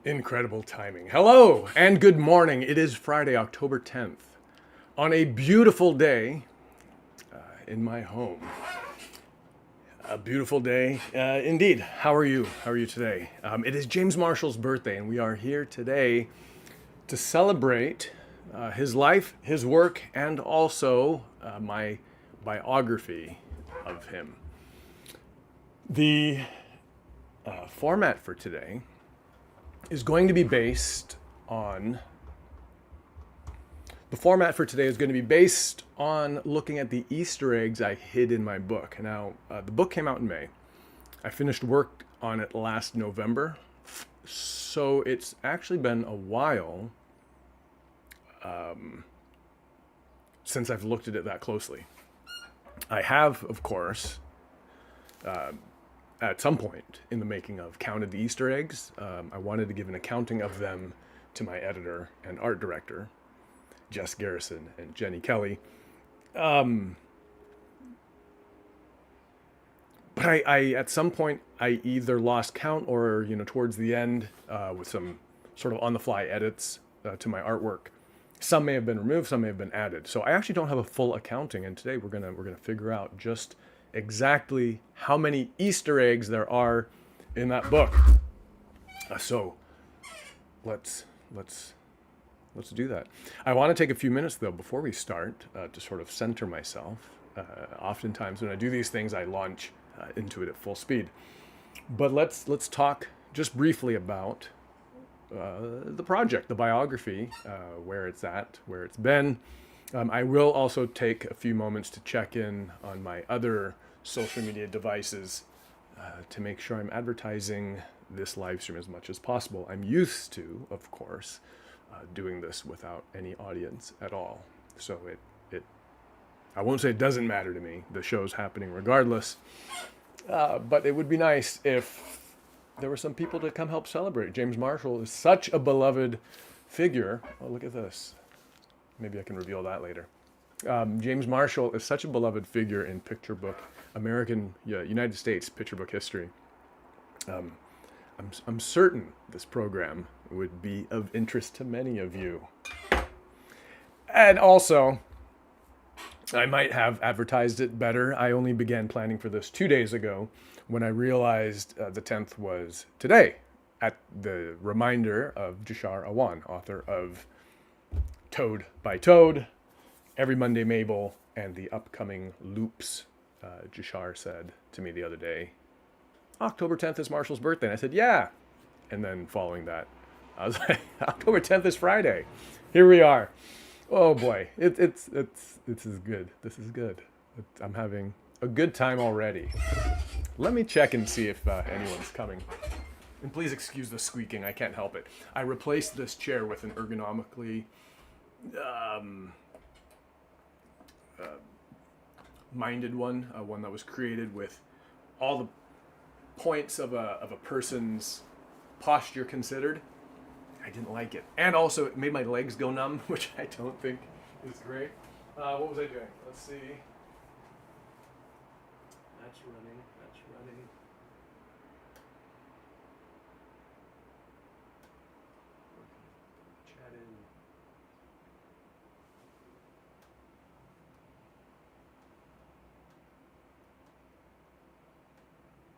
Incredible timing. Hello and good morning. It is Friday, October 10th, on a beautiful day in my home. A beautiful day indeed. How are you? How are you today? It is James Marshall's birthday, and we are here today to celebrate his life, his work, and also my biography of him. The format for today is going to be based on looking at the Easter eggs I hid in my book. Now, the book came out in May. I finished work on it last November, so it's actually been a while since I've looked at it that closely. I have, of course, at some point in the making of, counted the Easter eggs. I wanted to give an accounting of them to my editor and art director, Jess Garrison and Jenny Kelly. But I at some point, I either lost count or, towards the end, with some sort of on-the-fly edits to my artwork. Some may have been removed, some may have been added. So I actually don't have a full accounting, and today we're gonna figure out just exactly how many Easter eggs there are in that book. So let's do that. I want to take a few minutes though before we start to sort of center myself. Oftentimes when I do these things, I launch into it at full speed. But let's talk just briefly about the project, the biography, where it's at, where it's been. I will also take a few moments to check in on my other social media devices to make sure I'm advertising this live stream as much as possible. I'm used to, of course, doing this without any audience at all. So I won't say it doesn't matter to me. The show's happening regardless. But it would be nice if there were some people to come help celebrate. James Marshall is such a beloved figure. Oh, look at this. Maybe I can reveal that later. James Marshall is such a beloved figure in picture book, United States picture book history. I'm certain this program would be of interest to many of you. And also, I might have advertised it better. I only began planning for this 2 days ago when I realized the 10th was today, at the reminder of Jashar Awan, author of Toad by Toad, Every Monday Mabel, and the upcoming Loops. Jashar said to me the other day, October 10th is Marshall's birthday. And I said, yeah. And then following that, I was like, October 10th is Friday. Here we are. Oh boy, this is good. This is good. I'm having a good time already. Let me check and see if anyone's coming. And please excuse the squeaking. I can't help it. I replaced this chair with an ergonomically minded one that was created with all the points of a person's posture considered. I didn't like it, and also it made my legs go numb, which I don't think is great. What was I doing? Let's see. That's running. Chat in.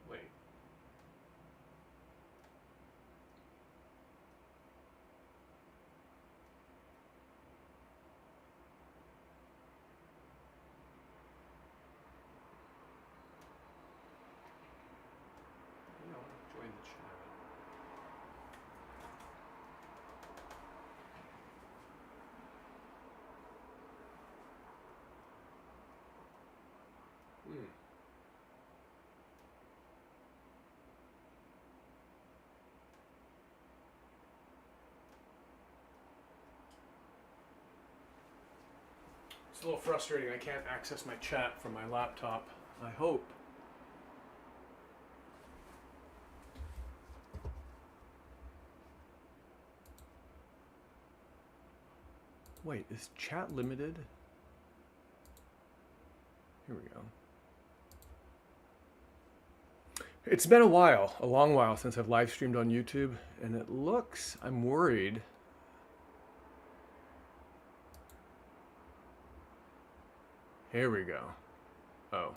Wait. Join the chat. It's a little frustrating. I can't access my chat from my laptop. I hope. Wait, is chat limited? Here we go. It's been a while, a long while since I've live streamed on YouTube, and it looks, I'm worried. Here we go. Oh.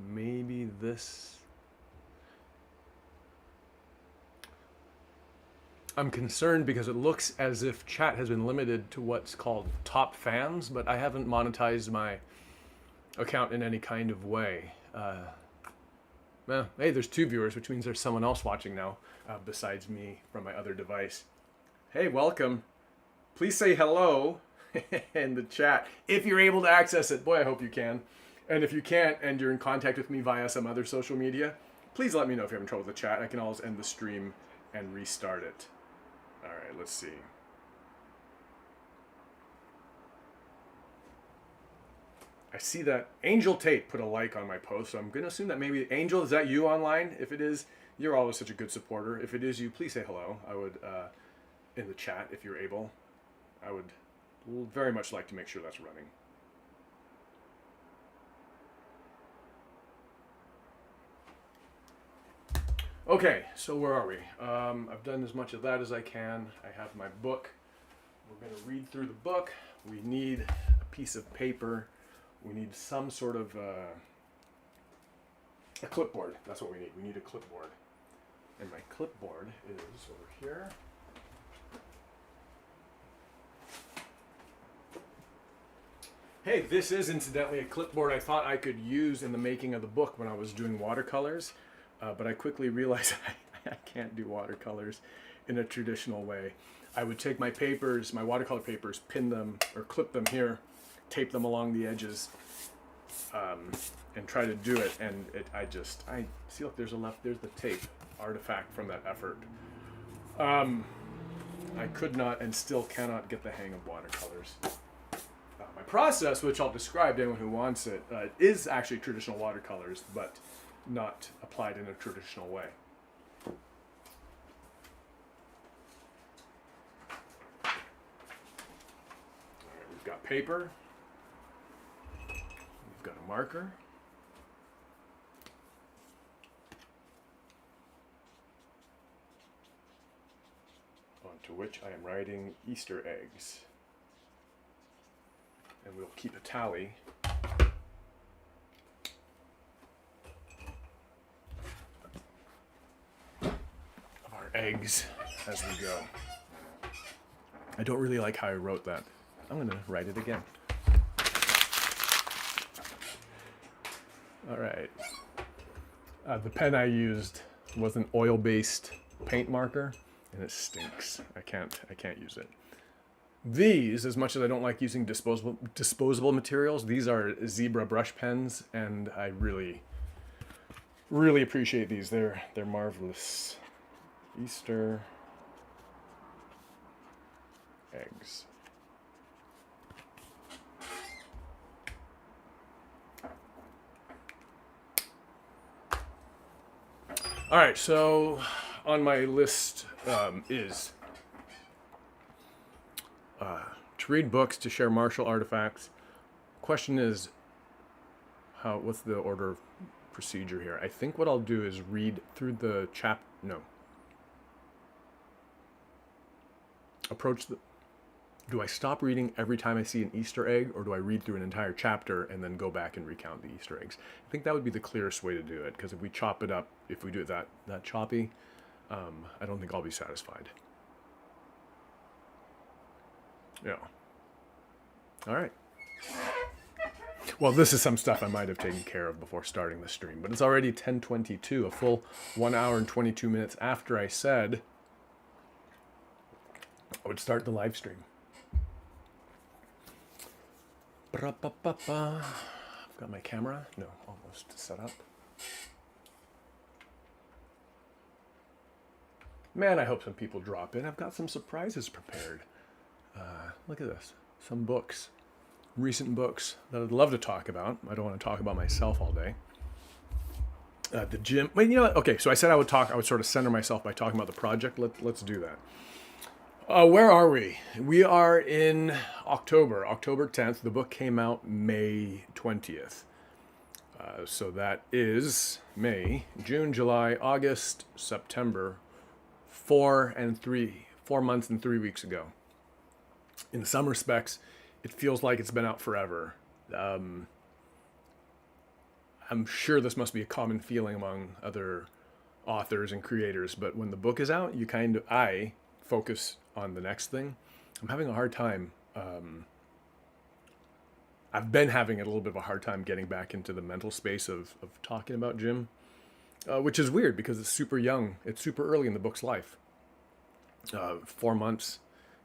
Maybe this. I'm concerned because it looks as if chat has been limited to what's called top fans, but I haven't monetized my account in any kind of way. Well, hey, there's 2 viewers, which means there's someone else watching now besides me from my other device. Hey, welcome. Please say hello in the chat if you're able to access it. Boy, I hope you can. And if you can't and you're in contact with me via some other social media, please let me know if you're having trouble with the chat. I can always end the stream and restart it. All right, let's see. I see that Angel Tate put a like on my post, so I'm going to assume that maybe, Angel, is that you online? If it is, you're always such a good supporter. If it is you, please say hello. I would, in the chat, if you're able. I would very much like to make sure that's running. Okay, so where are we? I've done as much of that as I can. I have my book. We're going to read through the book. We need a piece of paper. We need some sort of a clipboard. That's what we need. We need a clipboard. And my clipboard is over here. Hey, this is incidentally a clipboard I thought I could use in the making of the book when I was doing watercolors. But I quickly realized I can't do watercolors in a traditional way. I would take my papers, my watercolor papers, pin them or clip them here, tape them along the edges, and try to do it. And I see, look, there's the tape artifact from that effort. I could not and still cannot get the hang of watercolors. My process, which I'll describe to anyone who wants it, is actually traditional watercolors, but not applied in a traditional way. All right, we've got paper. We've got a marker. Onto which I am writing Easter eggs. And we'll keep a tally eggs as we go. I don't really like how I wrote that. I'm going to write it again. All right. The pen I used was an oil-based paint marker, and it stinks. I can't use it. These, as much as I don't like using disposable materials, these are zebra brush pens, and I really appreciate these. They're marvelous. Easter eggs. All right, so on my list is to read books, to share martial artifacts. Question is, what's the order of procedure here? I think what I'll do is read through the do I stop reading every time I see an Easter egg, or do I read through an entire chapter and then go back and recount the Easter eggs? I think that would be the clearest way to do it, because if we chop it up, if we do it that choppy, I don't think I'll be satisfied. Yeah. All right. Well, this is some stuff I might have taken care of before starting the stream, but it's already 10:22, a full 1 hour and 22 minutes after I said I would start the live stream. I've got my camera, almost set up. Man, I hope some people drop in. I've got some surprises prepared. Look at this, some books, recent books that I'd love to talk about. I don't want to talk about myself all day. The gym, wait, you know what? Okay, so I said I would sort of center myself by talking about the project. Let's do that. Where are we? We are in October 10th. The book came out May 20th. So that is May, June, July, August, September, 4 months and 3 weeks ago. In some respects, it feels like it's been out forever. I'm sure this must be a common feeling among other authors and creators, but when the book is out, I focus on the next thing. I'm having a hard time. I've been having a little bit of a hard time getting back into the mental space of talking about Jim, which is weird because it's super young. It's super early in the book's life. 4 months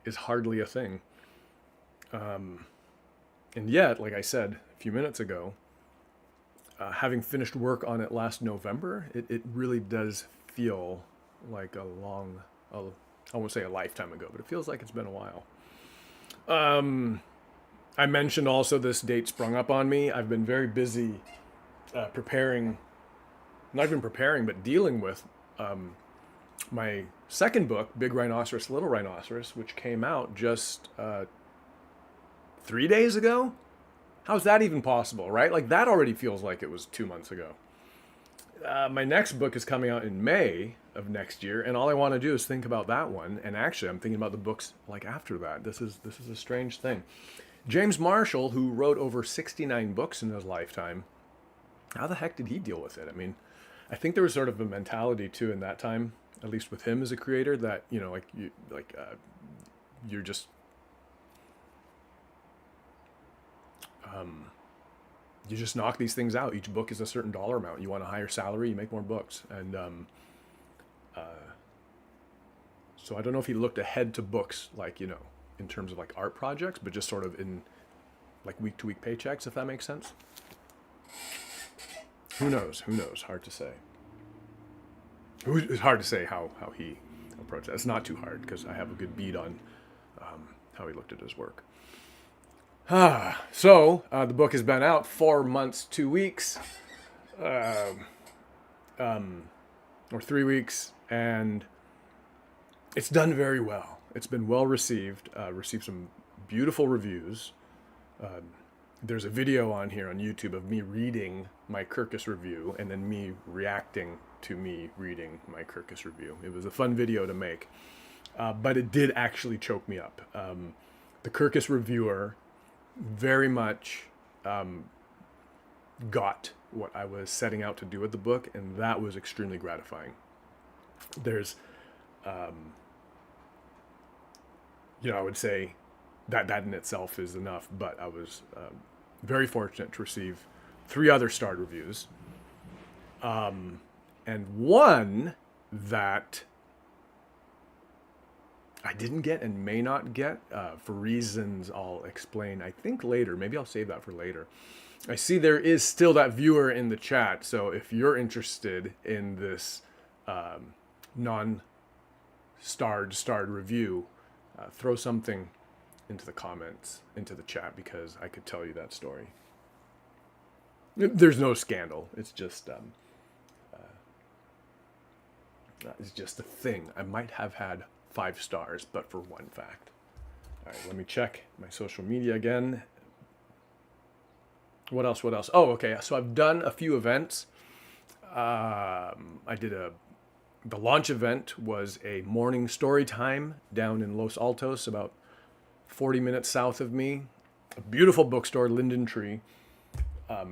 is hardly a thing. And yet, like I said a few minutes ago, having finished work on it last November, it really does feel like I won't say a lifetime ago, but it feels like it's been a while. I mentioned also this date sprung up on me. I've been very busy preparing, not even preparing, but dealing with my second book, Big Rhinoceros, Little Rhinoceros, which came out just 3 days ago. How's that even possible, right? Like, that already feels like it was 2 months ago. My next book is coming out in May of next year, and all I want to do is think about that one. And actually, I'm thinking about the books like after that. This is a strange thing. James Marshall, who wrote over 69 books in his lifetime, how the heck did he deal with it? I mean, I think there was sort of a mentality too in that time, at least with him as a creator, that you're just you just knock these things out. Each book is a certain dollar amount. You want a higher salary, you make more books. And so I don't know if he looked ahead to books, like, in terms of like art projects, but just sort of in like week-to-week paychecks, if that makes sense. Who knows? Hard to say. It's hard to say how he approached it. It's not too hard because I have a good beat on how he looked at his work. So the book has been out 4 months, 2 weeks, or 3 weeks, and it's done very well. It's been well received. Received some beautiful reviews. There's a video on here on YouTube of me reading my Kirkus review and then me reacting to me reading my Kirkus review. It was a fun video to make, but it did actually choke me up. The Kirkus reviewer very much got what I was setting out to do with the book, and that was extremely gratifying. There's, I would say that in itself is enough, but I was very fortunate to receive 3 other starred reviews, and one that I didn't get and may not get for reasons I'll explain, I think, later. Maybe I'll save that for later. I see there is still that viewer in the chat, so if you're interested in this starred review, throw something into the comments, into the chat, because I could tell you that story. There's no scandal. It's just a thing. I might have had 5 stars, but for one fact. All right, let me check my social media again. What else? Oh, okay. So I've done a few events. I did the launch event was a morning story time down in Los Altos, about 40 minutes south of me. A beautiful bookstore, Linden Tree.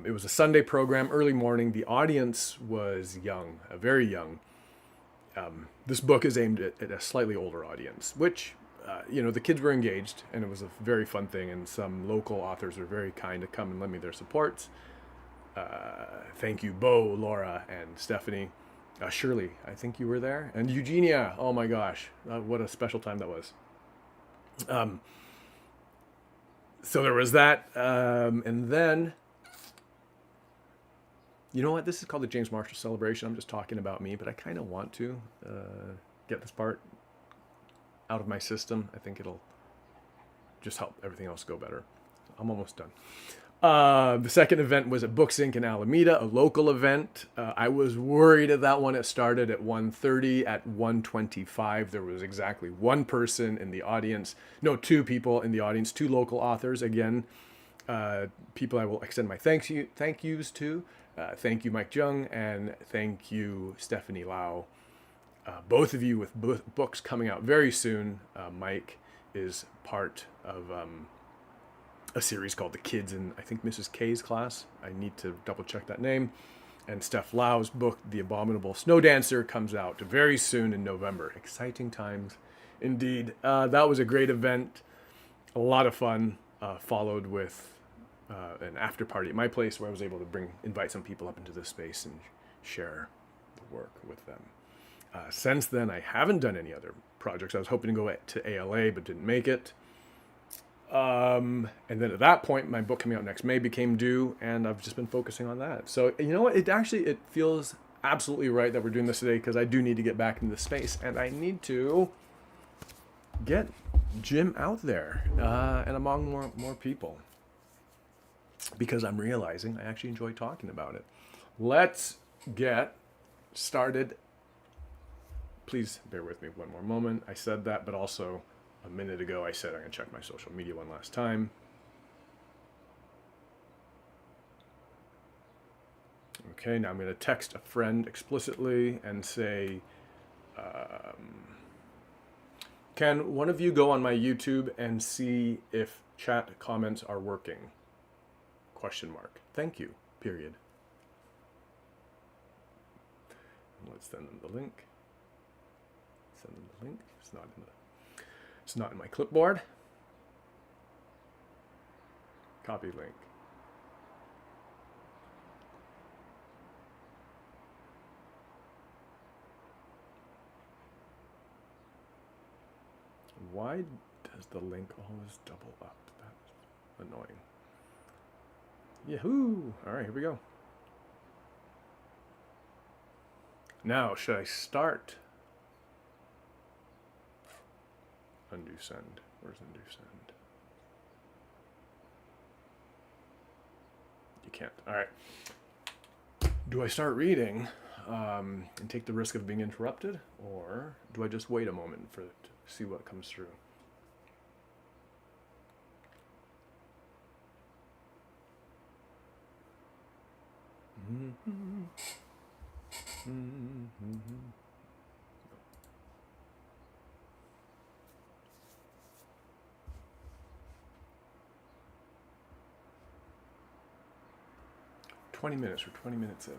It was a Sunday program, early morning. The audience was young, very young. This book is aimed at a slightly older audience, which, the kids were engaged, and it was a very fun thing, and some local authors were very kind to come and lend me their supports. Thank you, Bo, Laura, and Stephanie. Shirley, I think you were there. And Eugenia, oh my gosh, what a special time that was. So there was that, and then, you know what? This is called the James Marshall Celebration. I'm just talking about me, but I kind of want to get this part out of my system. I think it'll just help everything else go better. I'm almost done. The second event was at Books Inc. in Alameda, a local event. I was worried at that one. It started at 1:30. At 1:25, there was exactly one person in the audience. No, 2 people in the audience, 2 local authors. Again, people I will extend my thank yous to. Thank you, Mike Jung, and thank you, Stephanie Lau. Both of you with books coming out very soon. Mike is part of a series called The Kids in, I think, Mrs. K's class. I need to double check that name. And Steph Lau's book, The Abominable Snow Dancer, comes out very soon in November. Exciting times indeed. That was a great event. A lot of fun. Followed with an after party at my place where I was able to invite some people up into this space and share the work with them. Since then, I haven't done any other projects. I was hoping to go to ALA, but didn't make it. And then at that point, my book coming out next May became due, and I've just been focusing on that. So, you know what? It feels absolutely right that we're doing this today, because I do need to get back into the space, and I need to get Jim out there and among more people, because I'm realizing I actually enjoy talking about it. Let's get started. Please bear with me one more moment. I said that, but also a minute ago I said I'm going to check my social media one last time. Okay, now I'm going to text a friend explicitly and say, can one of you go on my YouTube and see if chat comments are working? Question mark. Thank you. Period. Let's send them the link. Send them the link. It's not in my clipboard. Copy link. Why does the link always double up? That's annoying. Yahoo! All right, here we go. Now, should I start? Undo send. Where's undo send? You can't. All right. Do I start reading and take the risk of being interrupted, or do I just wait a moment to see what comes through? Mm-hmm. Mm-hmm. 20 minutes. We're 20 minutes in.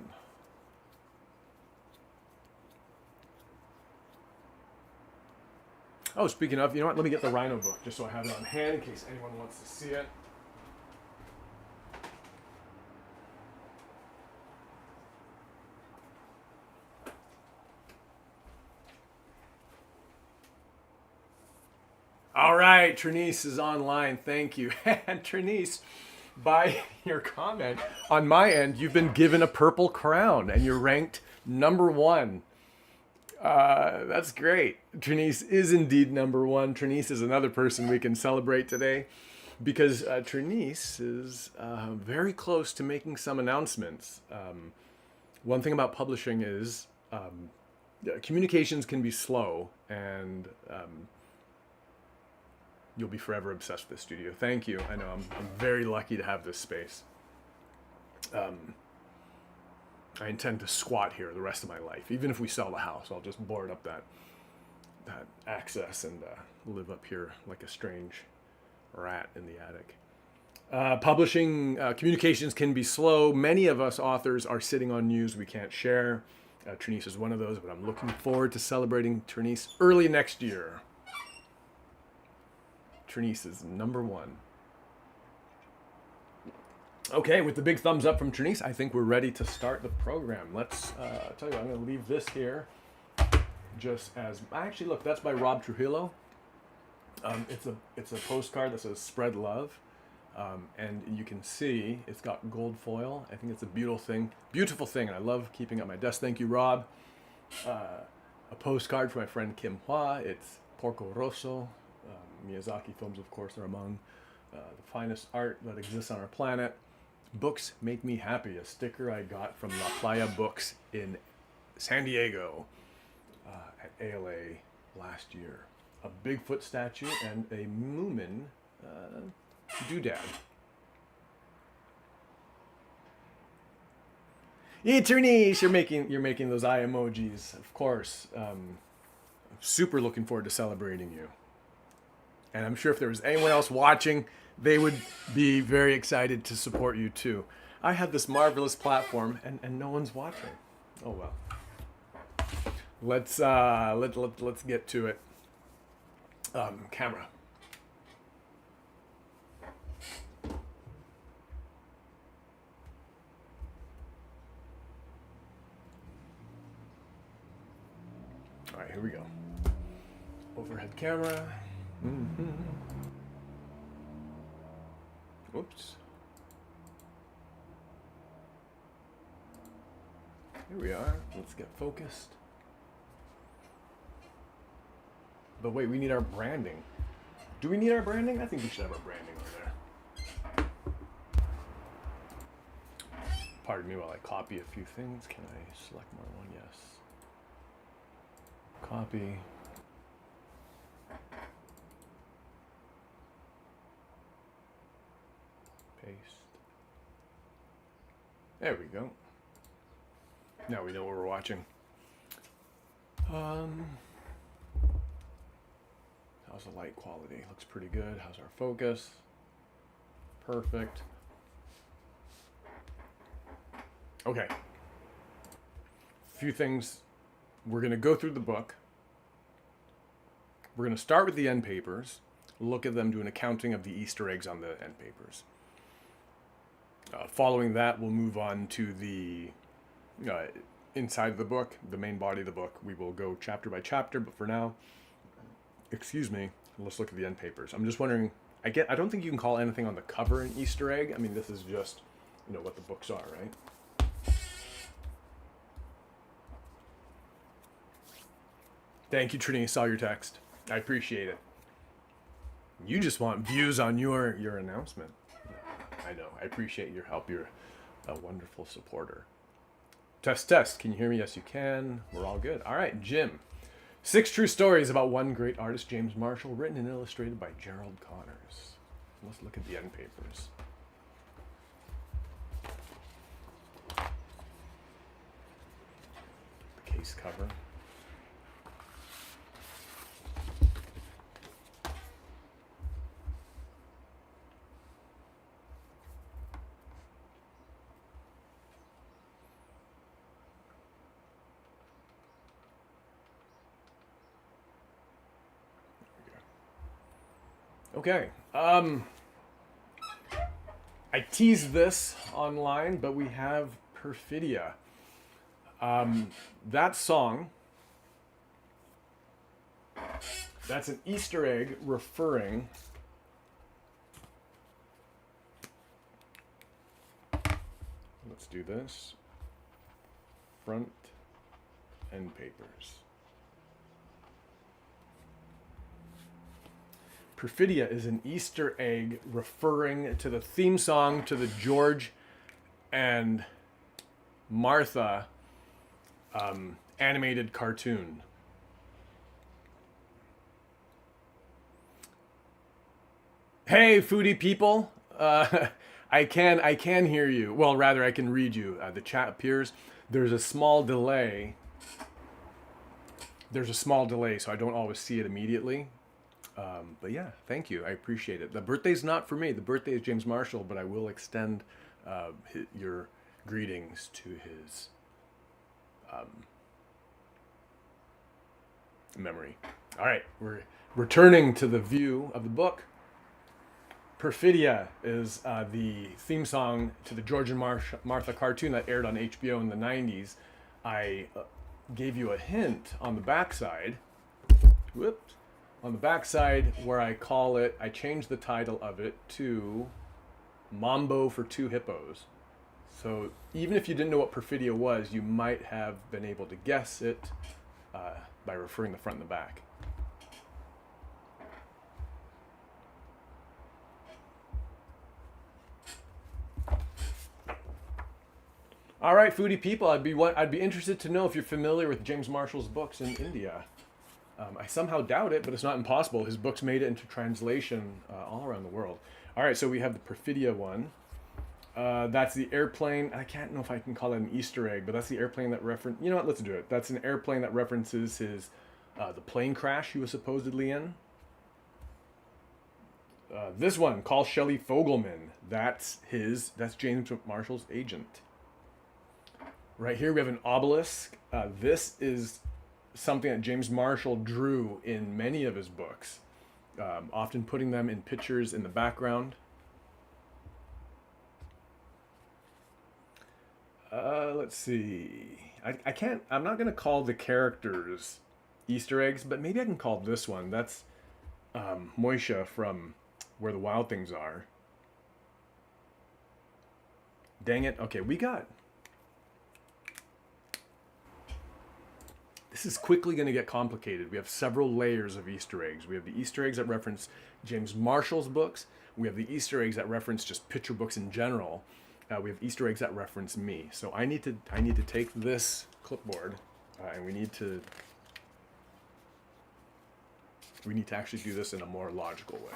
Oh, speaking of, you know what? Let me get the Rhino book just so I have it on hand in case anyone wants to see it. All right, Trinice is online. Thank you. And Trinice, by your comment, on my end, you've been given a purple crown and you're ranked #1. That's great. Trinice is indeed #1. Trinice is another person we can celebrate today because Trinice is very close to making some announcements. One thing about publishing is communications can be slow, and you'll be forever obsessed with this studio. Thank you. I know I'm very lucky to have this space. I intend to squat here the rest of my life. Even if we sell the house, I'll just board up that access and live up here like a strange rat in the attic. Publishing communications can be slow. Many of us authors are sitting on news we can't share. Trinice is one of those, but I'm looking forward to celebrating Trinice early next year. Trinice is #1. Okay, with the big thumbs up from Trinice, I think we're ready to start the program. Let's tell you what, I'm going to leave this here just as... Actually, look, that's by Rob Trujillo. It's a postcard that says "Spread Love," and you can see it's got gold foil. I think it's a beautiful thing, and I love keeping it on my desk. Thank you, Rob. A postcard from my friend Kim Hua. It's Porco Rosso. Miyazaki films, of course, are among the finest art that exists on our planet. Books make me happy. A sticker I got from La Playa Books in San Diego at ALA last year. A Bigfoot statue and a Moomin doodad. Eternice, you're making those eye emojis, of course. Super looking forward to celebrating you. And I'm sure if there was anyone else watching, they would be very excited to support you too. I have this marvelous platform, and no one's watching. Oh well. Let's get to it. Camera. All right, here we go. Overhead camera. Mm-hmm. Whoops. Here we are. Let's get focused. But wait, we need our branding. Do we need our branding? I think we should have our branding over there. Pardon me while I copy a few things. Can I select more than one? Yes. Copy. Paste. There we go. Now we know what we're watching. How's the light quality? Looks pretty good. How's our focus? Perfect. Okay. A few things. We're going to go through the book. We're going to start with the end papers, look at them, do an accounting of the Easter eggs on the end papers. Following that, we'll move on to the inside of the book, the main body of the book. We will go chapter by chapter, but for now, excuse me, let's look at the end papers. I'm just wondering, I don't think you can call anything on the cover an Easter egg. I mean, this is just, what the books are, right? Thank you, Trini. Saw your text. I appreciate it. You just want views on your announcement. I know. I appreciate your help. You're a wonderful supporter. Test, test. Can you hear me? Yes, you can. We're all good. All right, Jim. 6 true stories about one great artist, James Marshall, written and illustrated by Gerald Connors. Let's look at the end papers. The case cover. Okay, I teased this online, but we have Perfidia. That song, that's an Easter egg referring let's do this, front end papers. Perfidia is an Easter egg referring to the theme song to the George and Martha animated cartoon. Hey, foodie people. I can hear you. Well, rather, I can read you. The chat appears. There's a small delay. So I don't always see it immediately. But yeah, thank you. I appreciate it. The birthday's not for me. The birthday is James Marshall, but I will extend your greetings to his memory. All right, we're returning to the view of the book. Perfidia is the theme song to the George and Martha cartoon that aired on HBO in the 90s. I gave you a hint on the backside. Whoops. On the backside, where I changed the title of it to Mambo for Two Hippos. So even if you didn't know what Perfidia was, you might have been able to guess it by referring the front and the back. All right, foodie people, I'd be interested to know if you're familiar with James Marshall's books in India. I somehow doubt it, but it's not impossible. His books made it into translation all around the world. All right, so we have the Perfidia one. That's the airplane. I can't know if I can call it an Easter egg, but that's the airplane that reference. You know what? Let's do it. That's an airplane that references his the plane crash he was supposedly in. This one, call Shelley Fogelman. That's James Marshall's agent. Right here we have an obelisk. This is something that James Marshall drew in many of his books, often putting them in pictures in the background. Let's see. I'm not going to call the characters Easter eggs, but maybe I can call this one. That's Moisha from Where the Wild Things Are. Dang it. Okay, this is quickly going to get complicated. We have several layers of Easter eggs. We have the Easter eggs that reference James Marshall's books. We have the Easter eggs that reference just picture books in general. We have Easter eggs that reference me. So I need to take this clipboard and we need to actually do this in a more logical way.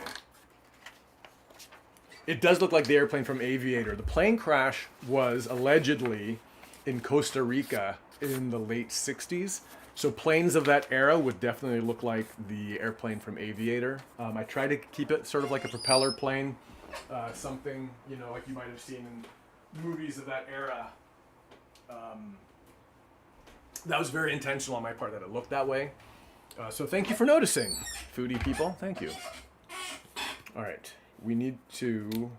It does look like the airplane from Aviator. The plane crash was allegedly in Costa Rica in the late 60s. So planes of that era would definitely look like the airplane from Aviator. I try to keep it sort of like a propeller plane, something, like you might have seen in movies of that era. That was very intentional on my part that it looked that way. So thank you for noticing, foodie people. Thank you. All right, we need to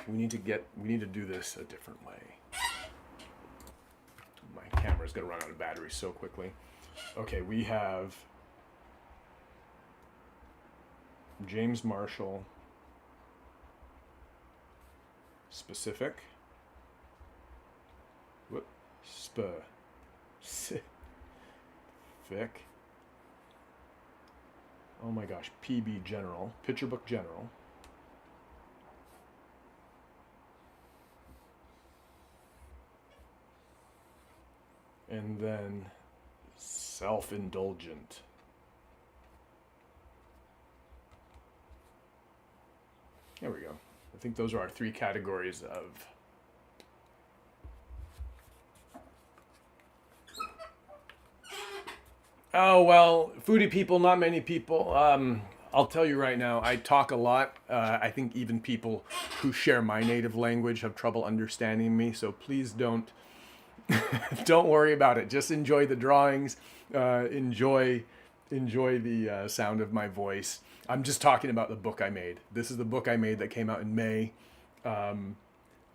do this a different way. My camera's gonna run out of battery so quickly. Okay, we have James Marshall specific. Specific. Oh my gosh, PB General, Picture Book General. And then self-indulgent. There we go. I think those are our three categories of Oh, well, foodie people, not many people. I'll tell you right now, I talk a lot. I think even people who share my native language have trouble understanding me, so please don't don't worry about it. Just enjoy the drawings. Enjoy the sound of my voice. I'm just talking about the book I made. This is the book I made that came out in May.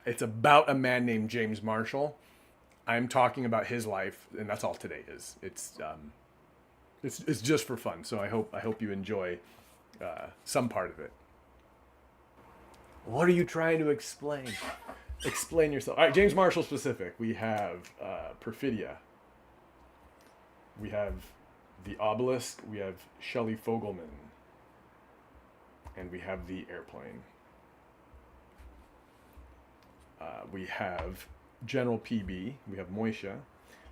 It's about a man named James Marshall. I'm talking about his life, and that's all today is. It's just for fun, so I hope you enjoy some part of it. What are you trying to explain? Explain yourself. All right, James Marshall specific. We have Perfidia. We have the obelisk. We have Shelley Fogelman. And we have the airplane. We have General PB. We have Moisha.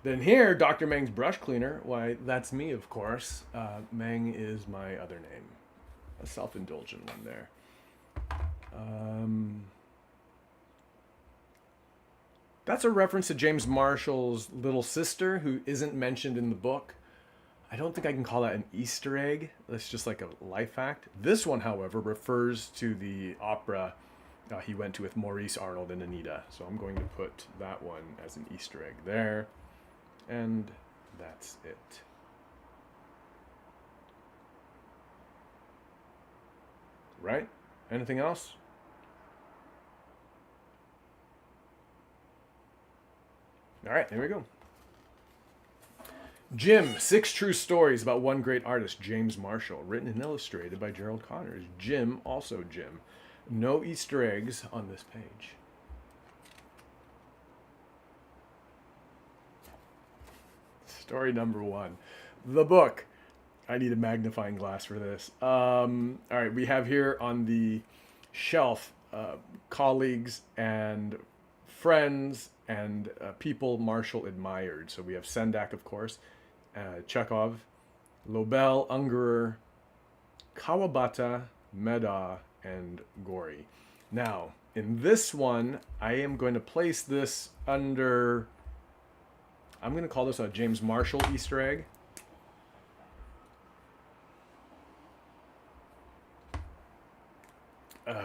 Then here, Dr. Meng's brush cleaner. Why, that's me, of course. Meng is my other name. A self-indulgent one there. That's a reference to James Marshall's little sister, who isn't mentioned in the book. I don't think I can call that an Easter egg. That's just like a life fact. This one, however, refers to the opera he went to with Maurice, Arnold, and Anita. So I'm going to put that one as an Easter egg there. And that's it. Right? Anything else? All right, there we go. Jim, 6 true stories about one great artist, James Marshall, written and illustrated by Gerald Connors. Jim, also Jim. No Easter eggs on this page. Story number 1. The book. I need a magnifying glass for this. All right, we have here on the shelf colleagues and friends and people Marshall admired. So we have Sendak, of course, Chekhov, Lobel, Kawabata, Meda, and Gori. Now, In this one, I am going to place this under, I'm going to call this a James Marshall Easter egg.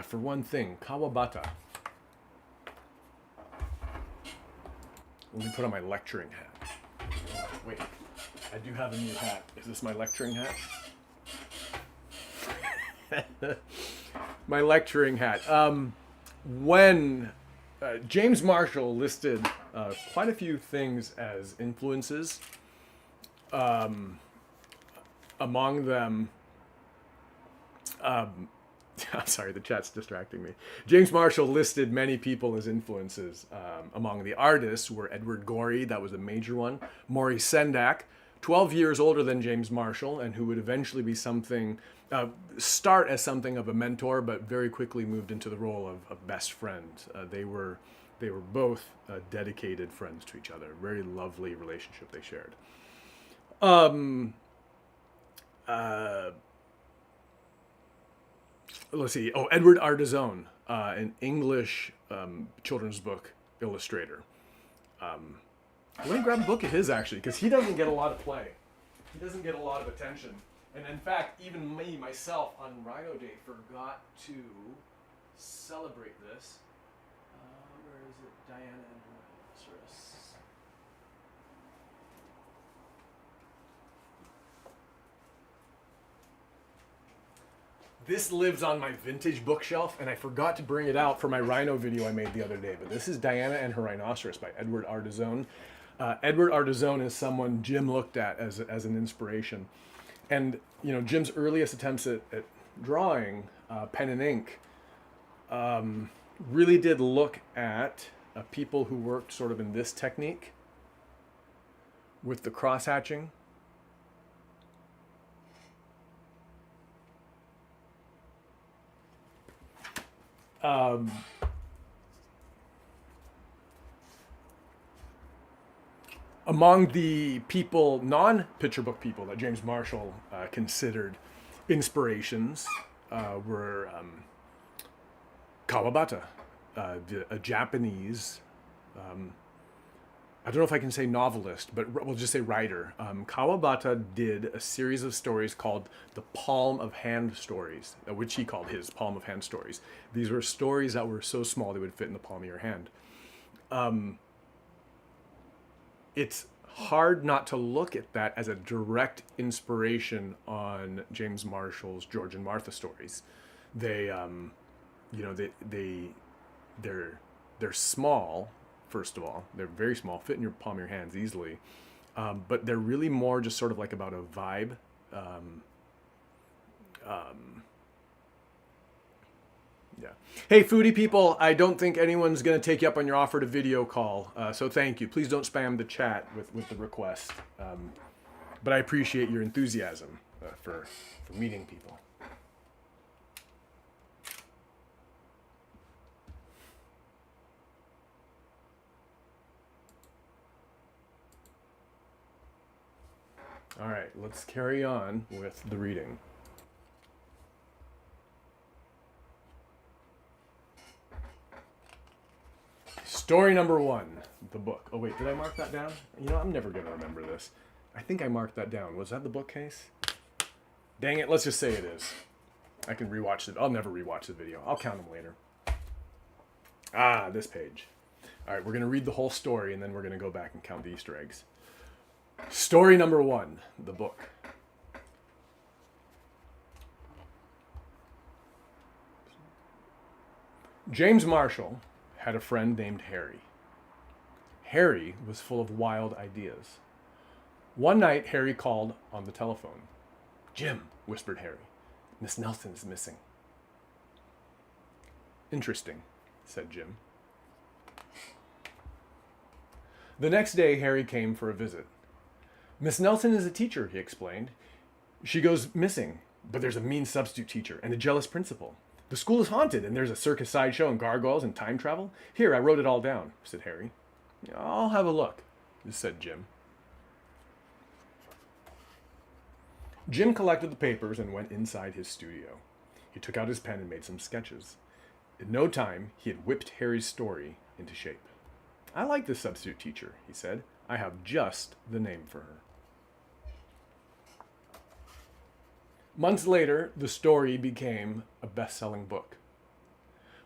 For one thing, Kawabata. Let me put on my lecturing hat. Wait, I do have a new hat. Is this my lecturing hat? My lecturing hat. When James Marshall listed quite a few things as influences, among them, I'm sorry, the chat's distracting me. James Marshall listed many people as influences. Among the artists were Edward Gorey, that was a major one. Maurice Sendak, 12 years older than James Marshall, and who would eventually be start as something of a mentor, but very quickly moved into the role of best friend. They were both dedicated friends to each other. Very lovely relationship they shared. Let's see. Oh, Edward Ardizzone, an English children's book illustrator. Let me grab a book of his, actually, because he doesn't get a lot of play. He doesn't get a lot of attention. And in fact, even me, myself, on Rhino Day, forgot to celebrate this. Where is it? Diana and Rhinoceros. This lives on my vintage bookshelf, and I forgot to bring it out for my Rhino video I made the other day. But this is Diana and Her Rhinoceros by Edward Ardizzone. Edward Ardizzone is someone Jim looked at as an inspiration. And, you know, Jim's earliest attempts at drawing, pen and ink, really did look at people who worked sort of in this technique with the cross-hatching. Among the people, non-picture book people that James Marshall considered inspirations were Kawabata, a Japanese, I don't know if I can say novelist, but we'll just say writer. Kawabata did a series of stories called the Palm of Hand stories, which he called his Palm of Hand stories. These were stories that were so small they would fit in the palm of your hand. It's hard not to look at that as a direct inspiration on James Marshall's George and Martha stories. They, you know, they're small. First of all, they're very small, fit in your palm of your hands easily, but they're really more just sort of like about a vibe. Yeah. Hey, foodie people, I don't think anyone's going to take you up on your offer to video call, so thank you. Please don't spam the chat with the request, but I appreciate your enthusiasm for meeting people. All right, let's carry on with the reading. Story number 1, the book. Oh wait, did I mark that down? You know, I'm never going to remember this. I think I marked that down. Was that the bookcase? Dang it, let's just say it is. I can rewatch it. I'll never rewatch the video. I'll count them later. Ah, this page. All right, we're going to read the whole story, and then we're going to go back and count the Easter eggs. Story number 1, the book. James Marshall had a friend named Harry. Harry was full of wild ideas. One night, Harry called on the telephone. "Jim," whispered Harry, "Miss Nelson is missing." "Interesting," said Jim. The next day, Harry came for a visit. "Miss Nelson is a teacher," he explained. "She goes missing, but there's a mean substitute teacher and a jealous principal. The school is haunted, and there's a circus sideshow and gargoyles and time travel. Here, I wrote it all down," said Harry. "I'll have a look," said Jim. Jim collected the papers and went inside his studio. He took out his pen and made some sketches. In no time, he had whipped Harry's story into shape. I like this substitute teacher, he said. I have just the name for her. Months later, the story became a best-selling book.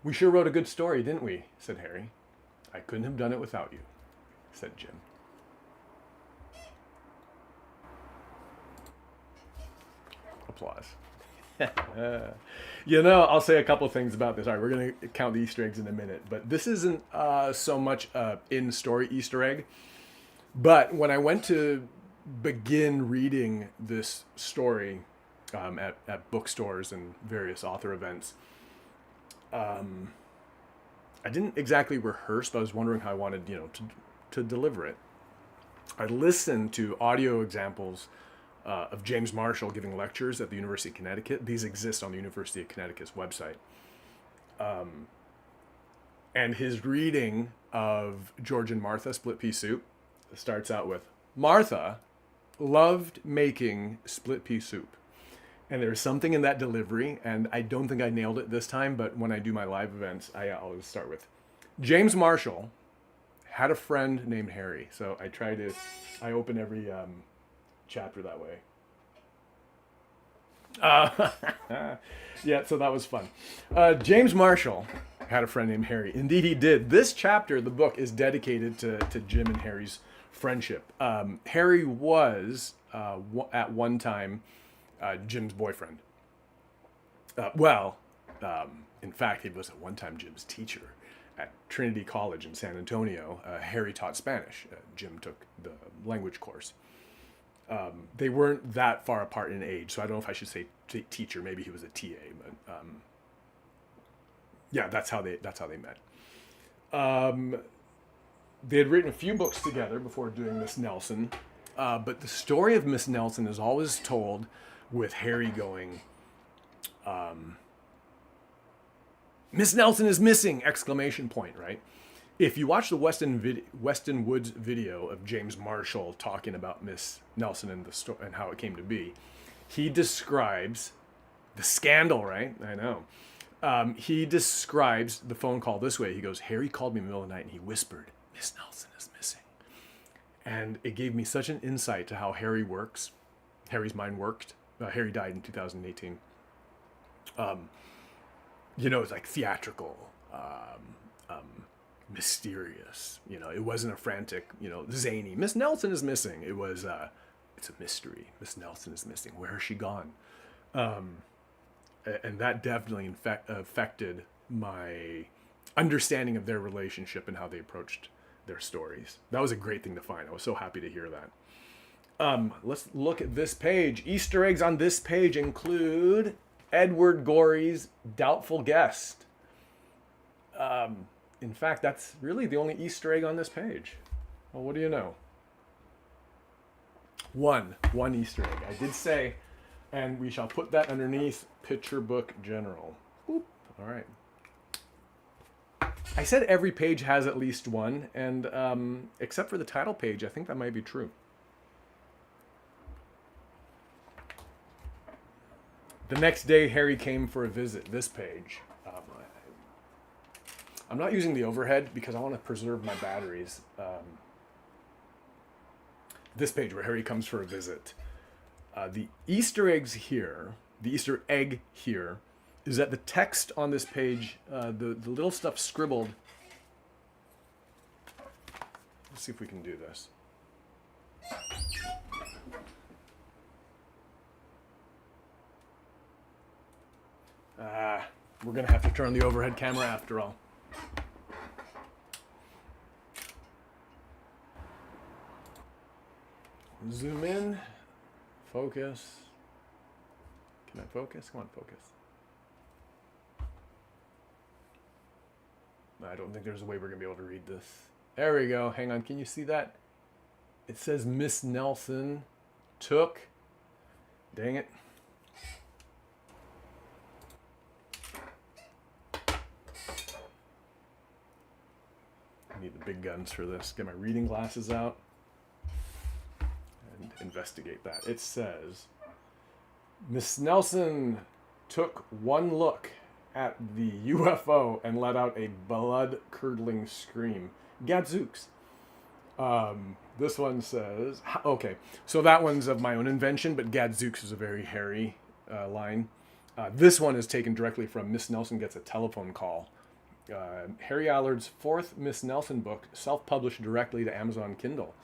We sure wrote a good story, didn't we? Said Harry. I couldn't have done it without you, said Jim. Applause. I'll say a couple things about this. All right, we're going to count the Easter eggs in a minute, but this isn't so much in-story Easter egg. But when I went to begin reading this story at bookstores and various author events, I didn't exactly rehearse, but I was wondering how I wanted, to deliver it. I listened to audio examples of James Marshall giving lectures at the University of Connecticut. These exist on the University of Connecticut's website. And his reading of George and Martha Split Pea Soup starts out with, Martha loved making split pea soup. And there's something in that delivery, and I don't think I nailed it this time, but when I do my live events, I always start with, James Marshall had a friend named Harry. So I open every chapter that way. Yeah, so that was fun. James Marshall had a friend named Harry. Indeed, he did. This chapter of the book is dedicated to Jim and Harry's friendship. Harry was, at one time, Jim's boyfriend. In fact, he was at one time Jim's teacher at Trinity College in San Antonio. Harry taught Spanish. Jim took the language course. They weren't that far apart in age, so I don't know if I should say teacher. Maybe he was a TA, but yeah, that's how they met. They had written a few books together before doing Miss Nelson, but the story of Miss Nelson is always told with Harry going, Miss Nelson is missing! Exclamation point, right? If you watch the Weston Woods video of James Marshall talking about Miss Nelson and and how it came to be, he describes the scandal, right? I know. He describes the phone call this way. He goes, Harry called me in the middle of the night and he whispered, Miss Nelson is missing. And it gave me such an insight to how Harry's mind worked. Harry died in 2018. It's like theatrical, mysterious. It wasn't a frantic, zany, Miss Nelson is missing. It was, it's a mystery. Miss Nelson is missing. Where has she gone? And that definitely affected my understanding of their relationship and how they approached their stories. That was a great thing to find. I was so happy to hear that. Let's look at this page. Easter eggs on this page include Edward Gorey's doubtful guest. In fact, that's really the only Easter egg on this page. Well, what do you know? One Easter egg. I did say, and we shall put that underneath Picture Book General. Oop. All right. I said every page has at least one, and except for the title page, I think that might be true. The next day, Harry came for a visit. This page. I'm not using the overhead because I want to preserve my batteries. This page where Harry comes for a visit. The Easter egg here is that the text on this page, the little stuff scribbled. Let's see if we can do this. We're going to have to turn the overhead camera after all. Zoom in. Focus. Can I focus? Come on, focus. I don't think there's a way we're going to be able to read this. There we go. Hang on. Can you see that? It says Miss Nelson took. Dang it. I need the big guns for this. Get my reading glasses out and investigate that. It says, Miss Nelson took one look at the UFO and let out a blood-curdling scream. Gadzooks. This one says, okay, so that one's of my own invention, but Gadzooks is a very hairy line. This one is taken directly from Miss Nelson Gets a Telephone Call. Harry Allard's fourth Miss Nelson book, self-published directly to Amazon Kindle.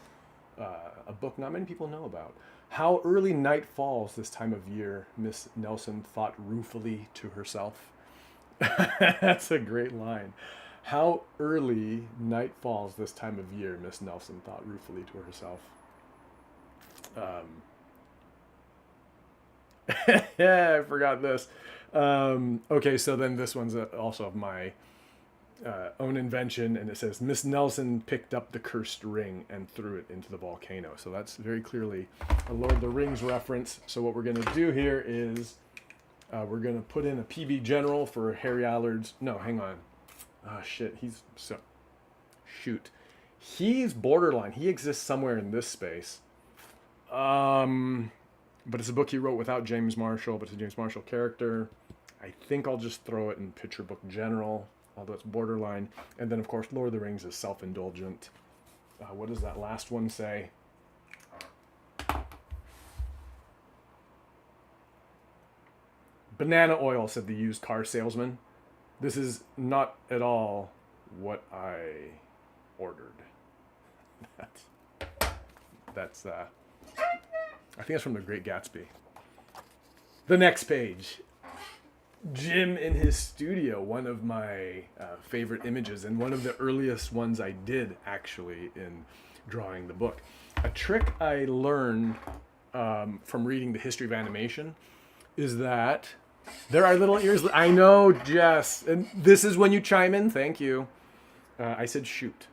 A book not many people know about. How early night falls this time of year, Miss Nelson thought ruefully to herself. That's a great line. How early night falls this time of year, Miss Nelson thought ruefully to herself. Yeah, I forgot this. Okay, so then this one's also of my own invention, and it says, Miss Nelson picked up the cursed ring and threw it into the volcano. So that's very clearly a Lord of the Rings reference. So what we're going to do here is we're going to put in a PB General for Harry Allard's... No, hang on. Oh, shit. He's borderline. He exists somewhere in this space. But it's a book he wrote without James Marshall, but it's a James Marshall character. I think I'll just throw it in Picture Book General, although it's borderline. And then, of course, Lord of the Rings is self-indulgent. What does that last one say? Banana oil, said the used car salesman. This is not at all what I ordered. That's I think that's from The Great Gatsby. The next page. Jim in his studio, one of my favorite images, and one of the earliest ones I did actually in drawing the book. A trick I learned from reading the history of animation is that there are little ears. I know, Jess, and this is when you chime in. Thank you. I said shoot.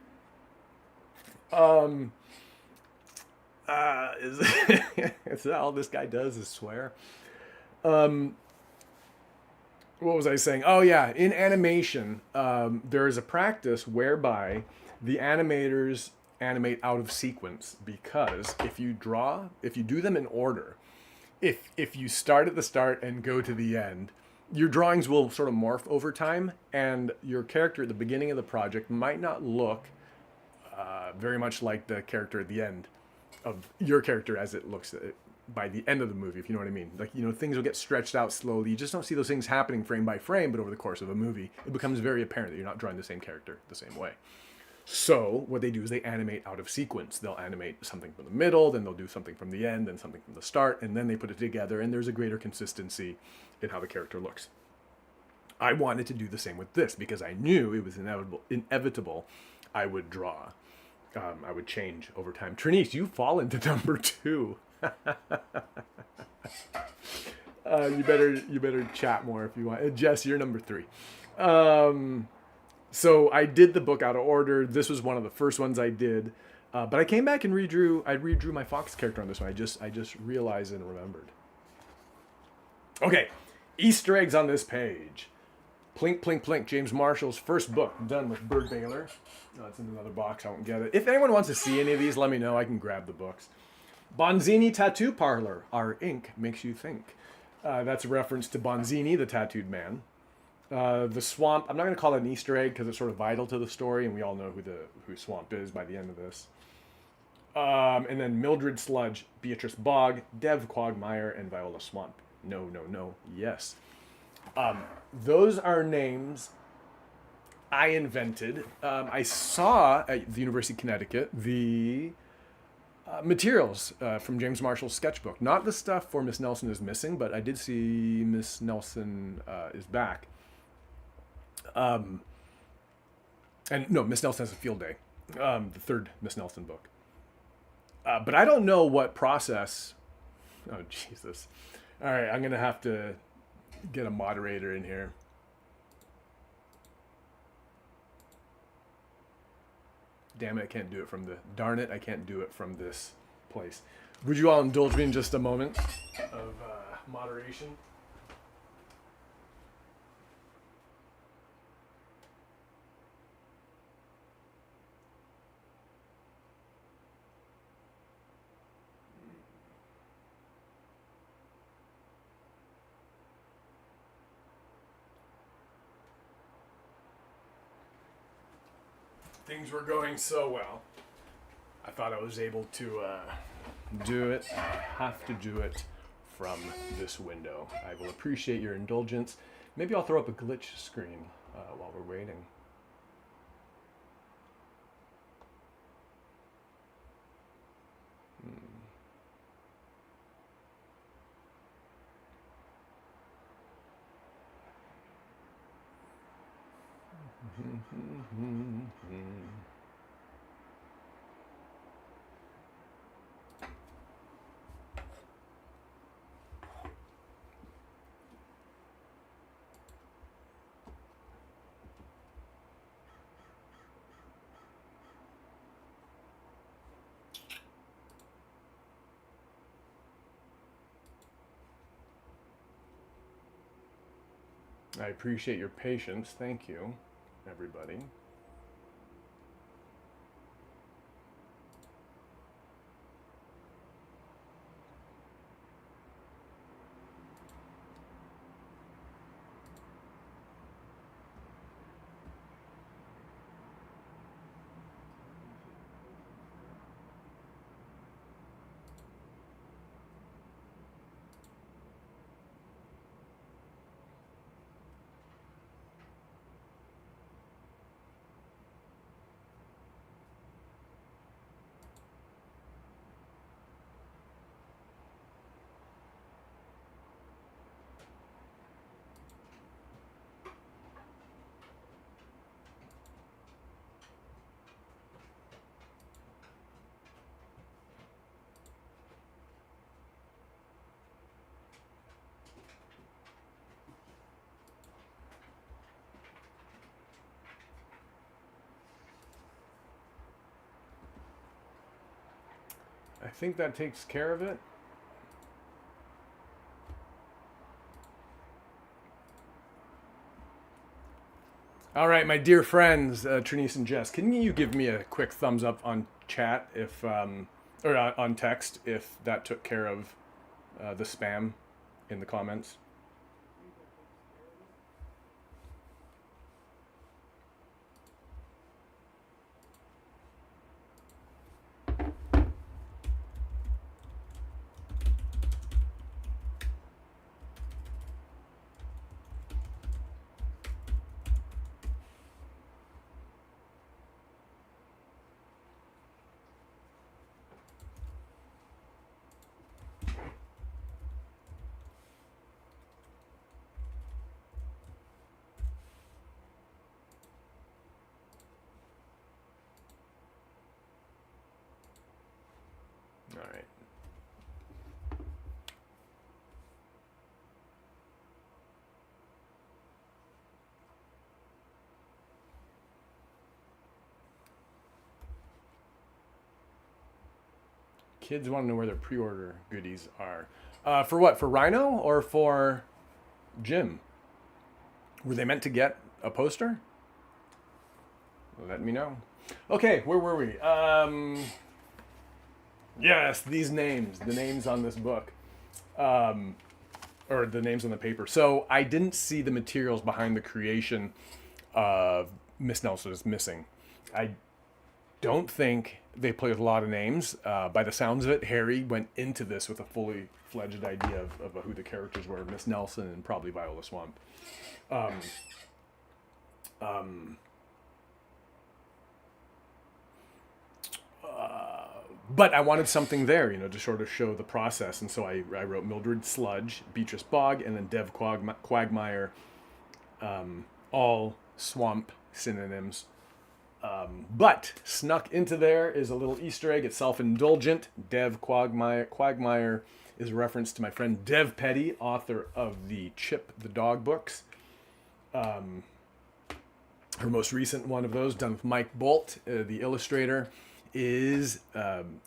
Is that all this guy does is swear? What was I saying? Oh yeah, in animation, there is a practice whereby the animators animate out of sequence, because if you do them in order, if you start at the start and go to the end, your drawings will sort of morph over time, and your character at the beginning of the project might not look very much like the character at the end of your character as it looks by the end of the movie, if you know what I mean. Like, things will get stretched out slowly. You just don't see those things happening frame by frame, but over the course of a movie, it becomes very apparent that you're not drawing the same character the same way. So what they do is they animate out of sequence. They'll animate something from the middle, then they'll do something from the end, then something from the start, and then they put it together, and there's a greater consistency in how the character looks. I wanted to do the same with this because I knew it was inevitable I would draw. I would change over time. Trinice, you fall into number 2. You better chat more if you want. Jess, you're number 3. So I did the book out of order. This was one of the first ones I did, but I came back and redrew. I redrew my Fox character on this one. I just realized and remembered. Okay, Easter eggs on this page. Plink, plink, plink. James Marshall's first book, done with Bird Baylor. Oh, it's in another box. I won't get it. If anyone wants to see any of these, let me know. I can grab the books. Bonzini Tattoo Parlor. Our ink makes you think. That's a reference to Bonzini, the tattooed man. The Swamp. I'm not going to call it an Easter egg because it's sort of vital to the story, and we all know who Swamp is by the end of this. And then Mildred Sludge, Beatrice Bog, Dev Quagmire, and Viola Swamp. No, no, no, yes. Those are names I invented. I saw at the University of Connecticut the materials from James Marshall's sketchbook. Not the stuff for Miss Nelson is Missing, but I did see Miss Nelson is Back. And no, Miss Nelson Has a Field Day, the third Miss Nelson book. But I don't know what process. Oh, Jesus. All right, I'm going to have to get a moderator in here. Damn it, I can't do it from the... Darn it, I can't do it from this place. Would you all indulge me in just a moment of moderation? things were going so well. I thought I was able to do it. I have to do it from this window. I will appreciate your indulgence. Maybe I'll throw up a glitch screen while we're waiting. I appreciate your patience. Thank you, everybody. I think that takes care of it. All right, my dear friends, Trinice and Jess, can you give me a quick thumbs up on chat if, or on text if that took care of the spam in the comments? All right. Kids want to know where their pre-order goodies are. For what? For Rhino or for Jim? Were they meant to get a poster? Let me know. Okay, where were we? Yes, these names, the names on this book, or the names on the paper. So I didn't see the materials behind the creation of Miss Nelson is Missing. I don't think they played with a lot of names. By the sounds of it, Harry went into this with a fully fledged idea of who the characters were, Miss Nelson and probably Viola Swamp. But I wanted something there, to sort of show the process. And so I wrote Mildred Sludge, Beatrice Bog, and then Dev Quagmire, all swamp synonyms. But snuck into there is a little Easter egg. It's self-indulgent. Dev Quagmire is a reference to my friend Dev Petty, author of the Chip the Dog books. Her most recent one of those, done with Mike Bolt, the illustrator, is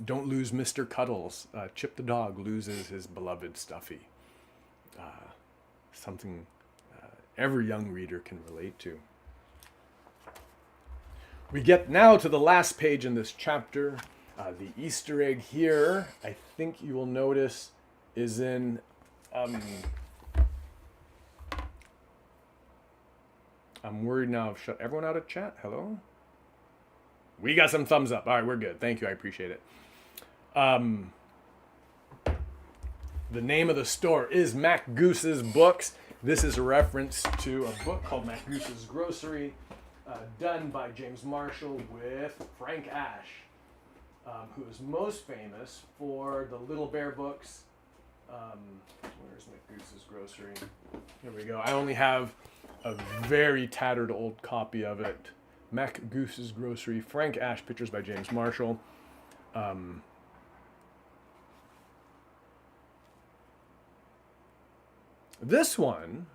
Don't Lose Mr. Cuddles. Chip the dog loses his beloved Stuffy. Something every young reader can relate to. We get now to the last page in this chapter. The Easter egg here, I think you will notice, is in... I'm worried now I've shut everyone out of chat. Hello? We got some thumbs up. All right, we're good. Thank you. I appreciate it. The name of the store is Mac Goose's Books. This is a reference to a book called Mac Goose's Grocery, done by James Marshall with Frank Ash, who is most famous for the Little Bear books. Where's Mac Goose's Grocery? Here we go. I only have a very tattered old copy of it. Mac Goose's Grocery, Frank Ash, pictures by James Marshall. This one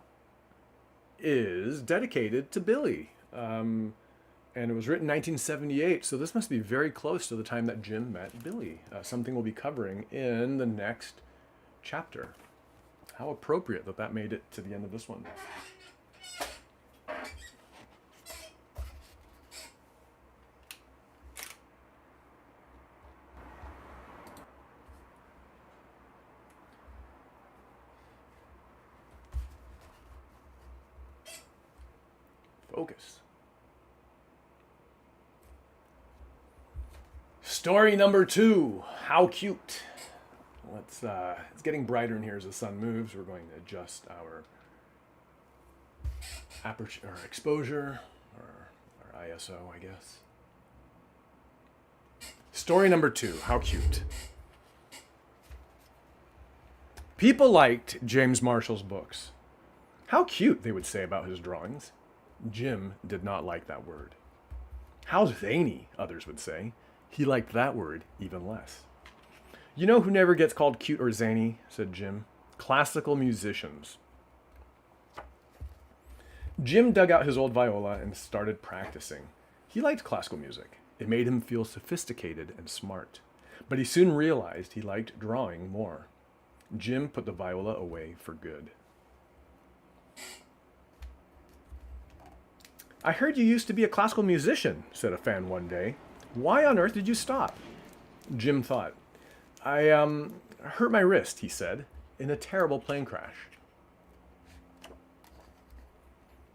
is dedicated to Billy, and it was written in 1978, so this must be very close to the time that Jim met Billy, something we'll be covering in the next chapter. How appropriate that that made it to the end of this one. Focus. Story number 2. How cute. It's getting brighter in here as the sun moves. We're going to adjust our aperture, or exposure, or our ISO, I guess. Story number 2. How cute. People liked James Marshall's books. How cute, they would say about his drawings. Jim did not like that word. How zany, others would say. He liked that word even less. You know who never gets called cute or zany, said Jim? Classical musicians. Jim dug out his old viola and started practicing. He liked classical music. It made him feel sophisticated and smart. But he soon realized he liked drawing more. Jim put the viola away for good. I heard you used to be a classical musician, said a fan one day. Why on earth did you stop? Jim thought. I hurt my wrist, he said, in a terrible plane crash.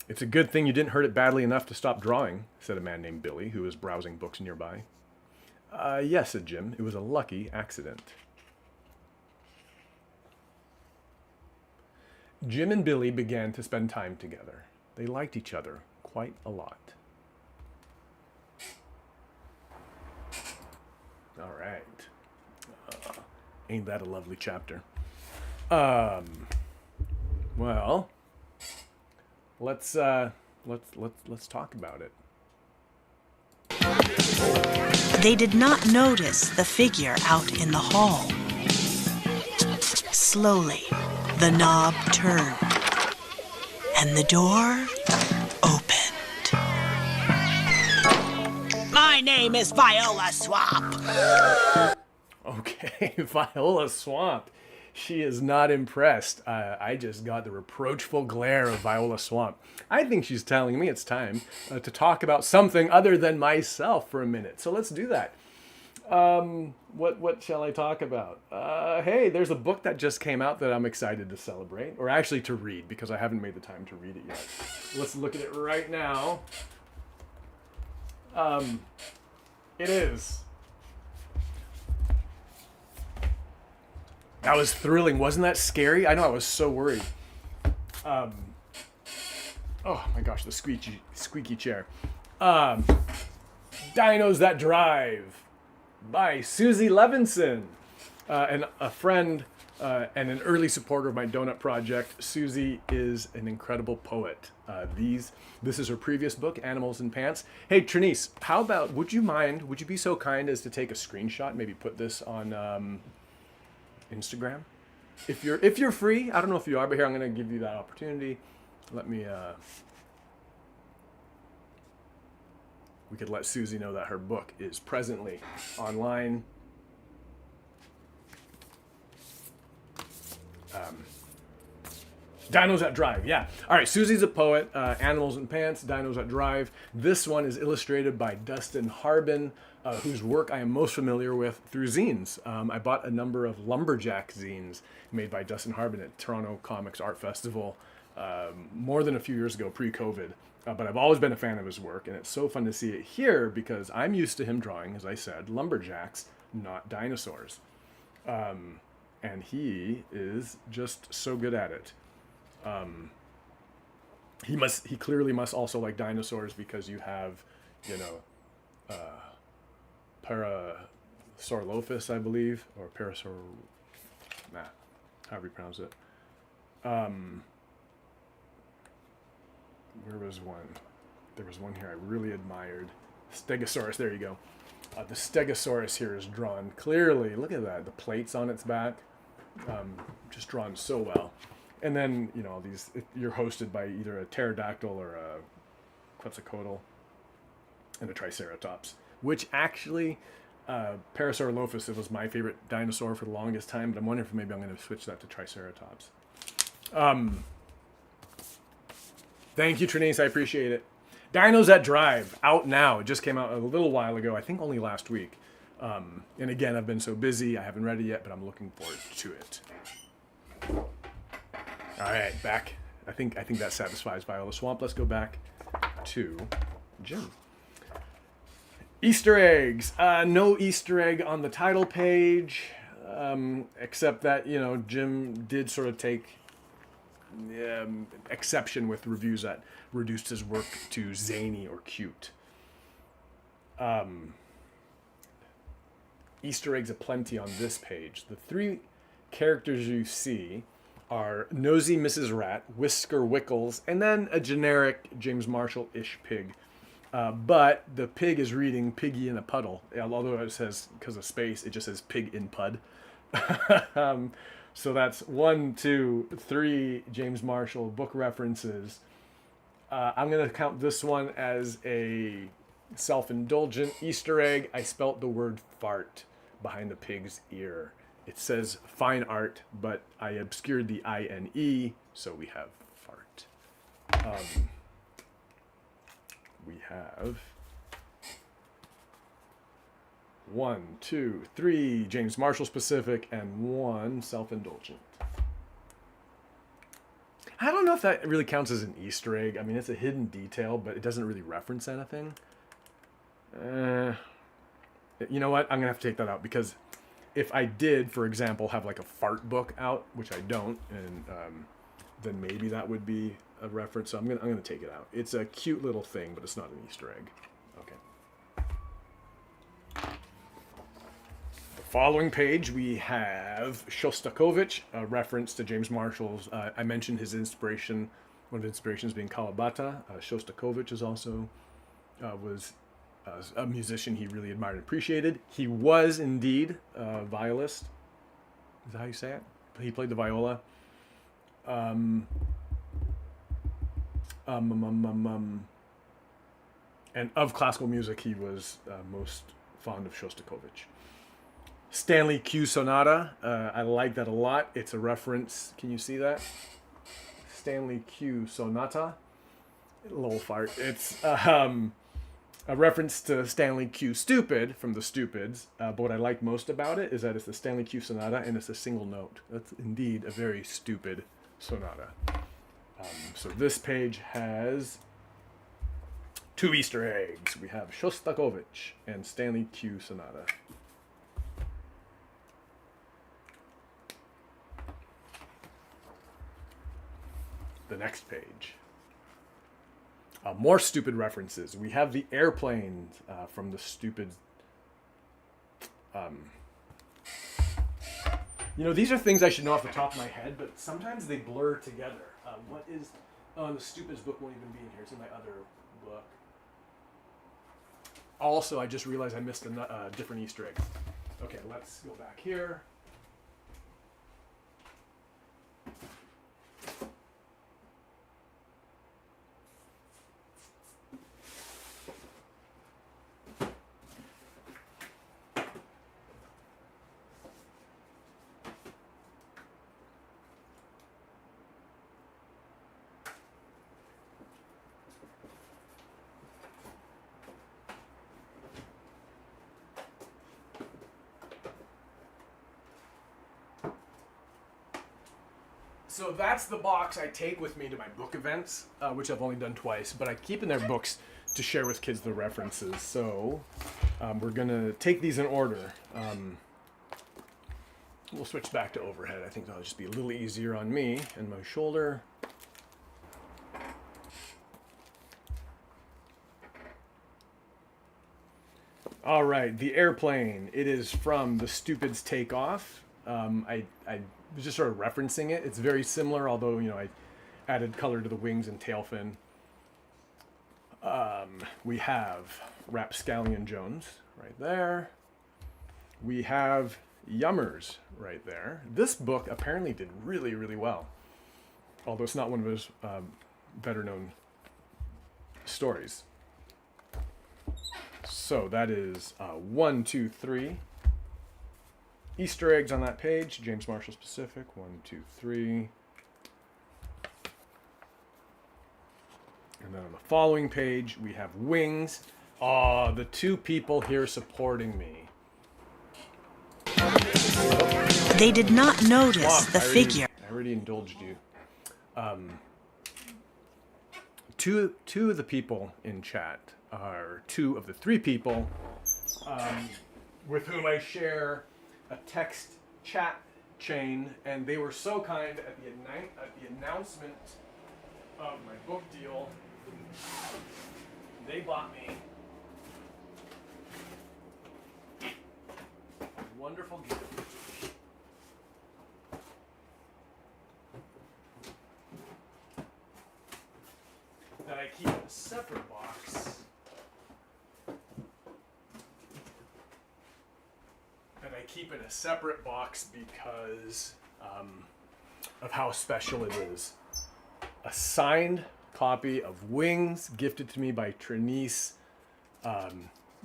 It's a good thing you didn't hurt it badly enough to stop drawing, said a man named Billy, who was browsing books nearby. Yes, said Jim. It was a lucky accident. Jim and Billy began to spend time together. They liked each other quite a lot. All right. Ain't that a lovely chapter? Well, let's talk about it. They did not notice the figure out in the hall. Slowly, the knob turned, and the door opened. My name is Viola Swamp. Okay, Viola Swamp. She is not impressed. I just got the reproachful glare of Viola Swamp. I think she's telling me it's time to talk about something other than myself for a minute. So let's do that. What shall I talk about? Hey, there's a book that just came out that I'm excited to celebrate, or actually to read, because I haven't made the time to read it yet. Let's look at it right now. It is. That was thrilling. Wasn't that scary? I know, I was so worried. Oh my gosh, the squeaky chair. Dinos That Drive by Suzy Levinson. And a friend and an early supporter of my donut project. Suzy is an incredible poet. This is her previous book, Animals in Pants. Hey, Trinice, how about, would you be so kind as to take a screenshot, maybe put this on Instagram? If you're free, I don't know if you are, but here, I'm going to give you that opportunity. Let me, we could let Suzy know that her book is presently online. Dinos That Drive, yeah. All right, Suzy's a poet. Animals in Pants, Dinos That Drive. This one is illustrated by Dustin Harbin, whose work I am most familiar with through zines. I bought a number of lumberjack zines made by Dustin Harbin at Toronto Comics Art Festival more than a few years ago, pre-COVID. But I've always been a fan of his work, and it's so fun to see it here because I'm used to him drawing, as I said, lumberjacks, not dinosaurs. And he is just so good at it. He clearly must also like dinosaurs because you have, you know, Parasaurolophus, I believe, or however you pronounce it. Where was one? There was one here I really admired. Stegosaurus, there you go. The Stegosaurus here is drawn clearly. Look at that, the plates on its back. Just drawn so well. And then, you know, these, you're hosted by either a pterodactyl or a quetzalcoatl and a triceratops, which actually, Parasaurolophus, it was my favorite dinosaur for the longest time, but I'm wondering if maybe I'm going to switch that to triceratops. Thank you, Trinice, I appreciate it. Dinos at Drive, out now. It just came out a little while ago, I think only last week. And again, I've been so busy, I haven't read it yet, but I'm looking forward to it. All right, back. I think that satisfies Viola Swamp. Let's go back to Jim. Easter eggs. No Easter egg on the title page, except that, you know, Jim did sort of take exception with reviews that reduced his work to zany or cute. Easter eggs aplenty on this page. The three characters you see are Nosy Mrs. Rat, Whisker Wickles, and then a generic James Marshall-ish pig. But the pig is reading Piggy in a Puddle. Although it says, because of space, it just says Pig in Pud. So that's 1, 2, 3 James Marshall book references. I'm going to count this one as a self-indulgent Easter egg. I spelt the word fart behind the pig's ear. It says fine art, but I obscured the I-N-E, so we have fart. We have 1, 2, 3 James Marshall specific and 1 self-indulgent. I don't know if that really counts as an Easter egg. I mean, it's a hidden detail, but it doesn't really reference anything. You know what? I'm going to have to take that out because if I did, for example, have like a fart book out, which I don't, and then maybe that would be a reference. So I'm gonna take it out. It's a cute little thing, but it's not an Easter egg. Okay. The following page we have Shostakovich, a reference to James Marshall's. I mentioned his inspiration, one of his inspirations being Kawabata. Shostakovich is also was a musician he really admired and appreciated. He was indeed a violist. Is that how you say it? He played the viola. And of classical music, he was most fond of Shostakovich. Stanley Q Sonata. I like that a lot. It's a reference. Can you see that? Stanley Q Sonata. Little fart. It's a reference to Stanley Q Stupid from the Stupids, but what I like most about it is that it's the Stanley Q Sonata and it's a single note. That's indeed a very stupid sonata. So this page has 2 Easter eggs. We have Shostakovich and Stanley Q Sonata. The next page. More stupid references. We have the airplanes from the stupid. You know, these are things I should know off the top of my head, but sometimes they blur together. What is. Oh, the Stupids book won't even be in here. It's in my other book. Also, I just realized I missed a different Easter egg. Okay, let's go back here. So that's the box I take with me to my book events, which I've only done twice, but I keep in their books to share with kids the references. So we're going to take these in order. We'll switch back to overhead. I think that'll just be a little easier on me and my shoulder. All right, the airplane. It is from The Stupid's Take Off. I was just sort of referencing it. It's very similar, although, you know, I added color to the wings and tail fin. We have Rapscallion Jones right there. We have Yummers right there. This book apparently did really, really well, although it's not one of his better known stories. So that is 1, 2, 3 Easter eggs on that page. James Marshall specific. 1, 2, 3. And then on the following page, we have wings. Ah, the two people here supporting me. They did not notice the figure. I already indulged you. Two of the people in chat are two of the three people with whom I share a text chat chain, and they were so kind at the announcement of my book deal. They bought me a wonderful gift. That I keep in a separate box. Because of how special it is. A signed copy of Wings, gifted to me by Trinice,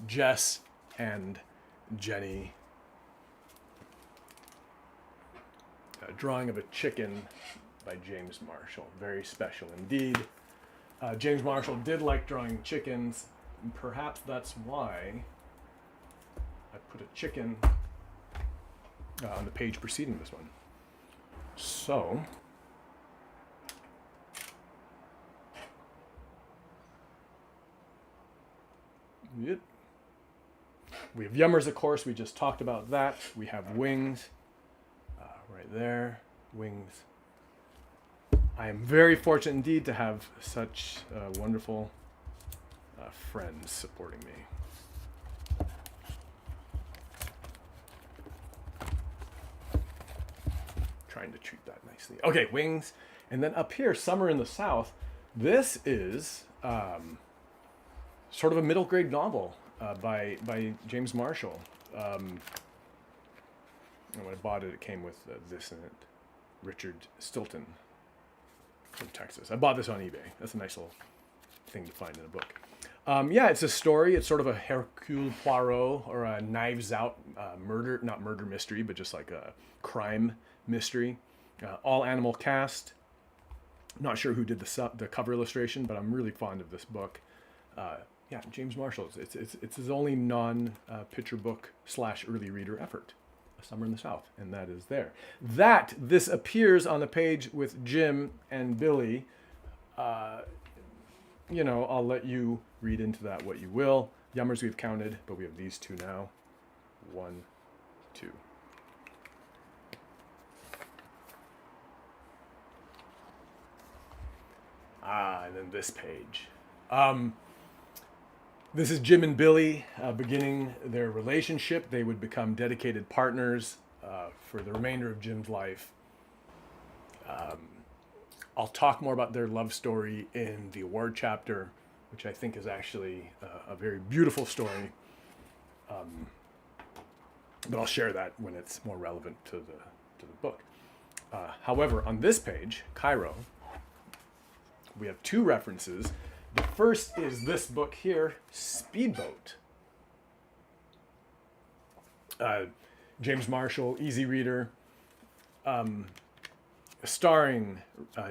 Jess, and Jenny. A drawing of a chicken by James Marshall. Very special indeed. James Marshall did like drawing chickens, and perhaps that's why I put a chicken on the page preceding this one. So, yep. We have Yummers, of course. We just talked about that. We have Wings right there. Wings. I am very fortunate indeed to have such wonderful friends supporting me. Trying to treat that nicely. Okay, Wings. And then up here, Summer in the South. This is sort of a middle grade novel by James Marshall. And when I bought it, it came with this in it. Richard Stilton from Texas. I bought this on eBay. That's a nice little thing to find in a book. Yeah, it's a story. It's sort of a Hercule Poirot or a Knives Out not murder mystery, but just like a crime mystery. All animal cast. Not sure who did the cover illustration, but I'm really fond of this book. Yeah, James Marshall. It's his only non-picture book / early reader effort. A Summer in the South, and that is there. This appears on the page with Jim and Billy. You know, I'll let you read into that what you will. Yummers we've counted, but we have these two now. 1, 2. And then this page. This is Jim and Billy beginning their relationship. They would become dedicated partners for the remainder of Jim's life. I'll talk more about their love story in the award chapter, which I think is actually a very beautiful story. But I'll share that when it's more relevant to the book. However, on this page, Cairo, we have two references. The first is this book here, Speedboat. James Marshall, easy reader. Starring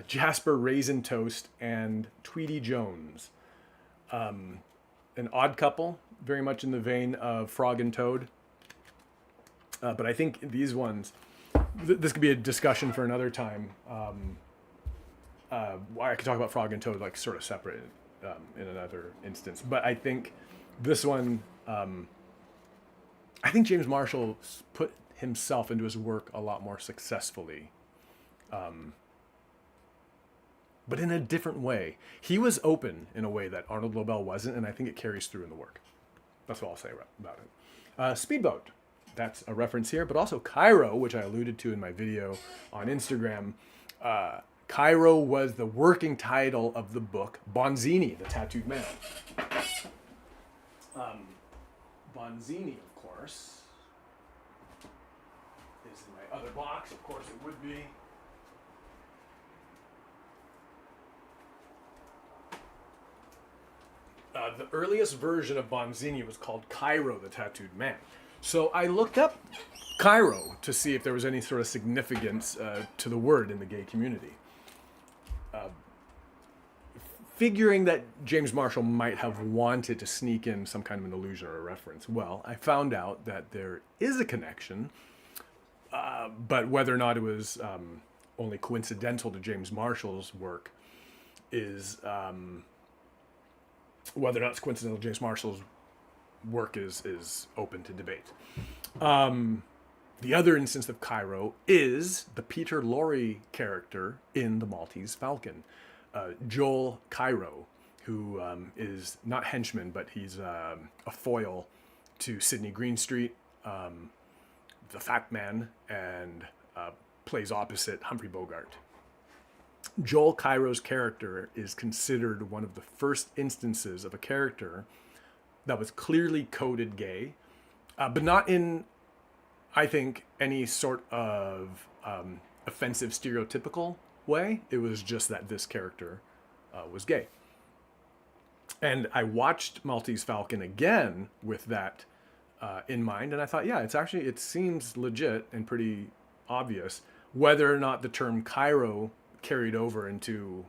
Jasper Raisin Toast and Tweety Jones. An odd couple, very much in the vein of Frog and Toad. But I think these ones this could be a discussion for another time. I could talk about Frog and Toad like sort of separate in another instance, but I think this one, I think James Marshall put himself into his work a lot more successfully, but in a different way. He was open in a way that Arnold Lobel wasn't, and I think it carries through in the work. That's what I'll say about it. Speedboat, that's a reference here, but also Cairo, which I alluded to in my video on Instagram. Cairo was the working title of the book Bonzini, the Tattooed Man. Bonzini, of course, is in my other box. Of course it would be. The earliest version of Bonzini was called Cairo, the Tattooed Man. So I looked up Cairo to see if there was any sort of significance to the word in the gay community. Figuring that James Marshall might have wanted to sneak in some kind of an allusion or a reference. Well, I found out that there is a connection, but whether or not it was only coincidental to James Marshall's work is... whether or not it's coincidental, James Marshall's work is open to debate. The other instance of Cairo is the Peter Lorre character in The Maltese Falcon, Joel Cairo, who is not henchman, but he's a foil to Sidney Greenstreet, the Fat Man, and plays opposite Humphrey Bogart. Joel Cairo's character is considered one of the first instances of a character that was clearly coded gay, but not in, I think, any sort of offensive stereotypical way. It was just that this character was gay. And I watched Maltese Falcon again with that in mind, and I thought, yeah, it seems legit and pretty obvious. Whether or not the term Cairo carried over into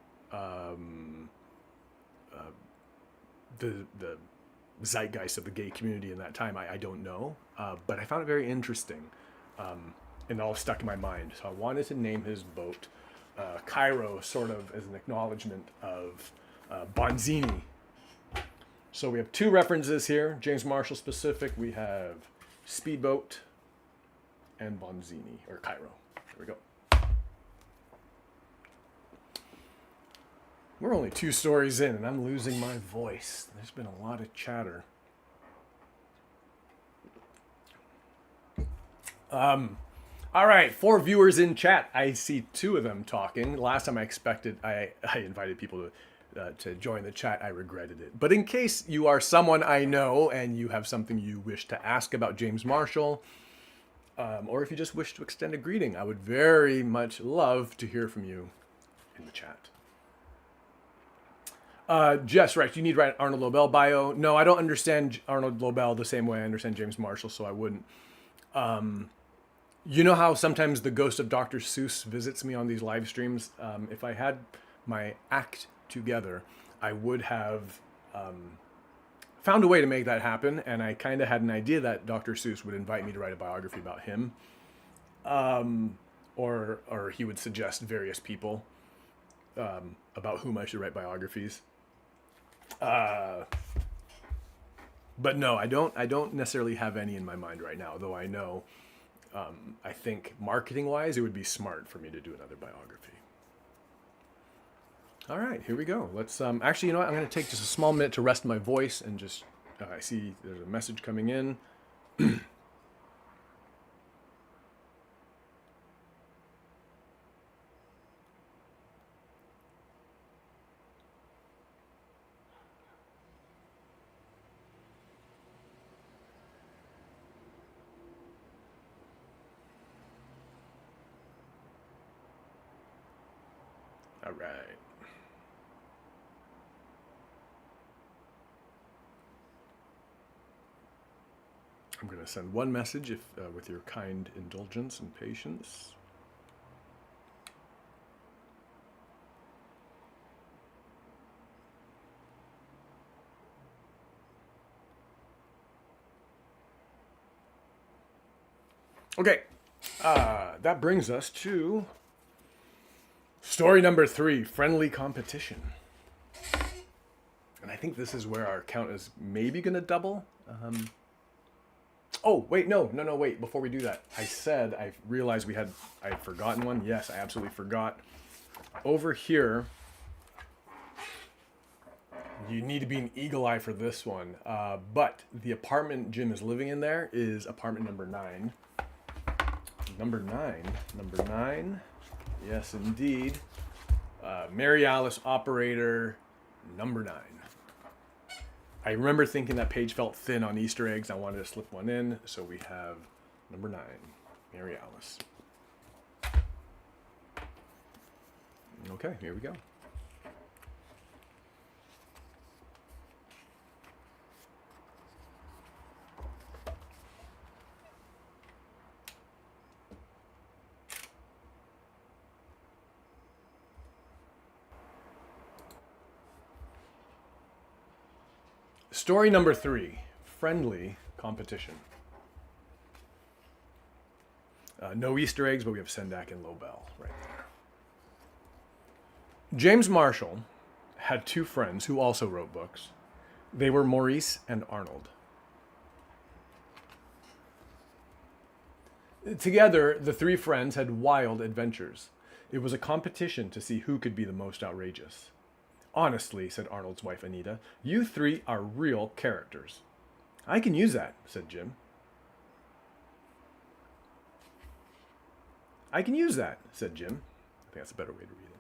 the zeitgeist of the gay community in that time, I don't know, but I found it very interesting, and it all stuck in my mind. So I wanted to name his boat Cairo, sort of as an acknowledgement of Bonzini. So we have two references here, James Marshall specific. We have Speedboat and Bonzini, or Cairo. Here we go. We're only 2 stories in, and I'm losing my voice. There's been a lot of chatter. All right, 4 viewers in chat. I see 2 of them talking. Last time I invited people to join the chat. I regretted it. But in case you are someone I know and you have something you wish to ask about James Marshall, or if you just wish to extend a greeting, I would very much love to hear from you in the chat. Jess, right, you need to write Arnold Lobel bio. No, I don't understand Arnold Lobel the same way I understand James Marshall, so I wouldn't. You know how sometimes the ghost of Dr. Seuss visits me on these live streams? If I had my act together, I would have found a way to make that happen, and I kind of had an idea that Dr. Seuss would invite me to write a biography about him, or he would suggest various people about whom I should write biographies. But no, I don't necessarily have any in my mind right now, though I know, I think marketing-wise, it would be smart for me to do another biography. All right, here we go. Let's, actually, you know what? I'm going to take just a small minute to rest my voice and just, I see there's a message coming in. All right. I'm going to send one message with your kind indulgence and patience. Okay, That brings us to story number 3, friendly competition. And I think this is where our count is maybe going to double. Oh, wait, no, wait. Before we do that, I realized I'd forgotten one. Yes, I absolutely forgot. Over here, you need to be an eagle eye for this one. But the apartment Jim is living in there is apartment number 9. Number 9. Yes, indeed. Mary Alice operator number 9. I remember thinking that page felt thin on Easter eggs. I wanted to slip one in, so we have number 9, Mary Alice. Okay, here we go. Story number 3, friendly competition. No Easter eggs, but we have Sendak and Lobel right there. James Marshall had 2 friends who also wrote books. They were Maurice and Arnold. Together, the 3 friends had wild adventures. It was a competition to see who could be the most outrageous. Honestly, said Arnold's wife Anita, you 3 are real characters. I can use that, said Jim. I can use that, said Jim. I think that's a better way to read it.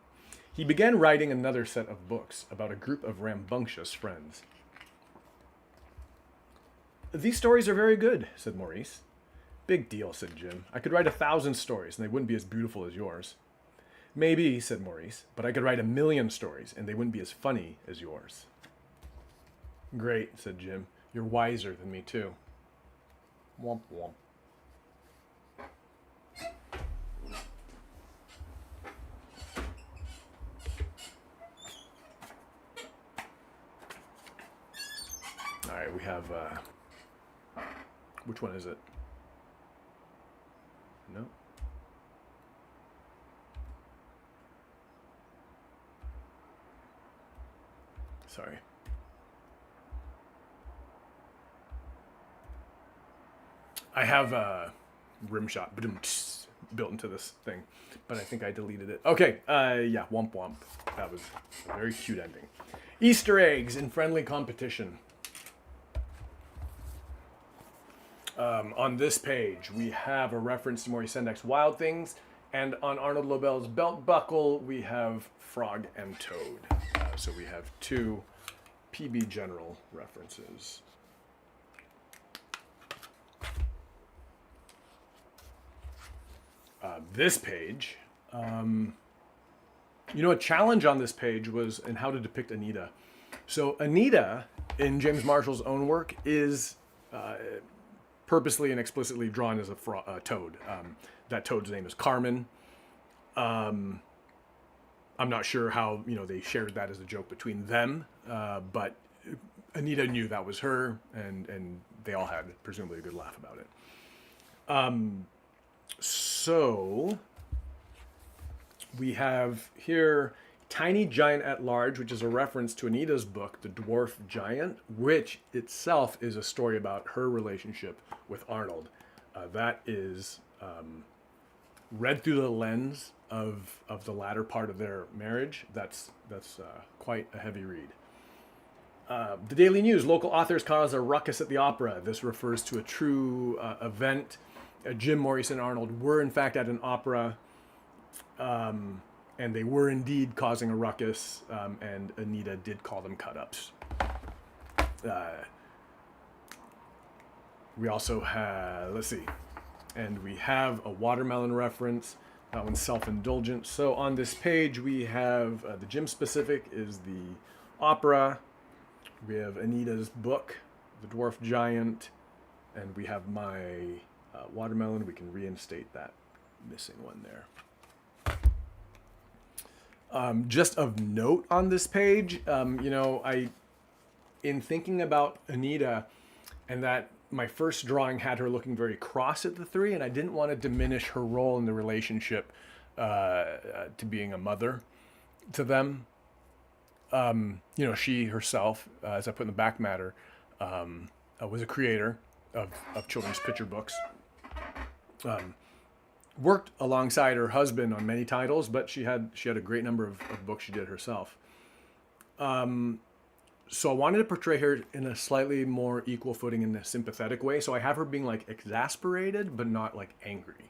He began writing another set of books about a group of rambunctious friends. These stories are very good, said Maurice. Big deal, said Jim. I could write 1,000 stories, and they wouldn't be as beautiful as yours. Maybe, said Maurice, but I could write 1,000,000 stories, and they wouldn't be as funny as yours. Great, said Jim. You're wiser than me, too. Womp womp. All right, we have, which one is it? No. Sorry. I have a rim shot built into this thing, but I think I deleted it. Okay, yeah, womp womp. That was a very cute ending. Easter eggs in friendly competition. On this page, we have a reference to Maurice Sendak's Wild Things, and on Arnold Lobel's belt buckle, we have Frog and Toad. So we have 2 PB General references. This page, a challenge on this page was in how to depict Anita. So Anita, in James Marshall's own work, is purposely and explicitly drawn as a toad. That toad's name is Carmen. I'm not sure how they shared that as a joke between them, but Anita knew that was her, and they all had presumably a good laugh about it. So we have here Tiny Giant at Large, which is a reference to Anita's book, The Dwarf Giant, which itself is a story about her relationship with Arnold. That is read through the lens of the latter part of their marriage. That's quite a heavy read. The Daily News, local authors cause a ruckus at the opera. This refers to a true event. Jim, Maurice, and Arnold were in fact at an opera, and they were indeed causing a ruckus, and Anita did call them cut-ups. We also have, and we have a watermelon reference. That one's self-indulgent. So on this page, we have the Jim specific is the opera. We have Anita's book, The Dwarf Giant, and we have my watermelon. We can reinstate that missing one there. Just of note on this page, in thinking about Anita and that my first drawing had her looking very cross at the three, and I didn't want to diminish her role in the relationship to being a mother to them. You know, she herself, as I put in the back matter, was a creator of children's picture books. Worked alongside her husband on many titles, but she had a great number of books she did herself. So I wanted to portray her in a slightly more equal footing in a sympathetic way. So I have her being like exasperated, but not like angry.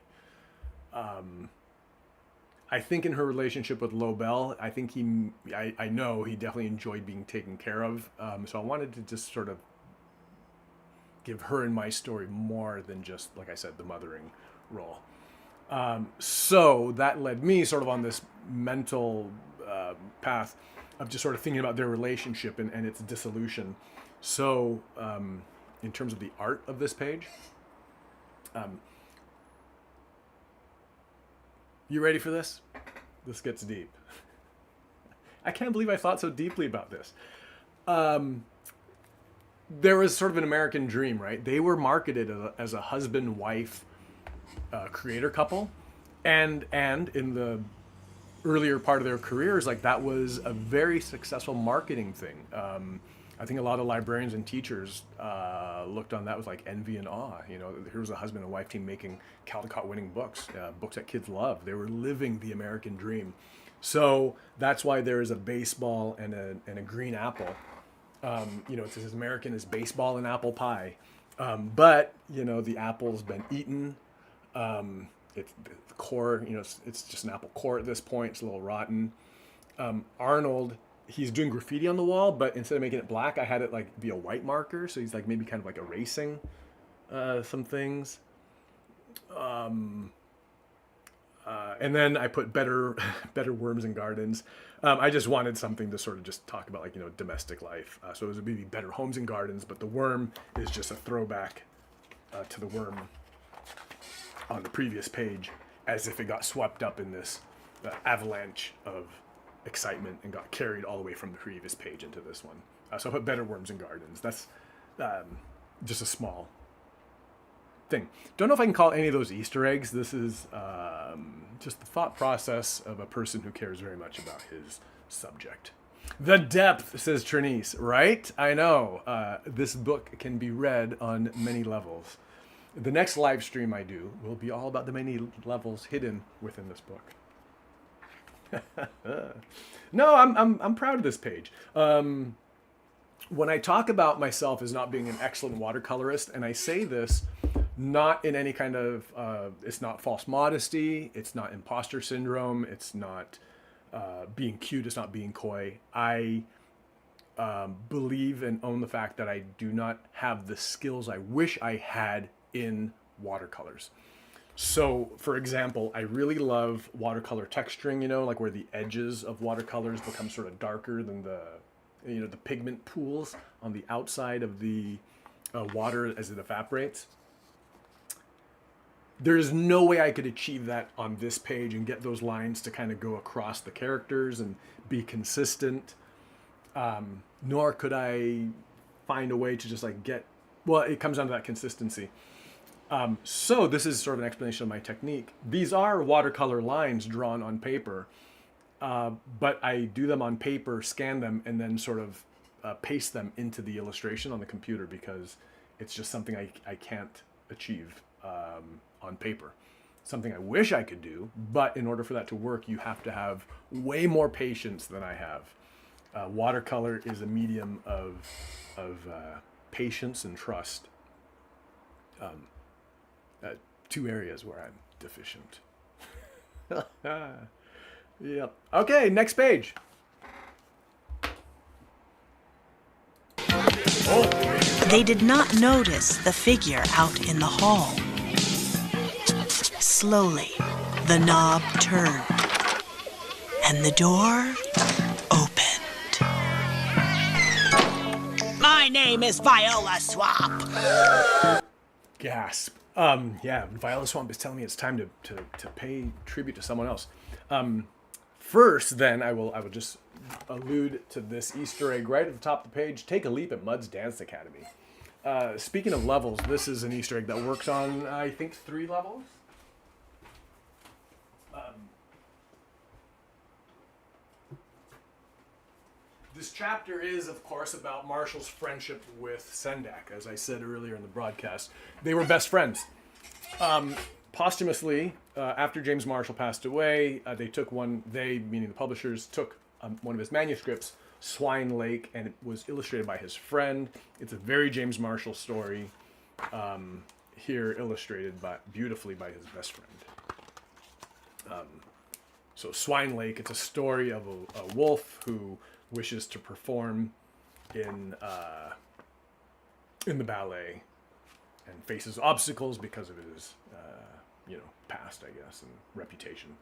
I think in her relationship with Lobel, I think I know he definitely enjoyed being taken care of. So I wanted to just sort of give her in my story more than just, like I said, the mothering role. So that led me sort of on this mental path of just sort of thinking about their relationship and its dissolution. So in terms of the art of this page, you ready for this? This gets deep. I can't believe I thought so deeply about this. There was sort of an American dream, right? They were marketed as a husband-wife creator couple, and in the earlier part of their careers, like that was a very successful marketing thing. I think a lot of librarians and teachers looked on that with like envy and awe. You know, here was a husband and wife team making Caldecott-winning books, books that kids love. They were living the American dream. So that's why there is a baseball and a green apple. You know, it's as American as baseball and apple pie. But, you know, the apple's been eaten. It's the core, you know, it's just an apple core at this point. It's a little rotten. Arnold, he's doing graffiti on the wall, but instead of making it black, I had it like be a white marker. So he's like maybe kind of like erasing some things. And then I put better worms and gardens. I just wanted something to sort of just talk about, like, you know, domestic life. So it was maybe better homes and gardens, but the worm is just a throwback to the worm on the previous page, as if it got swept up in this avalanche of excitement and got carried all the way from the previous page into this one. So I put better worms and gardens. That's just a small thing. Don't know if I can call any of those Easter eggs. This is just the thought process of a person who cares very much about his subject. The depth, says Trinice, right? I know. This book can be read on many levels. The next live stream I do will be all about the many levels hidden within this book. No, I'm proud of this page. When I talk about myself as not being an excellent watercolorist, and I say this not in any kind of, it's not false modesty, it's not imposter syndrome, it's not being cute, it's not being coy. I believe and own the fact that I do not have the skills I wish I had in watercolors. So, for example, I really love watercolor texturing, you know, like where the edges of watercolors become sort of darker than the, you know, the pigment pools on the outside of the water as it evaporates. There's no way I could achieve that on this page and get those lines to kind of go across the characters and be consistent. Nor could I find a way to just like get, well, it comes down to that consistency. So this is sort of an explanation of my technique. These are watercolor lines drawn on paper, but I do them on paper, scan them, and then sort of paste them into the illustration on the computer because it's just something I can't achieve on paper. Something I wish I could do, but in order for that to work, you have to have way more patience than I have. Watercolor is a medium of patience and trust. Two areas where I'm deficient. Yep. Okay, next page. They did not notice the figure out in the hall. Slowly, the knob turned, and the door opened. My name is Viola Swamp. Gasp. Yeah, Viola Swamp is telling me it's time to pay tribute to someone else. First, then, I will just allude to this Easter egg right at the top of the page. Take a leap at Mudd's Dance Academy. Speaking of levels, this is an Easter egg that works on, I think, 3 levels. This chapter is, of course, about Marshall's friendship with Sendak. As I said earlier in the broadcast, they were best friends. Posthumously, after James Marshall passed away, they, meaning the publishers, took one of his manuscripts, Swine Lake, and it was illustrated by his friend. It's a very James Marshall story, here illustrated beautifully by his best friend. So Swine Lake, it's a story of a wolf who wishes to perform in the ballet and faces obstacles because of his past, I guess, and reputation.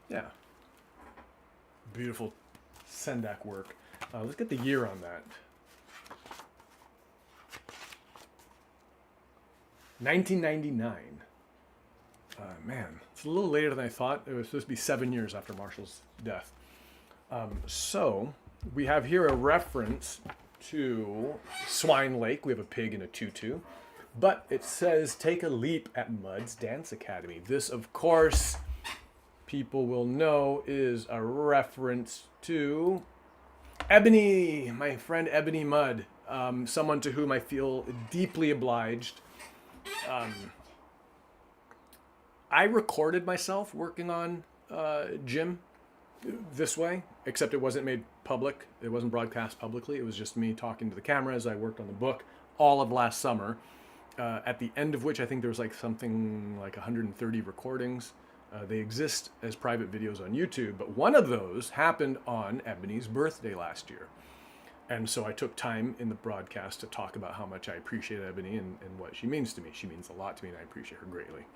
Yeah, beautiful Sendak work. Let's get the year on that. 1999. Man, it's a little later than I thought. It was supposed to be 7 years after Marshall's death. So we have here a reference to Swine Lake. We have a pig in a tutu. But it says, take a leap at Mudd's Dance Academy. This, of course, people will know is a reference to Ebony, my friend Ebony Mudd, someone to whom I feel deeply obliged. I recorded myself working on Jim this way, except it wasn't made public. It wasn't broadcast publicly. It was just me talking to the camera as I worked on the book all of last summer, at the end of which I think there was something like 130 recordings. They exist as private videos on YouTube, but one of those happened on Ebony's birthday last year. And so I took time in the broadcast to talk about how much I appreciate Ebony and what she means to me. She means a lot to me, and I appreciate her greatly.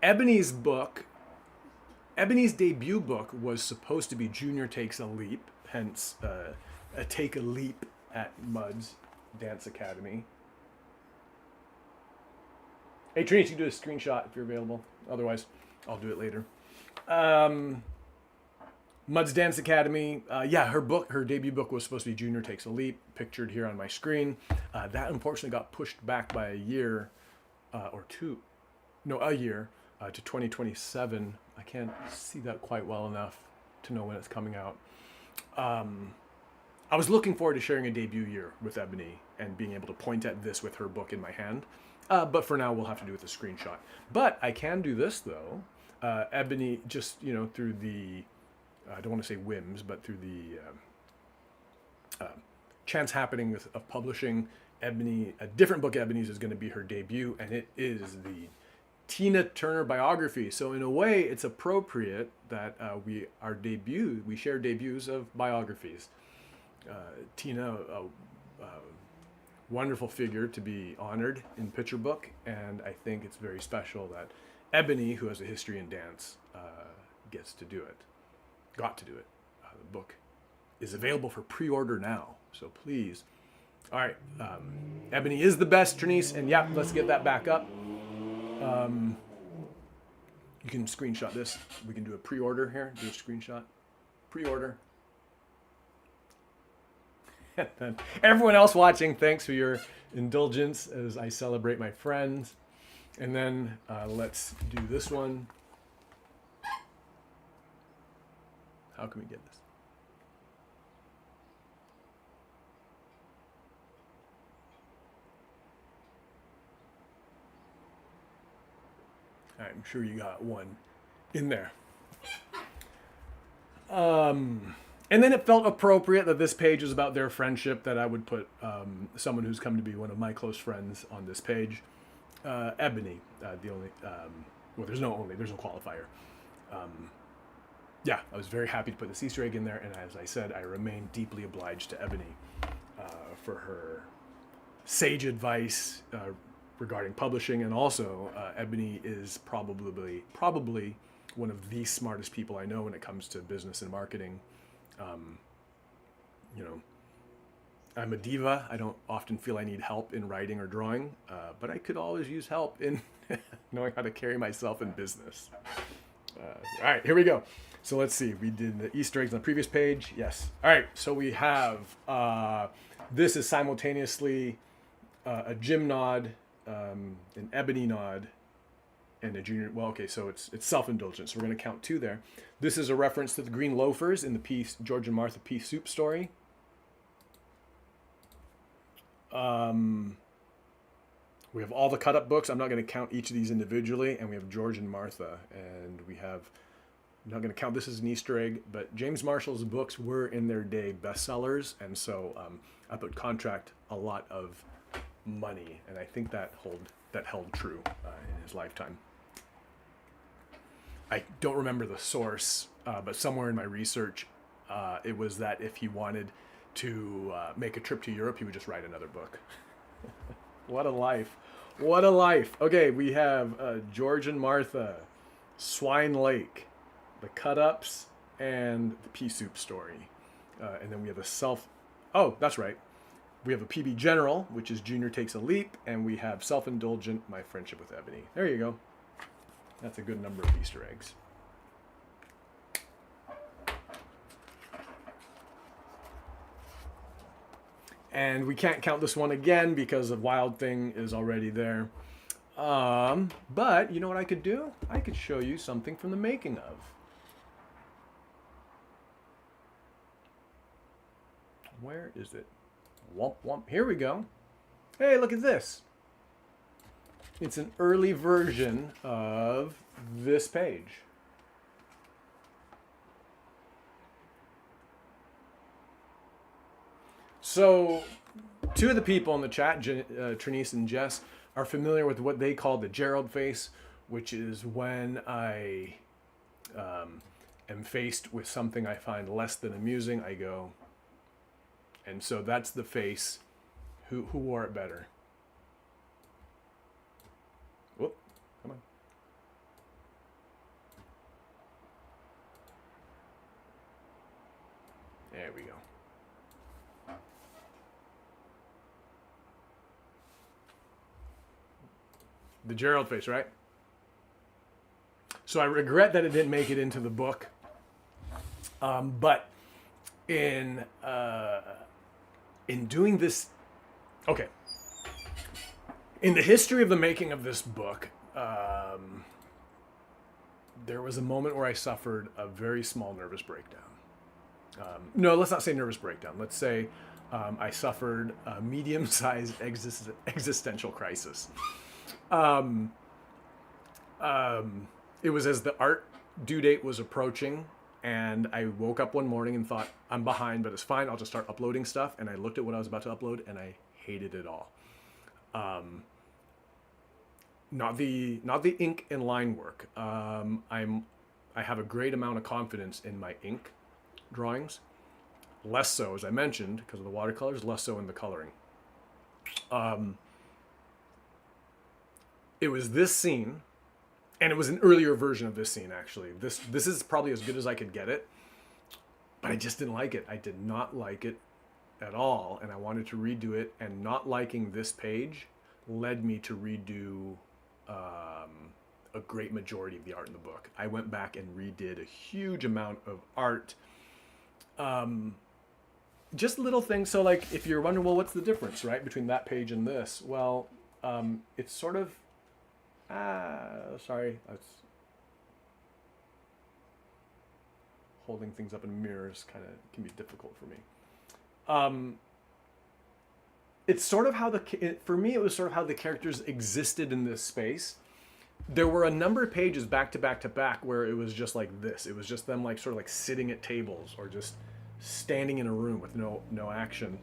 Ebony's book, Ebony's debut book was supposed to be Junior Takes a Leap, hence a Take a Leap at Mudd's Dance Academy. Hey, Trini, you can do a screenshot if you're available. Otherwise, I'll do it later. Mudd's Dance Academy. Her debut book was supposed to be Junior Takes a Leap, pictured here on my screen. That unfortunately got pushed back by a year to 2027. I can't see that quite well enough to know when it's coming out. I was looking forward to sharing a debut year with Ebony and being able to point at this with her book in my hand. But for now, we'll have to do it with a screenshot. But I can do this, though. Ebony, just, through the, I don't want to say whims, but through the chance happening of publishing Ebony, a different book Ebony's is going to be her debut, and it is the Tina Turner biography. So in a way, it's appropriate that we share debuts of biographies. Tina, a wonderful figure to be honored in picture book, and I think it's very special that Ebony, who has a history in dance, got to do it. The book is available for pre-order now, so please. All right, Ebony is the best, Trinice, and yeah, let's get that back up. You can screenshot this. We can do a pre-order here. Do a screenshot. Pre-order. And then everyone else watching, thanks for your indulgence as I celebrate my friends. And then let's do this one. How can we get this? All right, I'm sure you got one in there. And then it felt appropriate that this page is about their friendship, that I would put someone who's come to be one of my close friends on this page. Ebony, there's no qualifier. I was very happy to put this Easter egg in there, and as I said, I remain deeply obliged to Ebony for her sage advice regarding publishing, and also Ebony is probably one of the smartest people I know when it comes to business and marketing. I'm a diva. I don't often feel I need help in writing or drawing, but I could always use help in knowing how to carry myself in business. All right, here we go. So let's see. We did the Easter eggs on the previous page. Yes. All right. So we have this is simultaneously a Jim nod, an Ebony nod, and a Junior. Well, okay. So it's self-indulgent. So we're going to count 2 there. This is a reference to the green loafers in the piece George and Martha pea soup story. We have all the cut-up books. I'm not going to count each of these individually. And we have George and Martha. And we have, I'm not going to count this as an Easter egg, but James Marshall's books were in their day bestsellers. And so I would contract a lot of money. And I think that held true in his lifetime. I don't remember the source, but somewhere in my research, it was that if he wanted to make a trip to Europe, he would just write another book. What a life. What a life. Okay, we have George and Martha, Swine Lake, the cut-ups, and the pea soup story. And then we have oh, that's right. We have a PB General, which is Junior Takes a Leap, and we have Self-Indulgent, My Friendship with Ebony. There you go. That's a good number of Easter eggs. And we can't count this one again because the Wild Thing is already there. But you know what I could do? I could show you something from the making of. Where is it? Womp womp. Here we go. Hey, look at this. It's an early version of this page. So, 2 of the people in the chat, Trinice and Jess, are familiar with what they call the Gerald face, which is when I am faced with something I find less than amusing, I go. And so that's the face. Who wore it better? Whoop, come on. There we go. The Gerald face, right? So I regret that it didn't make it into the book. But in doing this, okay. In the history of the making of this book, there was a moment where I suffered a very small nervous breakdown. No, let's not say nervous breakdown. Let's say I suffered a medium-sized existential crisis. It was as the art due date was approaching, and I woke up one morning and thought, I'm behind, but it's fine. I'll just start uploading stuff. And I looked at what I was about to upload, and I hated it all. Not the ink and line work. I have a great amount of confidence in my ink drawings. Less so, as I mentioned, because of the watercolors. Less so in the coloring. It was this scene, and it was an earlier version of this scene, actually. This is probably as good as I could get it, but I just didn't like it. I did not like it at all, and I wanted to redo it, and not liking this page led me to redo a great majority of the art in the book. I went back and redid a huge amount of art. Just little things. So, like, if you're wondering, well, what's the difference, right, between that page and this? Well, it's sort of... sorry. That's holding things up in mirrors can be difficult for me. It's sort of how for me, it was sort of how the characters existed in this space. There were a number of pages back to back to back where it was just like this. It was just them like sort of like sitting at tables or just standing in a room with no action.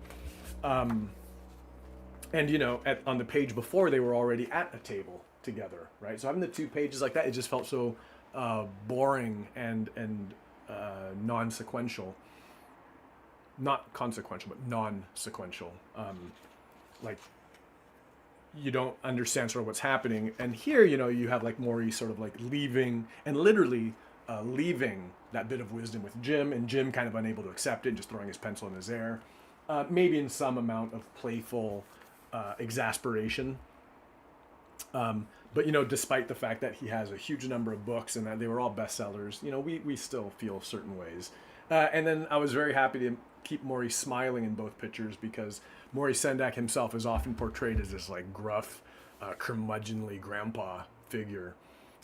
And you know, on the page before, they were already at a table together, right? So having the 2 pages like that, it just felt so boring and non-sequential. Not consequential, but non-sequential. Like, you don't understand sort of what's happening. And here, you know, you have like Maurice sort of like leaving, and literally leaving that bit of wisdom with Jim, and Jim kind of unable to accept it, just throwing his pencil in his air. Maybe in some amount of playful exasperation. But, you know, despite the fact that he has a huge number of books and that they were all bestsellers, you know, we still feel certain ways. And then I was very happy to keep Maurice smiling in both pictures because Maurice Sendak himself is often portrayed as this like gruff, curmudgeonly grandpa figure.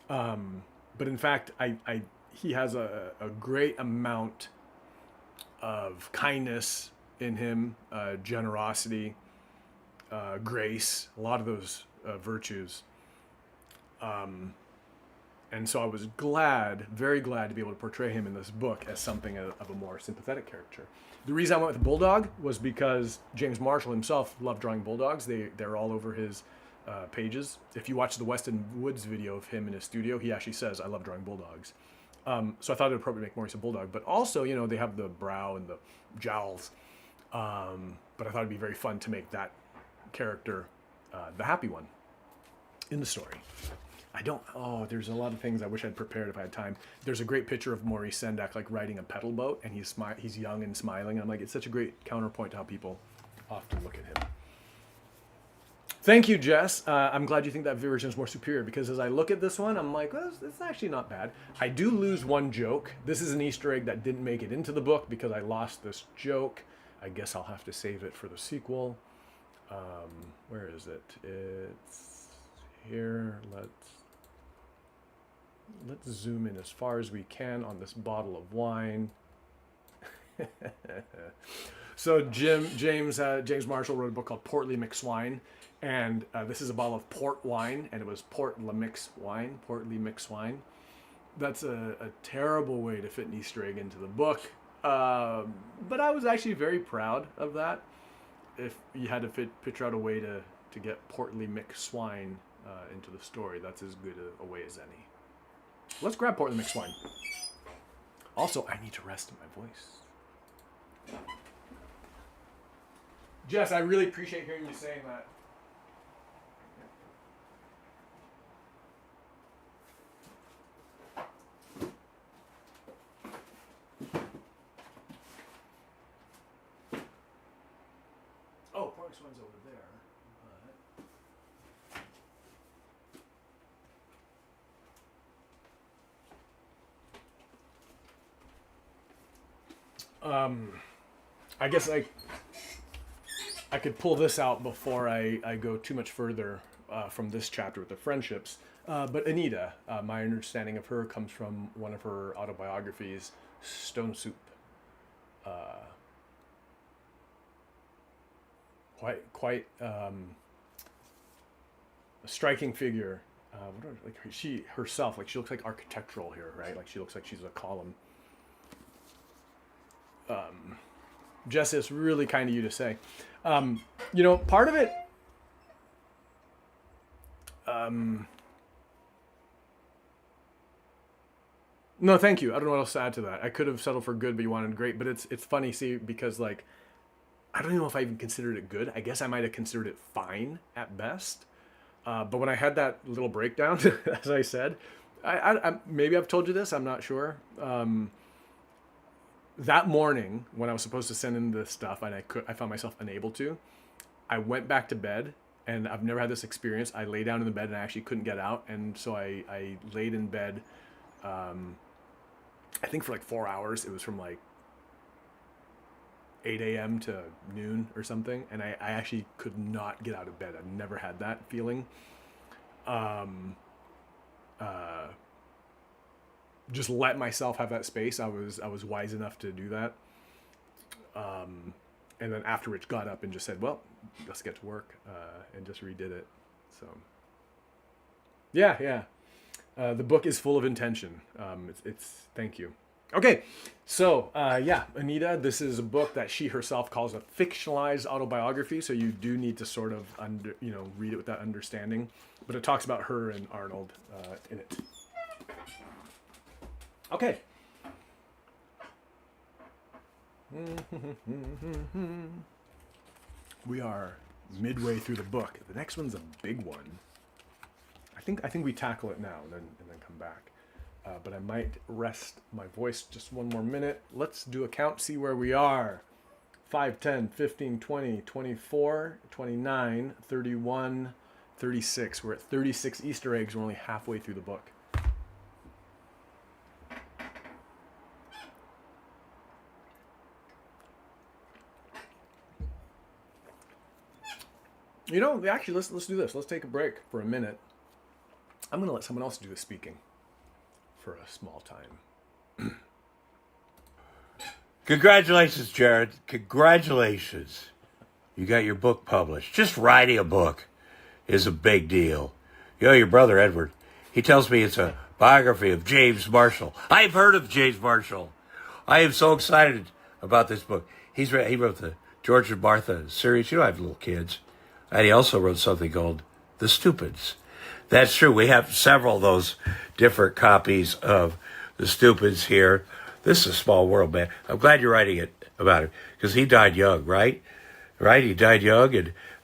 But in fact, he has a great amount of kindness in him, generosity, grace, a lot of those virtues. And so I was glad, very glad to be able to portray him in this book as something of a more sympathetic character. The reason I went with the bulldog was because James Marshall himself loved drawing bulldogs. They're all over his pages. If you watch the Weston Woods video of him in his studio, he actually says, "I love drawing bulldogs." So I thought it would probably make Maurice a bulldog. But also, you know, they have the brow and the jowls. But I thought it'd be very fun to make that character the happy one in the story. There's a lot of things I wish I'd prepared if I had time. There's a great picture of Maurice Sendak like riding a pedal boat, and he's young and smiling. I'm like, it's such a great counterpoint to how people often look at him. Thank you, Jess. I'm glad you think that version is more superior, because as I look at this one, I'm like, well, it's actually not bad. I do lose one joke. This is an Easter egg that didn't make it into the book because I lost this joke. I guess I'll have to save it for the sequel. Where is it? It's here. Let's zoom in as far as we can on this bottle of wine. So James Marshall wrote a book called Portly McSwine, and this is a bottle of port wine, and it was Portly mixed wine. That's a terrible way to fit an Easter egg into the book, but I was actually very proud of that. If you had to picture out a way to get Portly mixed wine into the story, that's as good a way as any. Let's grab Portly mixed wine. Also, I need to rest in my voice. Jess, I really appreciate hearing you saying that. Oh, Portly one's over there. I guess I could pull this out before I go too much further from this chapter with the friendships. But Anita, my understanding of her comes from one of her autobiographies, Stone Soup. Quite a striking figure. She herself, she looks like architectural here, right? Like she looks like she's a column. Jess, it's really kind of you to say. You know, part of it, no, thank you. I don't know what else to add to that. I could have settled for good, but you wanted great. But it's funny, see, because I don't even know if I even considered it good. I guess I might have considered it fine at best. But when I had that little breakdown, as I said, I maybe I've told you this, I'm not sure. That morning when I was supposed to send in this stuff and I found myself unable to, I went back to bed, and I've never had this experience. I lay down in the bed and I actually couldn't get out. And so I laid in bed, I think for 4 hours. It was from 8 a.m. to noon or something. And I actually could not get out of bed. I've never had that feeling. Just let myself have that space. I was wise enough to do that. And then afterwards got up and just said, well, let's get to work, and just redid it. So yeah. The book is full of intention. It's thank you. Okay. So, Anita, this is a book that she herself calls a fictionalized autobiography. So you do need to sort of read it with that understanding, but it talks about her and Arnold, in it. Okay. We are midway through the book. The next one's a big one. I think we tackle it now and then come back. But I might rest my voice just one more minute. Let's do a count, see where we are. 5, 10, 15, 20, 24, 29, 31, 36. We're at 36 Easter eggs. We're only halfway through the book. You know, actually, let's do this. Let's take a break for a minute. I'm going to let someone else do the speaking for a small time. Congratulations, Jared. Congratulations. You got your book published. Just writing a book is a big deal. You know, your brother, Edward, he tells me it's a biography of James Marshall. I've heard of James Marshall. I am so excited about this book. He wrote the George and Martha series. You know, I have little kids. And he also wrote something called The Stupids. That's true. We have several of those different copies of The Stupids here. This is a small world, man. I'm glad you're writing it about it because he died young, right? Right? He died young,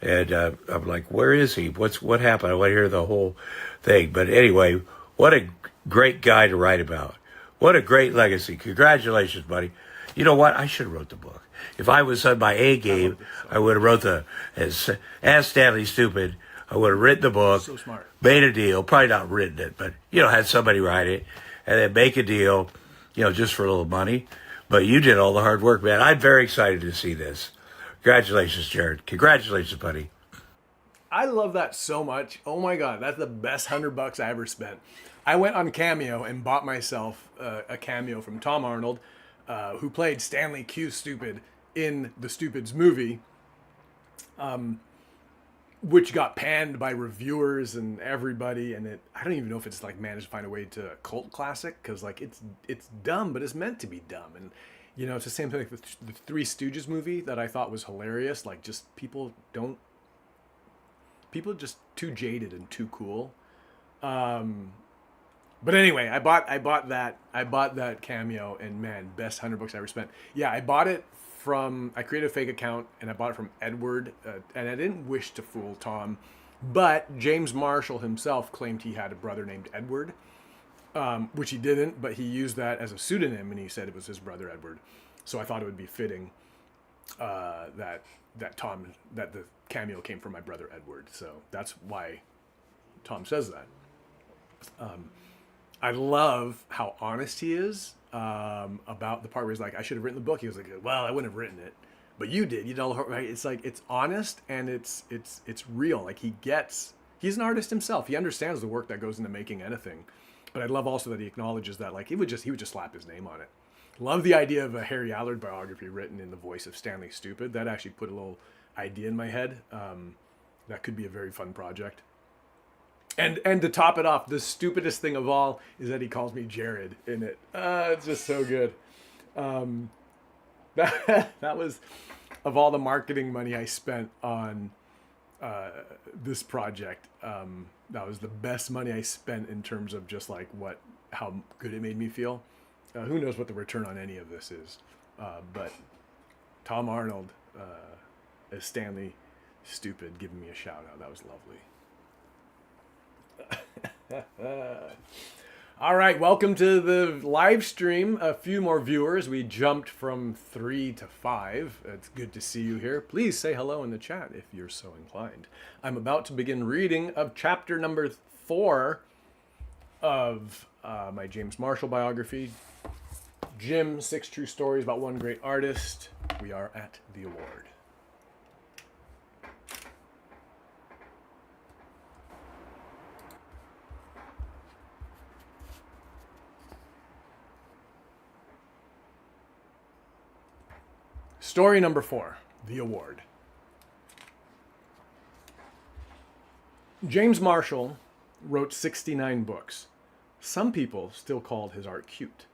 and I'm like, where is he? What happened? I want to hear the whole thing. But anyway, what a great guy to write about. What a great legacy. Congratulations, buddy. You know what? I should have wrote the book. If I was on my A game, I would have wrote as Stanley Stupid. I would have written the book, So smart. made a deal, probably not written it, but, you know, had somebody write it, and then make a deal, you know, just for a little money. But you did all the hard work, man. I'm very excited to see this. Congratulations, Jared. Congratulations, buddy. I love that so much. Oh my God, that's the best $100 I ever spent. I went on Cameo and bought myself a cameo from Tom Arnold, who played Stanley Q. Stupid in the Stupids movie, which got panned by reviewers and everybody. And I don't even know if it's like managed to find a way to a cult classic because like it's dumb, but it's meant to be dumb. And you know, it's the same thing like the Three Stooges movie that I thought was hilarious. Like just people just too jaded and too cool. But anyway, I bought that cameo, and man, best $100 I ever spent. Yeah, I bought it I created a fake account and I bought it from Edward, and I didn't wish to fool Tom, but James Marshall himself claimed he had a brother named Edward, which he didn't, but he used that as a pseudonym, and he said it was his brother Edward. So I thought it would be fitting that the cameo came from my brother Edward. So that's why Tom says that. I love how honest he is about the part where he's like, I should have written the book. He was like, well, I wouldn't have written it, but you did. You know, right? It's like it's honest and it's real. Like he's an artist himself. He understands the work that goes into making anything. But I love also that he acknowledges that like he would just slap his name on it. Love the idea of a Harry Allard biography written in the voice of Stanley Stupid. That actually put a little idea in my head. That could be a very fun project. And to top it off, the stupidest thing of all is that he calls me Jared in it. It's just so good. That was, of all the marketing money I spent on this project, that was the best money I spent in terms of just like how good it made me feel. Who knows what the return on any of this is. But Tom Arnold as Stanley Stupid giving me a shout out. That was lovely. All right, welcome to the live stream. A few more viewers. We jumped from 3 to 5. It's good to see you here. Please say hello in the chat if you're so inclined. I'm about to begin reading of chapter number 4 of my James Marshall biography, Jim, 6 True Stories About One Great Artist. We are at the award. Story number 4, The Award. James Marshall wrote 69 books. Some people still called his art cute.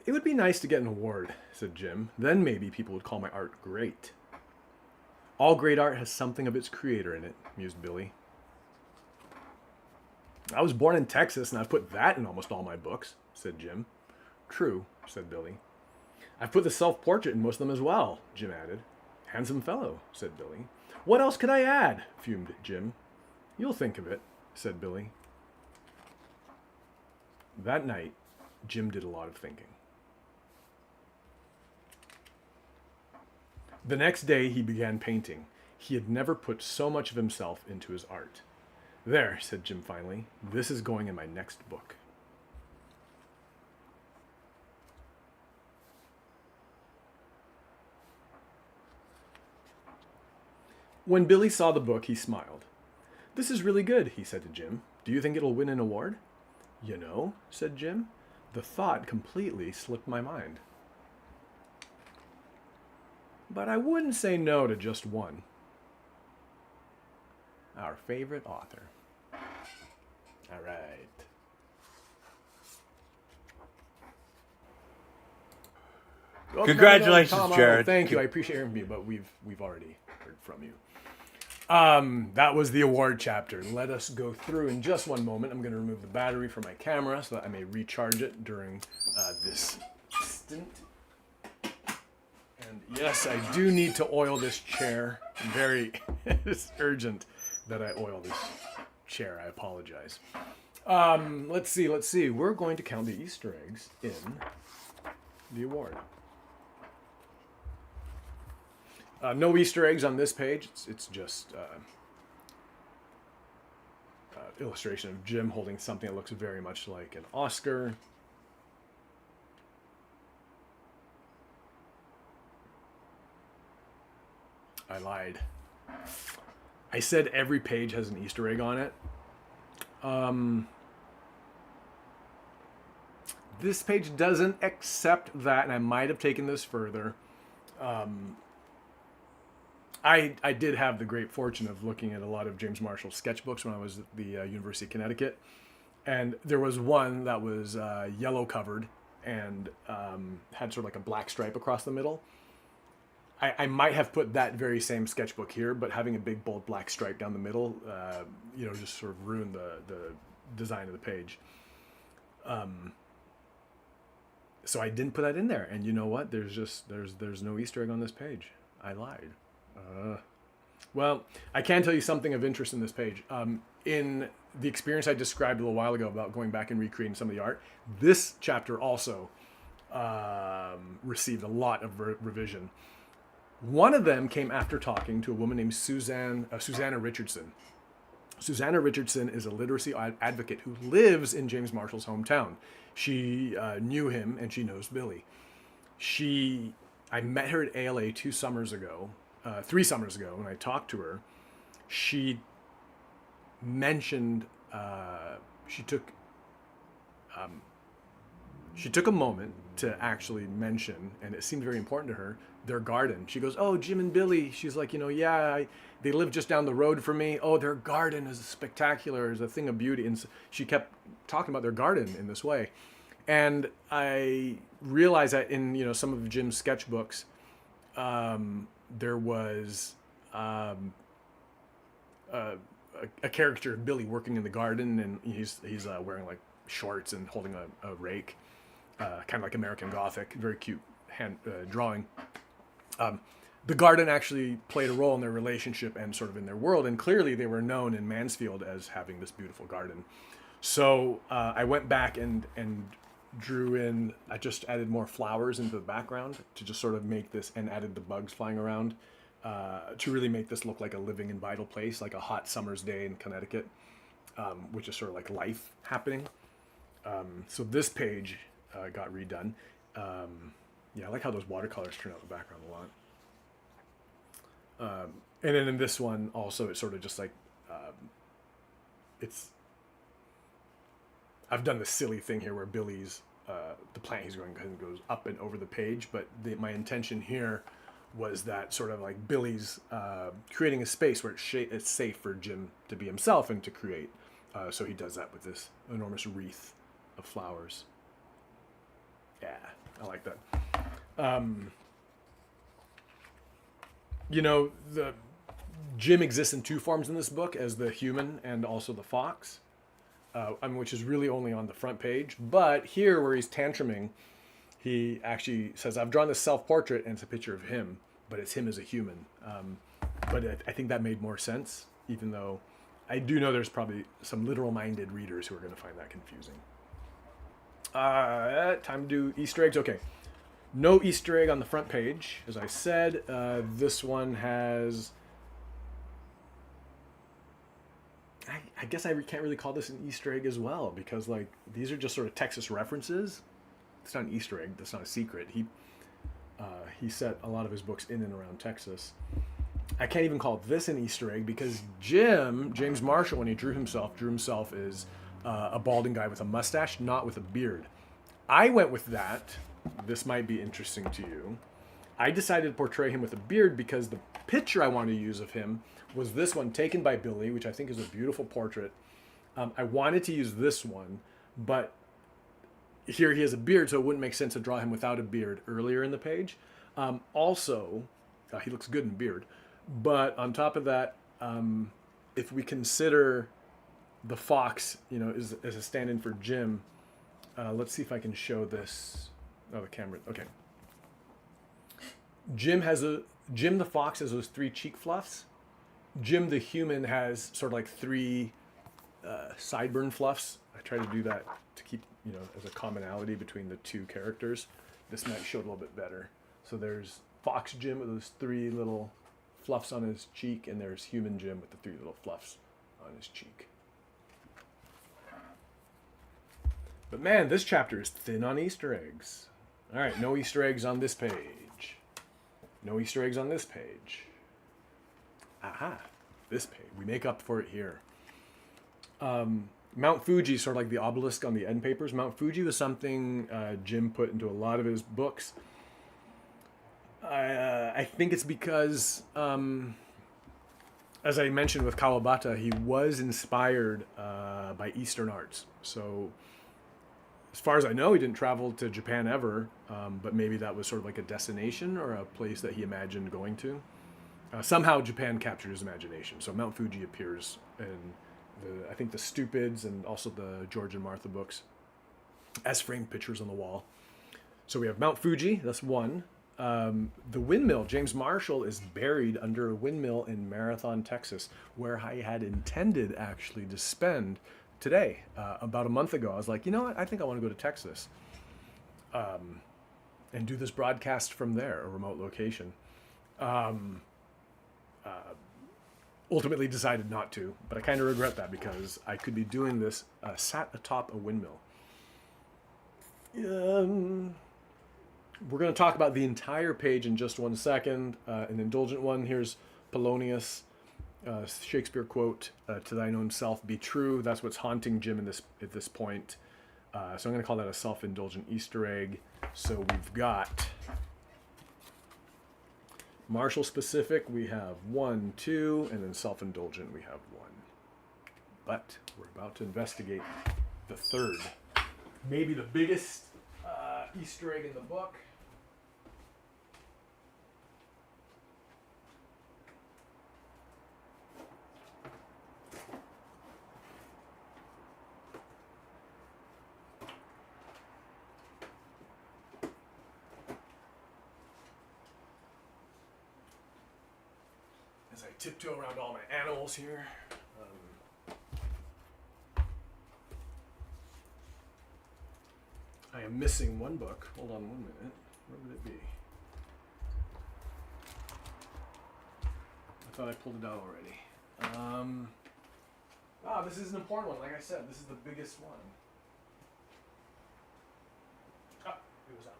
It would be nice to get an award, said Jim. Then maybe people would call my art great. All great art has something of its creator in it, mused Billy. I was born in Texas and I've put that in almost all my books, said Jim. True, said Billy. I've put the self-portrait in most of them as well, Jim added. Handsome fellow, said Billy. What else could I add? Fumed Jim. You'll think of it, said Billy. That night, Jim did a lot of thinking. The next day, he began painting. He had never put so much of himself into his art. "There," said Jim finally. "This is going in my next book." When Billy saw the book, he smiled. "This is really good," he said to Jim. "Do you think it'll win an award?" "You know," said Jim, "the thought completely slipped my mind. But I wouldn't say no to just one." Our favorite author. All right. Congratulations, Tom Arnold. Jared. Thank you. I appreciate hearing from you, but we've already heard from you. That was the award chapter. Let us go through in just one moment. I'm going to remove the battery from my camera so that I may recharge it during this stint. And yes, I do need to oil this chair. It's urgent that I oil this chair. I apologize. Let's see. We're going to count the Easter eggs in the award. No Easter eggs on this page. It's just illustration of Jim holding something that looks very much like an Oscar. I lied. I said every page has an Easter egg on it. This page doesn't accept that, and I might have taken this further. I did have the great fortune of looking at a lot of James Marshall's sketchbooks when I was at the University of Connecticut. And there was one that was yellow covered and had sort of like a black stripe across the middle. I might have put that very same sketchbook here, but having a big bold black stripe down the middle, just sort of ruined the design of the page. So I didn't put that in there. And you know what? There's no Easter egg on this page. I lied. Well, I can tell you something of interest in this page. In the experience I described a little while ago about going back and recreating some of the art, this chapter also received a lot of revision. One of them came after talking to a woman named Susanna Richardson. Susanna Richardson is a literacy advocate who lives in James Marshall's hometown. She knew him and she knows Billy. I met her at ALA 3 summers ago, when I talked to her. She mentioned she took a moment to actually mention, and it seemed very important to her, their garden. She goes, "Oh, Jim and Billy." She's like, they live just down the road from me. "Oh, their garden is spectacular, is a thing of beauty." And so she kept talking about their garden in this way. And I realized that in, some of Jim's sketchbooks, there was a character, Billy, working in the garden, and he's wearing like shorts and holding a rake, kind of like American Gothic, very cute hand drawing. The garden actually played a role in their relationship and sort of in their world, and clearly they were known in Mansfield as having this beautiful garden. So I went back and drew in, I just added more flowers into the background to just sort of make this, and added the bugs flying around to really make this look like a living and vital place, like a hot summer's day in Connecticut, which is sort of like life happening. So this page got redone. I like how those watercolors turn out in the background a lot. And then in this one also, it's sort of just like, I've done this silly thing here where Billy's, the plant he's growing kind of goes up and over the page, but my intention here was that sort of like Billy's creating a space where it's safe for Jim to be himself and to create. So he does that with this enormous wreath of flowers. Yeah, I like that. Jim exists in two forms in this book, as the human and also the fox, which is really only on the front page. But here, where he's tantruming, he actually says, "I've drawn this self-portrait," and it's a picture of him, but it's him as a human. But I think that made more sense, even though I do know there's probably some literal-minded readers who are going to find that confusing. Time to do Easter eggs. Okay. No Easter egg on the front page, as I said. This one has I guess I can't really call this an Easter egg as well, because like these are just sort of Texas references. It's not an Easter egg. That's not a secret. He set a lot of his books in and around Texas. I can't even call this an Easter egg because James Marshall, when he drew himself as a balding guy with a mustache, not with a beard. I went with that. This might be interesting to you. I decided to portray him with a beard because the picture I wanted to use of him was this one taken by Billy, which I think is a beautiful portrait. I wanted to use this one, but here he has a beard, so it wouldn't make sense to draw him without a beard earlier in the page. Also, he looks good in beard. But on top of that, if we consider the fox, as a stand-in for Jim, let's see if I can show this. Oh, the camera. Okay. Jim the fox has those 3 cheek fluffs. Jim the human has sort of like 3 sideburn fluffs. I try to do that to keep, as a commonality between the 2 characters. This might show it a little bit better. So there's Fox Jim with those 3 little fluffs on his cheek, and there's Human Jim with the 3 little fluffs on his cheek. But man, this chapter is thin on Easter eggs. All right, no Easter eggs on this page. No Easter eggs on this page. Aha, this page. We make up for it here. Mount Fuji, sort of like the obelisk on the end papers. Mount Fuji was something Jim put into a lot of his books. I think it's because, as I mentioned with Kawabata, he was inspired by Eastern arts. So, as far as I know, he didn't travel to Japan ever, but maybe that was sort of like a destination or a place that he imagined going to. Somehow Japan captured his imagination. So Mount Fuji appears in I think the Stupids and also the George and Martha books as framed pictures on the wall. So we have Mount Fuji, that's one. The windmill, James Marshall is buried under a windmill in Marathon, Texas, where I had intended actually to spend today. About a month ago, I was like, you know what? I think I want to go to Texas and do this broadcast from there, a remote location. Ultimately decided not to, but I kind of regret that because I could be doing this sat atop a windmill. We're going to talk about the entire page in just one second. An indulgent one. Here's Polonius, Shakespeare quote, "To thine own self be true." That's what's haunting Jim at this point. So I'm going to call that a self-indulgent Easter egg. So we've got Marshall specific, we have 1, 2, and then self-indulgent, we have 1. But we're about to investigate the third. Maybe the biggest Easter egg in the book. As I tiptoe around all my animals here. I am missing one book. Hold on 1 minute. Where would it be? I thought I pulled it out already. This is an important one. Like I said, this is the biggest one. It was out.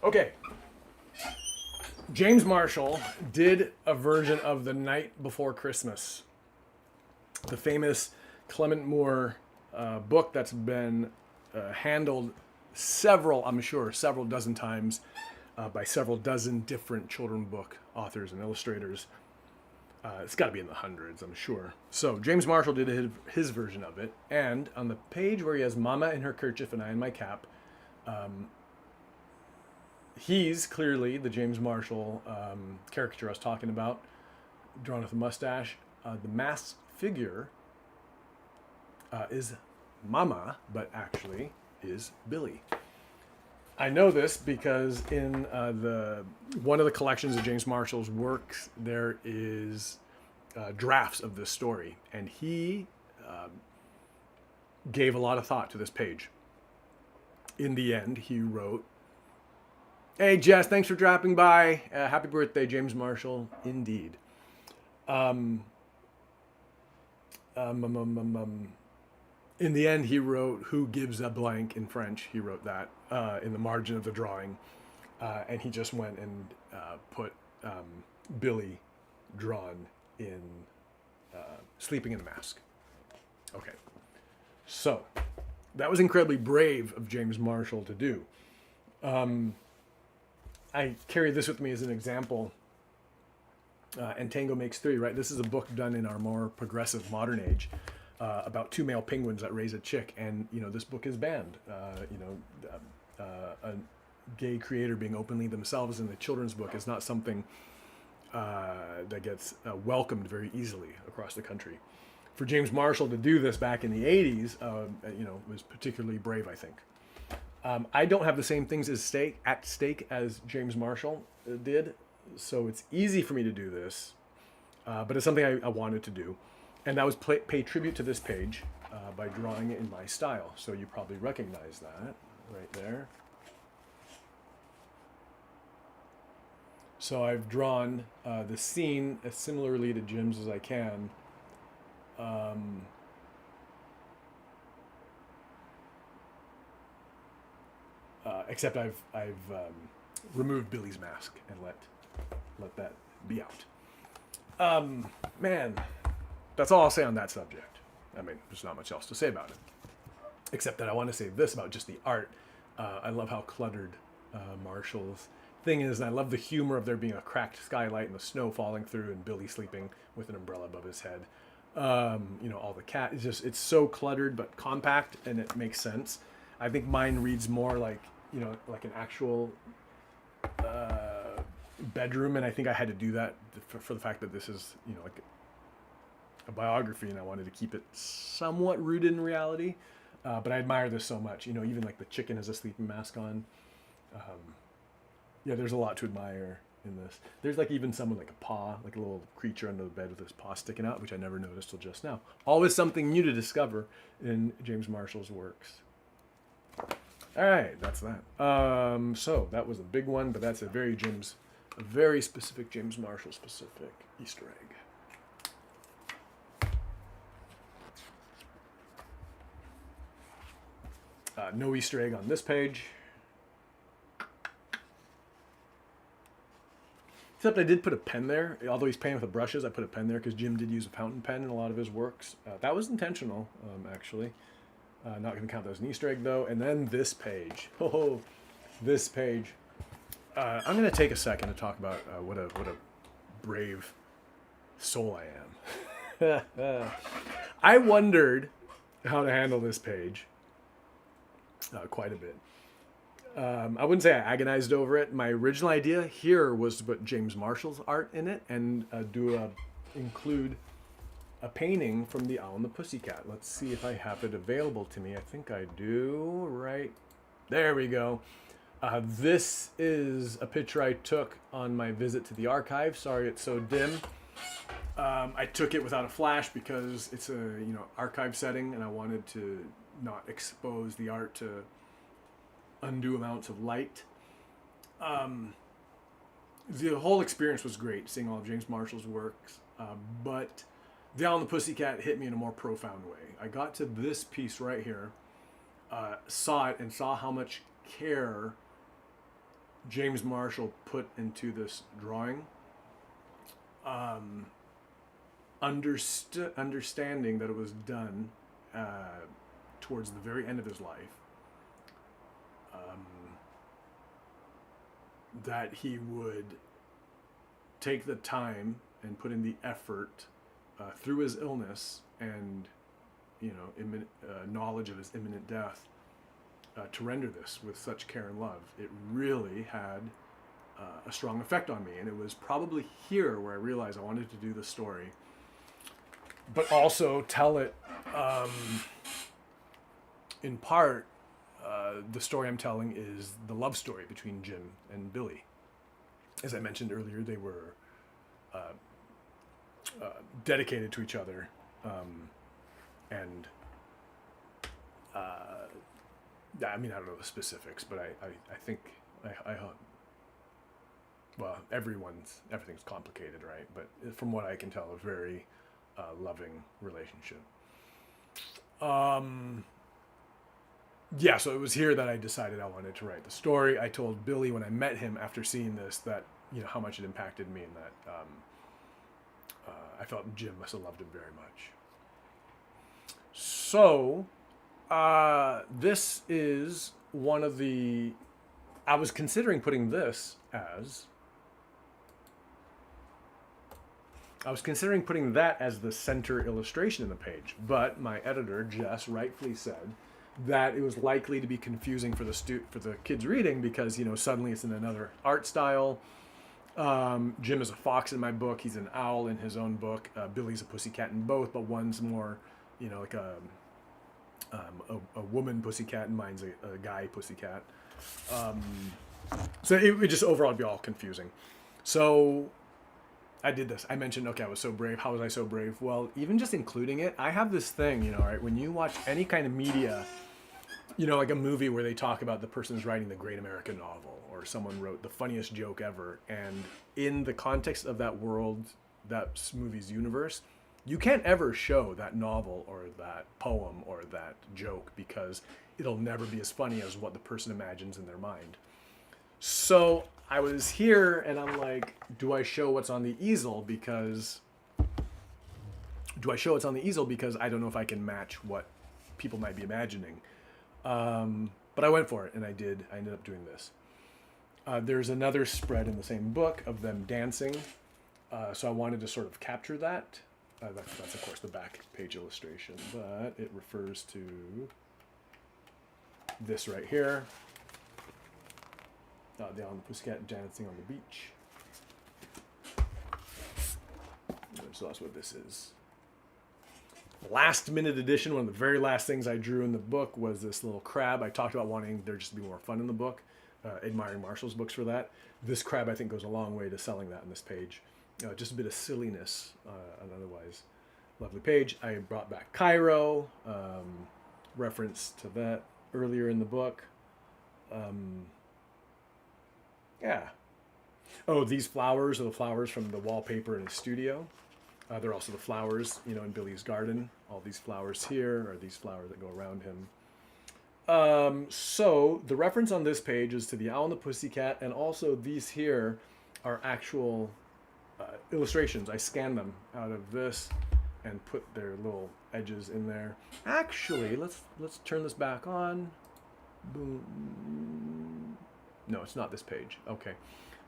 Okay. James Marshall did a version of The Night Before Christmas, the famous Clement Moore book that's been handled several dozen times by several dozen different children's book authors and illustrators. It's got to be in the hundreds, I'm sure. So James Marshall did his version of it, and on the page where he has Mama in her kerchief and I in my cap, he's clearly the James Marshall caricature I was talking about, drawn with a mustache. The masked figure is Mama, but actually is Billy. I know this because in one of the collections of James Marshall's works, there is drafts of this story, and he gave a lot of thought to this page. in the end, he wrote, "Hey, Jess, thanks for dropping by. Happy birthday, James Marshall." Indeed. In the end, he wrote, "Who gives a blank?" in French. He wrote that in the margin of the drawing. And he just went and put Billy drawn in sleeping in a mask. Okay. So that was incredibly brave of James Marshall to do. I carry this with me as an example. And Tango Makes Three, right? This is a book done in our more progressive modern age about two male penguins that raise a chick. And, this book is banned. A gay creator being openly themselves in a children's book is not something that gets welcomed very easily across the country. For James Marshall to do this back in the 80s, was particularly brave, I think. I don't have the same things at stake as James Marshall did, so it's easy for me to do this, but it's something I wanted to do, and that was pay tribute to this page by drawing it in my style. So you probably recognize that right there. So I've drawn the scene as similarly to Jim's as I can. Except I've removed Billy's mask and let that be out. Man, that's all I'll say on that subject. I mean, there's not much else to say about it, except that I want to say this about just the art. I love how cluttered Marshall's thing is, and I love the humor of there being a cracked skylight and the snow falling through and Billy sleeping with an umbrella above his head. All the cat, it's so cluttered but compact, and it makes sense. I think mine reads more like an actual bedroom, and I think I had to do that for the fact that this is like a biography, and I wanted to keep it somewhat rooted in reality. But I admire this so much. Even like the chicken has a sleeping mask on. There's a lot to admire in this. There's like even someone like a paw, like a little creature under the bed with his paw sticking out, which I never noticed till just now. Always something new to discover in James Marshall's works. All right, that's that. So that was a big one, but that's a very specific James Marshall specific Easter egg. No Easter egg on this page. Except I did put a pen there. Although he's painting with the brushes, I put a pen there because Jim did use a fountain pen in a lot of his works. That was intentional, actually. Not going to count that as an Easter egg, though. And then this page. Oh, this page. I'm going to take a second to talk about what a brave soul I am. I wondered how to handle this page quite a bit. I wouldn't say I agonized over it. My original idea here was to put James Marshall's art in it and include a painting from The Owl and the Pussycat. Let's see if I have it available to me. I think I do. Right there we go. This is a picture I took on my visit to the archive. Sorry it's so dim. I took it without a flash because it's a archive setting, and I wanted to not expose the art to undue amounts of light. The whole experience was great, seeing all of James Marshall's works, but The Owl and the Pussycat hit me in a more profound way. I got to this piece right here, saw it, and saw how much care James Marshall put into this drawing. Understanding that it was done towards the very end of his life. That he would take the time and put in the effort through his illness and knowledge of his imminent death to render this with such care and love. It really had a strong effect on me, and it was probably here where I realized I wanted to do the story, but also tell it in part. The story I'm telling is the love story between Jim and Billy. As I mentioned earlier, they were dedicated to each other, and I mean, I don't know the specifics, but I think I well, everything's complicated, right? But from what I can tell, a very loving relationship. Yeah, so it was here that I decided I wanted to write the story. I told Billy when I met him after seeing this that, how much it impacted me, and that I felt Jim must have loved him very much. So, this is one of the... I was considering putting this as... I was considering putting that as the center illustration in the page, but my editor, Jess, rightfully said that it was likely to be confusing for the kids reading because, suddenly it's in another art style. Jim is a fox in my book. He's an owl in his own book. Billy's a pussycat in both, but one's more, like a woman pussycat, and mine's a guy pussycat. So it would just overall be all confusing. So I did this. I mentioned, okay, I was so brave. How was I so brave? Well, even just including it, I have this thing, right? When you watch any kind of media, like a movie where they talk about the person's writing the great American novel, or someone wrote the funniest joke ever, and in the context of that world, that movie's universe, you can't ever show that novel or that poem or that joke because it'll never be as funny as what the person imagines in their mind. So I was here and I'm like, do I show what's on the easel because I don't know if I can match what people might be imagining. But I went for it and I did. I ended up doing this. There's another spread in the same book of them dancing. So I wanted to sort of capture that. That's of course the back page illustration, but it refers to this right here. The Pussycat dancing on the beach. So that's what this is. Last minute edition, one of the very last things I drew in the book was this little crab. I talked about wanting there just to be more fun in the book, admiring Marshall's books for that. This crab I think goes a long way to selling that on this page. Just a bit of silliness, an otherwise lovely page. I brought back Cairo, reference to that earlier in the book. Yeah. Oh, these flowers are the flowers from the wallpaper in his studio. They're also the flowers, in Billy's garden. All these flowers here are these flowers that go around him. So the reference on this page is to the Owl and the Pussycat, and also these here are actual illustrations. I scanned them out of this and put their little edges in there. Actually, let's turn this back on. Boom. No, it's not this page. Okay.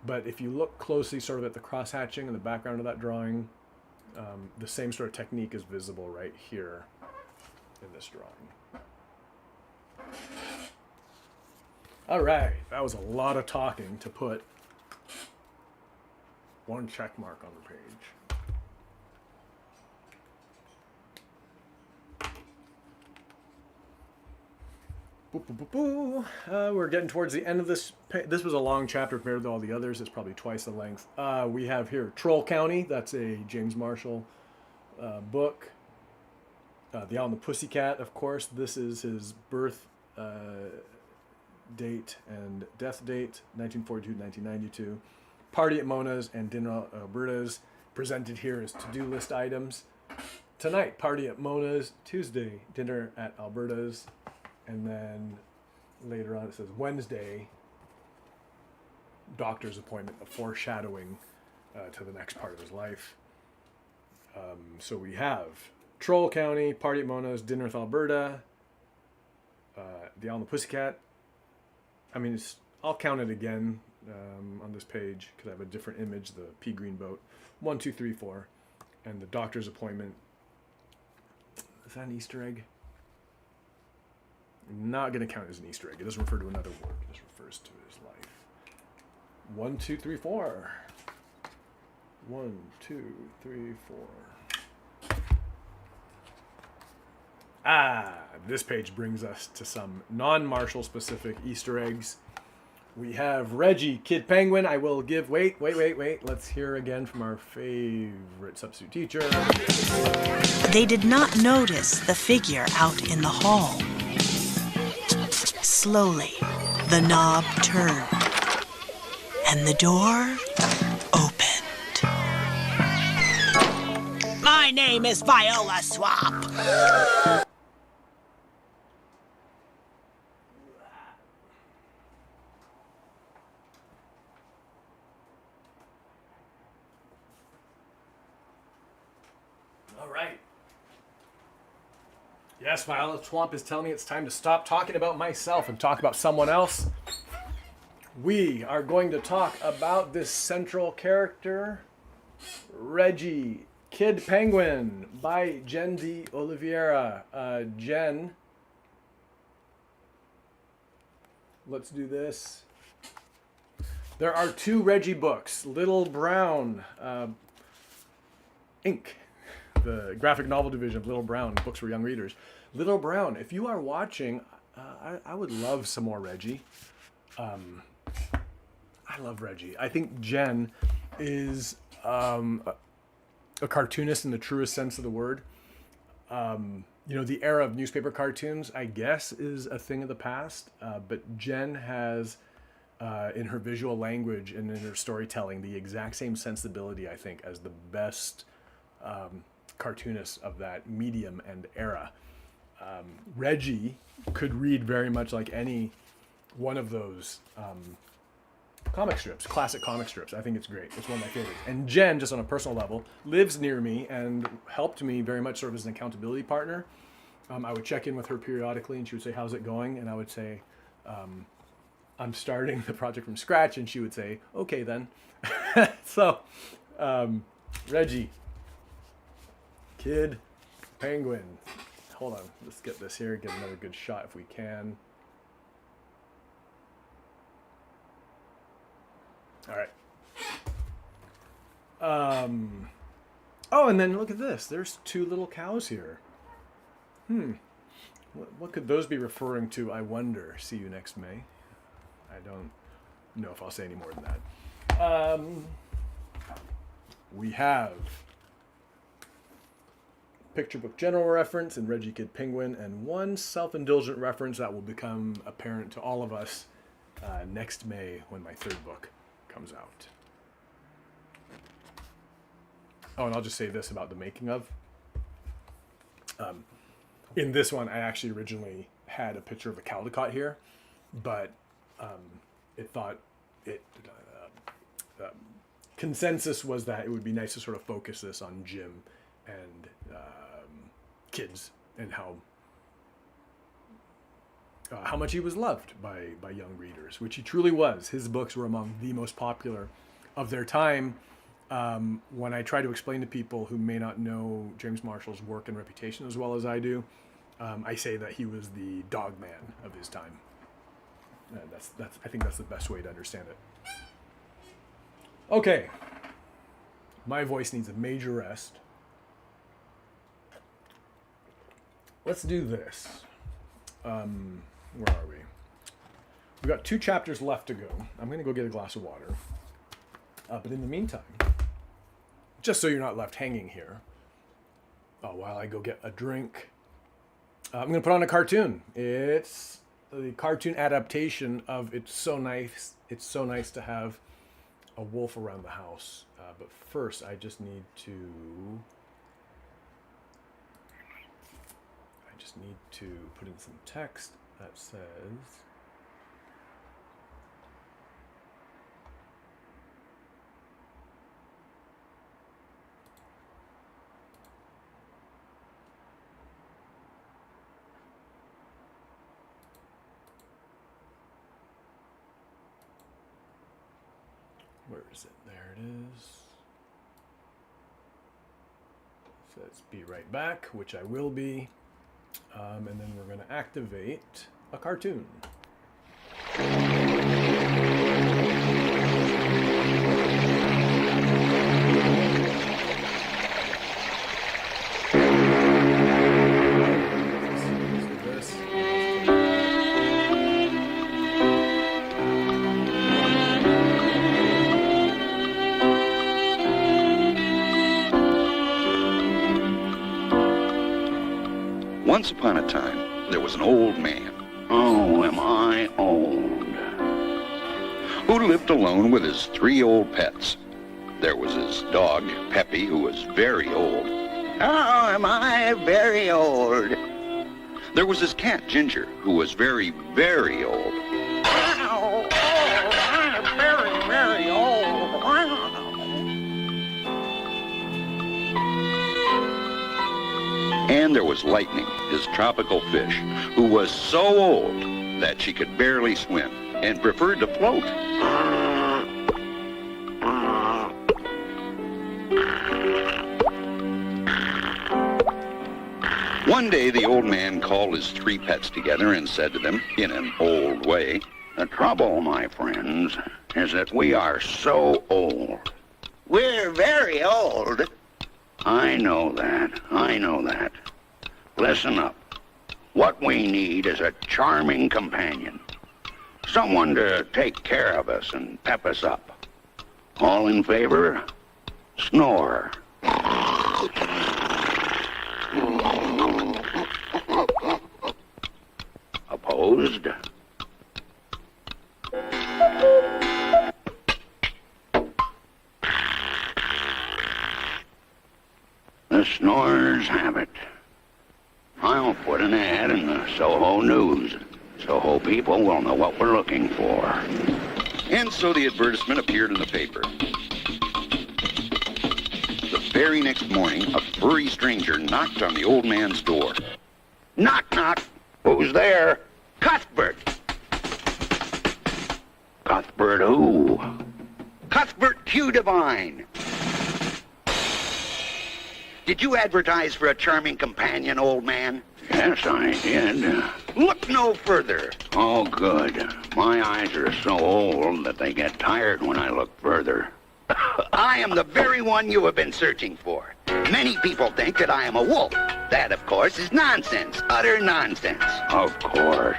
But if you look closely sort of at the cross-hatching in the background of that drawing, the same sort of technique is visible right here in this drawing. All right. That was a lot of talking to put one check mark on the page. We're getting towards the end of this. This was a long chapter compared to all the others. It's probably twice the length. We have here Troll County. That's a James Marshall book. The Owl and the Pussycat, of course. This is his birth date and death date, 1942 to 1992. Party at Mona's and Dinner at Alberta's. Presented here as to-do list items. Tonight, party at Mona's. Tuesday, dinner at Alberta's. And then later on it says Wednesday, doctor's appointment, a foreshadowing to the next part of his life. So we have Troll County, Party at Mona's, Dinner with Alberta, The Owl and the Pussycat. I mean, I'll count it again on this page because I have a different image, the pea green boat. 1, 2, 3, 4. And the doctor's appointment. Is that an Easter egg? I'm not going to count it as an Easter egg. It doesn't refer to another work. It just refers to his life. 1, 2, 3, 4. 1, 2, 3, 4. This page brings us to some non-Marshall specific Easter eggs. We have Reggie, Kid Penguin. I will give... Wait. Let's hear again from our favorite substitute teacher. They did not notice the figure out in the hall. slowly, the knob turned, and the door opened. My name is Viola Swamp. All right. Yes, Violet Swamp is telling me it's time to stop talking about myself and talk about someone else. We are going to talk about this central character, Reggie, Kid Penguin, by Jen D. Oliveira. Jen, let's do this. There are 2 Reggie books, Little Brown, Inc., the graphic novel division of Little Brown, books for young readers. Little Brown, if you are watching, I would love some more Reggie. I love Reggie. I think Jen is a cartoonist in the truest sense of the word. The era of newspaper cartoons, I guess, is a thing of the past. But Jen has, in her visual language and in her storytelling, the exact same sensibility, I think, as the best cartoonists of that medium and era. Reggie could read very much like any one of those comic strips, classic comic strips. I think it's great. It's one of my favorites. And Jen, just on a personal level, lives near me and helped me very much sort of as an accountability partner. I would check in with her periodically and she would say, how's it going? And I would say, I'm starting the project from scratch. And she would say, okay, then. So, Reggie, Kid Penguin. Hold on, let's get this here, get another good shot if we can. All right. Oh, and then look at this. There's 2 little cows here. What could those be referring to, I wonder? See you next May. I don't know if I'll say any more than that. We have picture book general reference and Reggie Kid Penguin, and 1 self-indulgent reference that will become apparent to all of us next May when my 3rd book comes out. Oh, and I'll just say this about the making of. In this one, I actually originally had a picture of a Caldecott here, but consensus was that it would be nice to sort of focus this on Jim and kids and how much he was loved by young readers, which he truly was. His books were among the most popular of their time. When I try to explain to people who may not know James Marshall's work and reputation as well as I do, I say that he was the dog man of his time. I think that's the best way to understand it. Okay, my voice needs a major rest. Let's do this. Where are we? We've got 2 chapters left to go. I'm going to go get a glass of water. But in the meantime, just so you're not left hanging here, while I go get a drink, I'm going to put on a cartoon. It's the cartoon adaptation of It's So Nice to Have a Wolf Around the House. But first, I just need to put in some text that says, where is it? There it is. Says be right back, which I will be. And then we're going to activate a cartoon. Once upon a time, there was an old man Oh, am I old. Who lived alone with his 3 old pets. There was his dog, Peppy, who was very old. Oh, am I very old. There was his cat, Ginger, who was very, very old. Oh, I'm very, very old. And there was Lightning, his tropical fish, who was so old that she could barely swim and preferred to float. One day, the old man called his 3 pets together and said to them, in an old way, "The trouble, my friends, is that we are so old." "We're very old." I know that. Listen up. What we need is a charming companion. Someone to take care of us and pep us up. All in favor? Snore. Opposed? The snorers have it. I'll put an ad in the Soho News. Soho people will know what we're looking for. And so the advertisement appeared in the paper. The very next morning, a furry stranger knocked on the old man's door. Knock, knock. Who's there? Cuthbert. Cuthbert who? Cuthbert Q. Divine. Did you advertise for a charming companion, old man? Yes, I did. Look no further. Oh, good. My eyes are so old that they get tired when I look further. I am the very one you have been searching for. Many people think that I am a wolf. That, of course, is nonsense. Utter nonsense. Of course.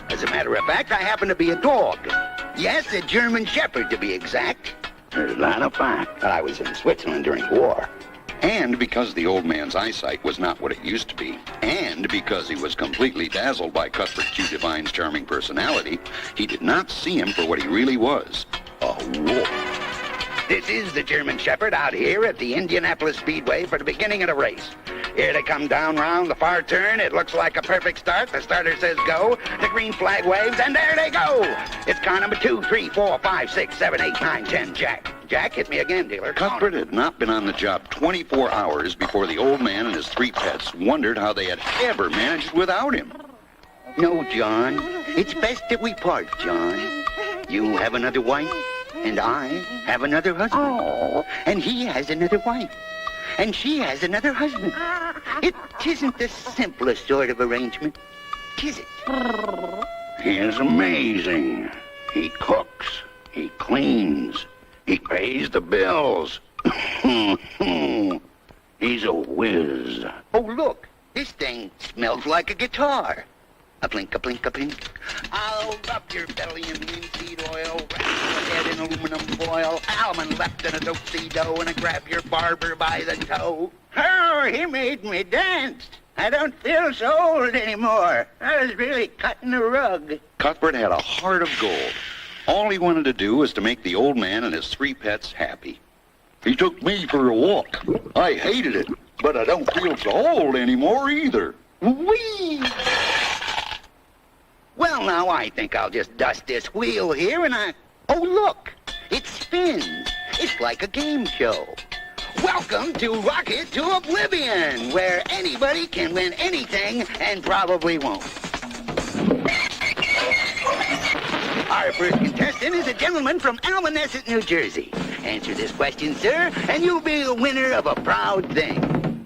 As a matter of fact, I happen to be a dog. Yes, a German Shepherd, to be exact. Is that a fact? I was in Switzerland during the war. And because the old man's eyesight was not what it used to be, and because he was completely dazzled by Cuthbert Q. Divine's charming personality, he did not see him for what he really was, a wolf. This is the German Shepherd out here at the Indianapolis Speedway for the beginning of the race. Here they come down round the far turn. It looks like a perfect start. The starter says go. The green flag waves, and there they go. It's car number 2, 3, 4, 5, 6, 7, 8, 9, 10, Jack. Jack, hit me again, dealer. Cuthbert had not been on the job 24 hours before the old man and his 3 pets wondered how they had ever managed without him. No, John. It's best that we part, John. You have another wife, and I have another husband. Oh. And he has another wife, and she has another husband. It isn't the simplest sort of arrangement, is it? He is amazing. He cooks. He cleans. He pays the bills. He's a whiz. Oh, look. This thing smells like a guitar. A blink, a blink, a blink. I'll rub your belly in linseed oil, wrap your head in aluminum foil, almond left in a do-si-do, and I grab your barber by the toe. Oh, he made me dance. I don't feel so old anymore. I was really cutting a rug. Cuthbert had a heart of gold. All he wanted to do was to make the old man and his 3 pets happy. He took me for a walk. I hated it, but I don't feel so old anymore either. Whee! Well, now I think I'll just dust this wheel here and Oh, look! It spins. It's like a game show. Welcome to Rocket to Oblivion, where anybody can win anything and probably won't. Our first contestant is a gentleman from Almanesset, New Jersey. Answer this question, sir, and you'll be the winner of a proud thing.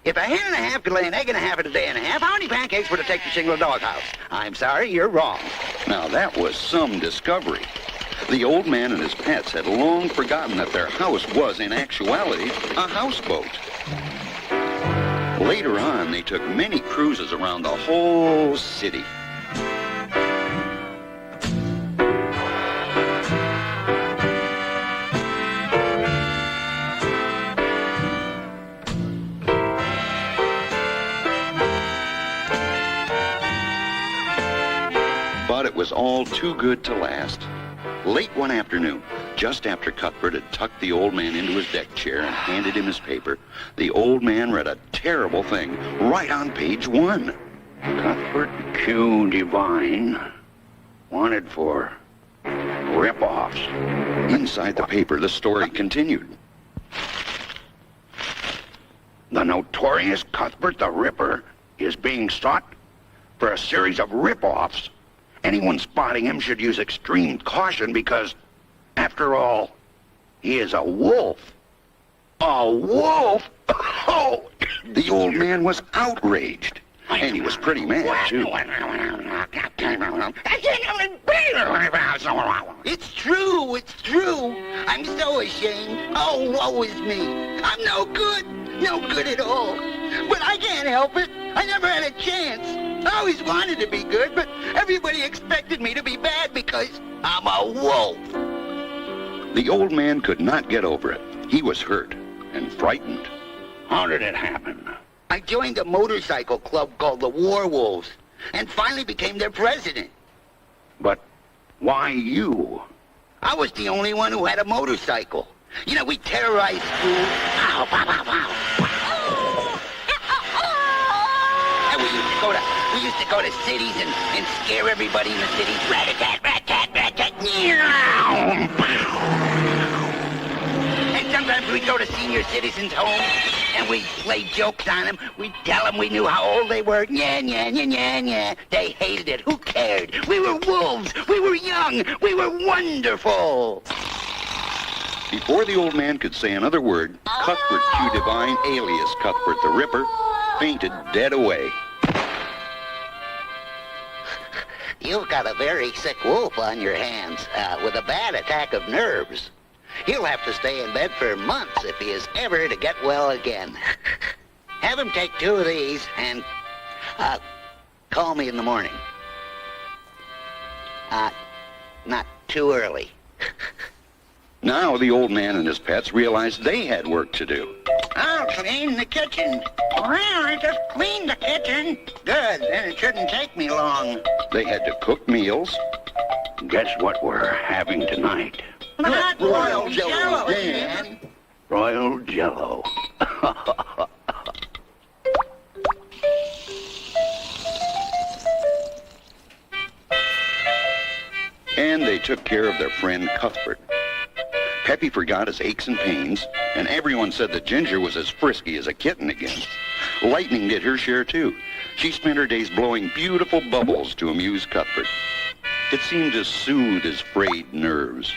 If a hen and a half could lay an egg and a half in a day and a half, how many pancakes would it take to shingle a doghouse? I'm sorry, you're wrong. Now, that was some discovery. The old man and his pets had long forgotten that their house was, in actuality, a houseboat. Later on, they took many cruises around the whole city. But it was all too good to last. Late one afternoon, just after Cuthbert had tucked the old man into his deck chair and handed him his paper, the old man read a terrible thing right on page 1. Cuthbert Q. Divine wanted for rip-offs. Inside the paper, the story continued. The notorious Cuthbert the Ripper is being sought for a series of rip-offs. Anyone spotting him should use extreme caution because, after all, he is a wolf. A wolf? Oh! The old man was outraged. And he was pretty mad, too. It's true, it's true. I'm so ashamed. Oh, woe is me. I'm no good at all. But I can't help it. I never had a chance. I always wanted to be good, but everybody expected me to be bad because I'm a wolf. The old man could not get over it. He was hurt and frightened. How did it happen? I joined a motorcycle club called the War Wolves and finally became their president. But why you? I was the only one who had a motorcycle. You know, we terrorized schools. Ow, pow, pow, pow. And we used to go to cities and scare everybody in the cities. Rat-a-tat, rat-tat, rat-tat. And sometimes we'd go to senior citizens' homes and we'd play jokes on them. We'd tell them we knew how old they were. Yeah, yeah, yeah, yeah, yeah. They hated it. Who cared? We were wolves. We were young. We were wonderful. Before the old man could say another word, Cuthbert Q. Divine, alias Cuthbert the Ripper, fainted dead away. You've got a very sick wolf on your hands with a bad attack of nerves. He'll have to stay in bed for months if he is ever to get well again. Have him take 2 of these and call me in the morning. Not too early. Now the old man and his pets realized they had work to do. I'll clean the kitchen. Well, I just cleaned the kitchen. Good, then it shouldn't take me long. They had to cook meals. Guess what we're having tonight? Not royal jello, man. Royal jello. And they took care of their friend Cuthbert. Peppy forgot his aches and pains, and everyone said that Ginger was as frisky as a kitten again. Lightning did her share, too. She spent her days blowing beautiful bubbles to amuse Cuthbert. It seemed to soothe his frayed nerves.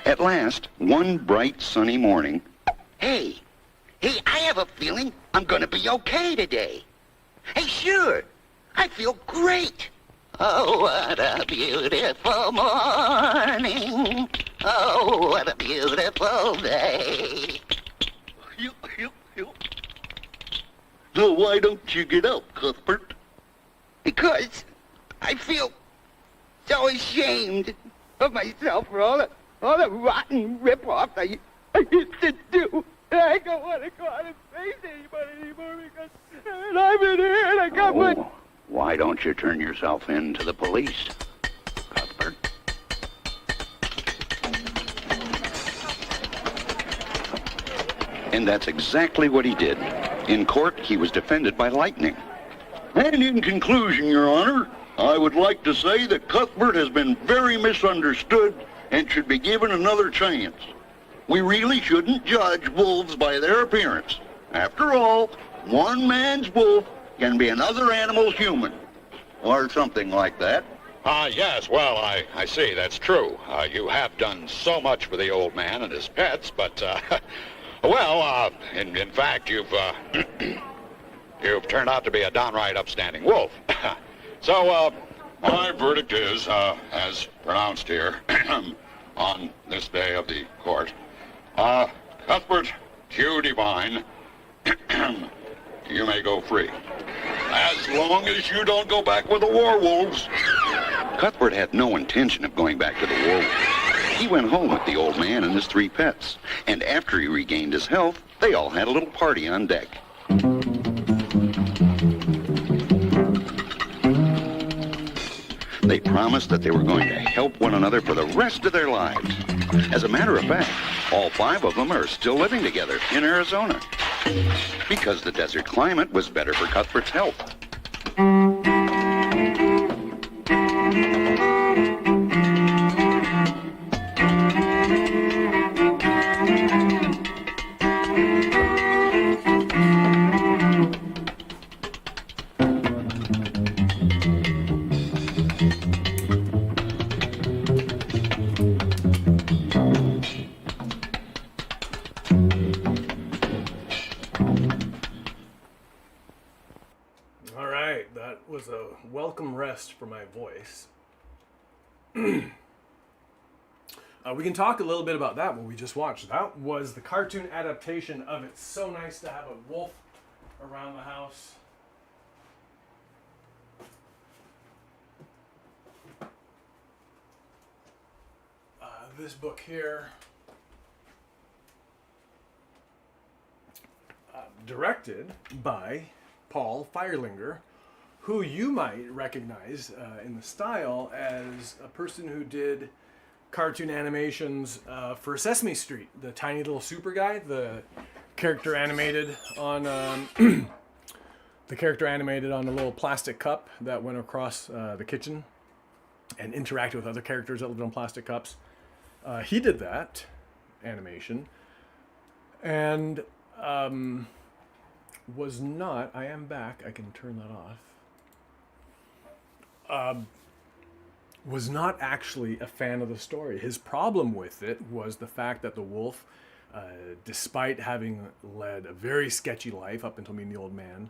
At last, one bright sunny morning... Hey, I have a feeling I'm gonna be okay today. Hey, sure, I feel great. Oh, what a beautiful morning. Oh, what a beautiful day. So why don't you get up, Cuthbert? Because I feel so ashamed of myself for all the rotten rip-offs I used to do. I don't want to go out and face anybody anymore because I'm in here and I got one. Why don't you turn yourself in to the police, Cuthbert? And that's exactly what he did. In court, he was defended by lightning. And in conclusion, Your Honor, I would like to say that Cuthbert has been very misunderstood and should be given another chance. We really shouldn't judge wolves by their appearance. After all, one man's wolf can be another animal's human, or something like that. Yes, well, I see, that's true. You have done so much for the old man and his pets, but, well, in fact, you've turned out to be a downright upstanding wolf. So, my verdict is, as pronounced here, on this day of the court, Cuthbert Q. Divine, you may go free. As long as you don't go back with the war wolves. Cuthbert had no intention of going back to the war. He went home with the old man and his 3 pets. And after he regained his health, they all had a little party on deck. They promised that they were going to help one another for the rest of their lives. As a matter of fact, all 5 of them are still living together in Arizona because the desert climate was better for Cuthbert's health. Was a welcome rest for my voice. We can talk a little bit about that, what we just watched. That was the cartoon adaptation of It's So Nice to Have a Wolf Around the House. This book here, directed by Paul Feierlinger, who you might recognize in the style as a person who did cartoon animations for Sesame Street, the tiny little super guy, the character animated on the character animated on a little plastic cup that went across the kitchen and interacted with other characters that lived on plastic cups. He did that animation and was not. I am back. I can turn that off. Was not actually a fan of the story. His problem with it was the fact that the wolf, despite having led a very sketchy life up until meeting the old man,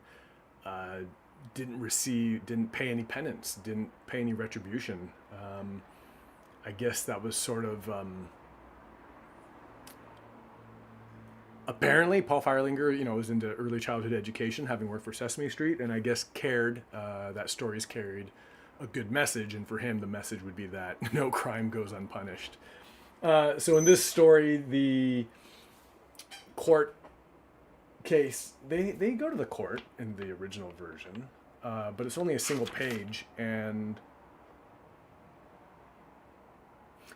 didn't pay any penance, didn't pay any retribution. I guess that was sort of apparently Paul Feierlinger, was into early childhood education, having worked for Sesame Street, and I guess cared that stories carried a good message, and for him the message would be that no crime goes unpunished. So in this story, the court case, they go to the court in the original version, but it's only a single page, and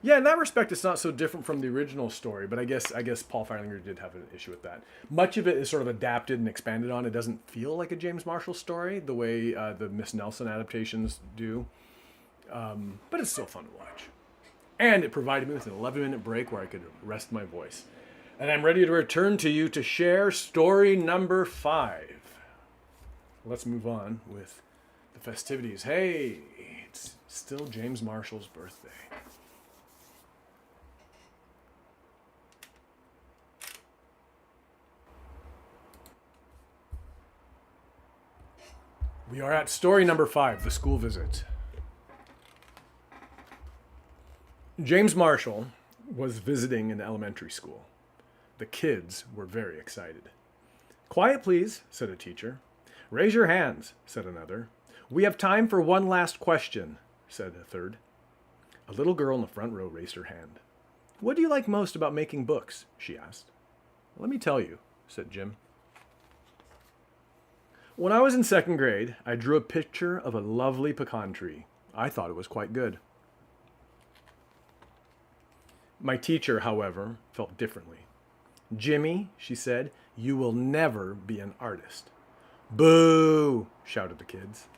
yeah, in that respect, it's not so different from the original story, but I guess Paul Feierlinger did have an issue with that. Much of it is sort of adapted and expanded on. It doesn't feel like a James Marshall story the way the Miss Nelson adaptations do, but it's still fun to watch. And it provided me with an 11-minute break where I could rest my voice. And I'm ready to return to you to share story number 5. Let's move on with the festivities. Hey, it's still James Marshall's birthday. We are at story number 5, the school visit. James Marshall was visiting an elementary school. The kids were very excited. "Quiet, please," said a teacher. "Raise your hands," said another. "We have time for one last question," said a third. A little girl in the front row raised her hand. "What do you like most about making books?" she asked. "Let me tell you," said Jim. "When I was in 2nd grade, I drew a picture of a lovely pecan tree. I thought it was quite good. My teacher, however, felt differently. 'Jimmy,' she said, 'you will never be an artist.'" "Boo!" shouted the kids.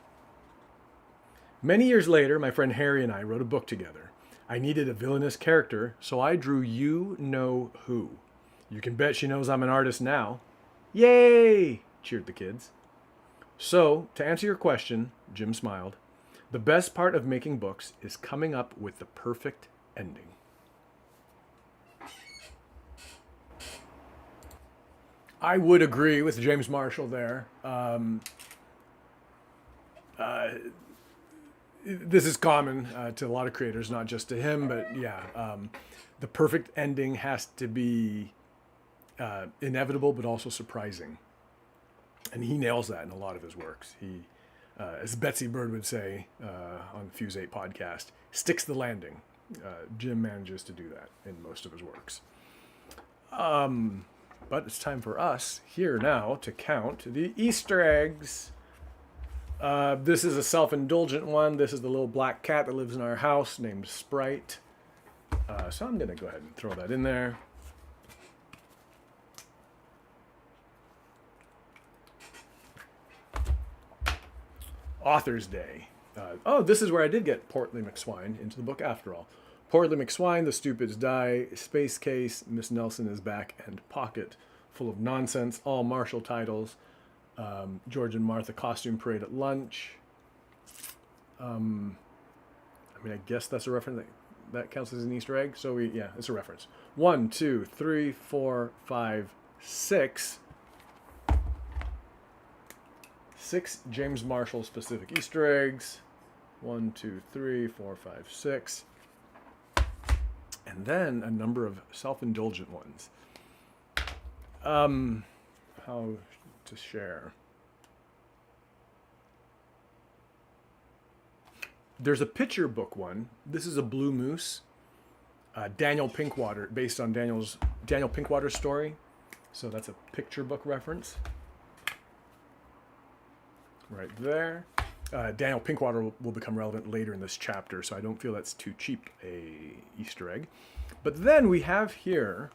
"Many years later, my friend Harry and I wrote a book together. I needed a villainous character, so I drew You Know Who. You can bet she knows I'm an artist now." "Yay!" cheered the kids. "So, to answer your question," Jim smiled, "the best part of making books is coming up with the perfect ending." I would agree with James Marshall there. This is common to a lot of creators, not just to him, but yeah, the perfect ending has to be inevitable, but also surprising. And he nails that in a lot of his works. He, as Betsy Bird would say on the Fuse 8 podcast, sticks the landing. Jim manages to do that in most of his works. But it's time for us here now to count the Easter eggs. This is a self-indulgent one. This is the little black cat that lives in our house named Sprite. So I'm going to go ahead and throw that in there. Author's Day. Oh, this is where I did get Portly McSwine into the book after all. Portly McSwine, The Stupids Die, Space Case, Miss Nelson is Back, and Pocket, full of nonsense, all Marshall titles. George and Martha Costume Parade at Lunch. I mean, I guess that's a reference. That counts as an Easter egg. So yeah, it's a reference. 1, 2, 3, 4, 5, 6. 6 James Marshall specific Easter eggs. 1, 2, 3, 4, 5, 6. And then a number of self-indulgent ones. How to share. There's a picture book one. This is a Blue Moose. Daniel Pinkwater, based on Daniel Pinkwater's story. So that's a picture book reference. Right there. Daniel Pinkwater will become relevant later in this chapter, so I don't feel that's too cheap a Easter egg. But then we have here,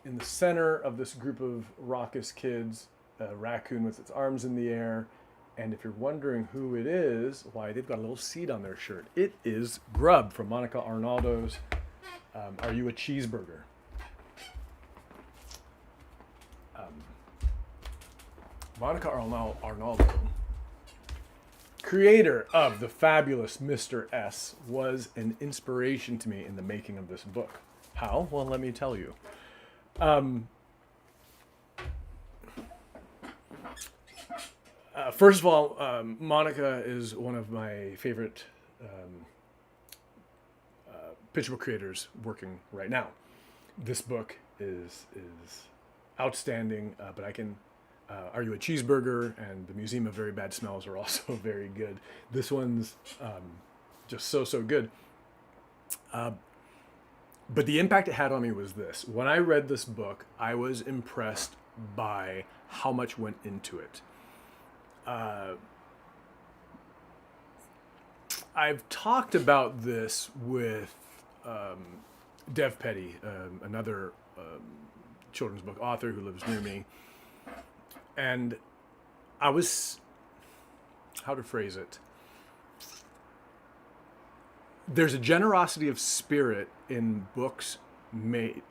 in the center of this group of raucous kids, a raccoon with its arms in the air. And if you're wondering who it is, why, they've got a little seed on their shirt. It is Grub from Monica Arnaldo's Are You a Cheeseburger? Monica Arnaldo, creator of the fabulous Mr. S, was an inspiration to me in the making of this book. How? Well, let me tell you. First of all, Monica is one of my favorite picture book creators working right now. This book is outstanding, but I can... Are You a Cheeseburger and The Museum of Very Bad Smells are also very good. This one's just so good. But the impact it had on me was this. When I read this book, I was impressed by how much went into it. I've talked about this with Dev Petty, another children's book author who lives near me. And I was, how to phrase it, there's a generosity of spirit in books made,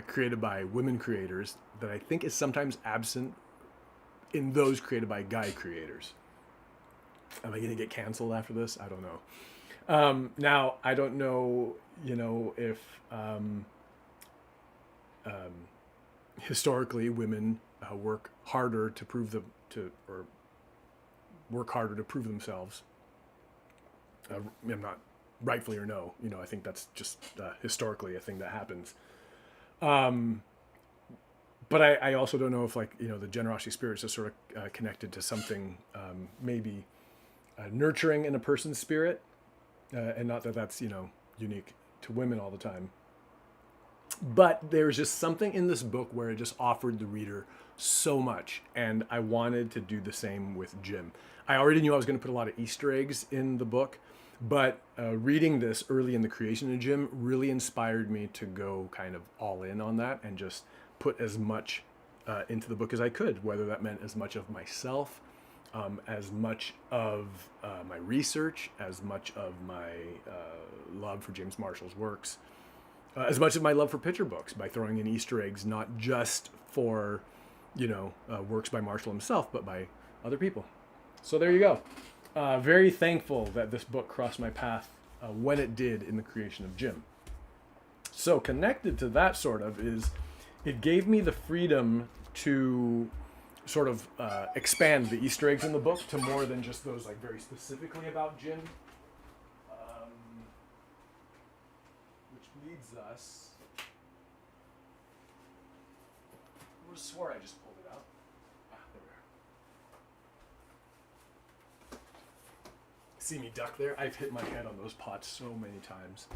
created by women creators that I think is sometimes absent in those created by guy creators. Am I going to get canceled after this? I don't know. Now, I don't know, if historically women work harder to prove themselves. I'm not rightfully or no. I think that's just historically a thing that happens. But I also don't know if the generosity spirit is just sort of connected to something maybe nurturing in a person's spirit, and not that that's unique to women all the time. But there's just something in this book where it just offered the reader so much, and I wanted to do the same with Jim. I already knew I was going to put a lot of Easter eggs in the book, but reading this early in the creation of Jim really inspired me to go kind of all in on that and just put as much into the book as I could, whether that meant as much of myself, as much of my research, as much of my love for James Marshall's works, as much of my love for picture books, by throwing in Easter eggs, not just for, works by Marshall himself, but by other people. So there you go. Very thankful that this book crossed my path when it did in the creation of Jim. So connected to that sort of is, it gave me the freedom to sort of expand the Easter eggs in the book to more than just those very specifically about Jim. Which leads us... I would have swore I just pulled it out. There we are. See me duck there? I've hit my head on those pots so many times.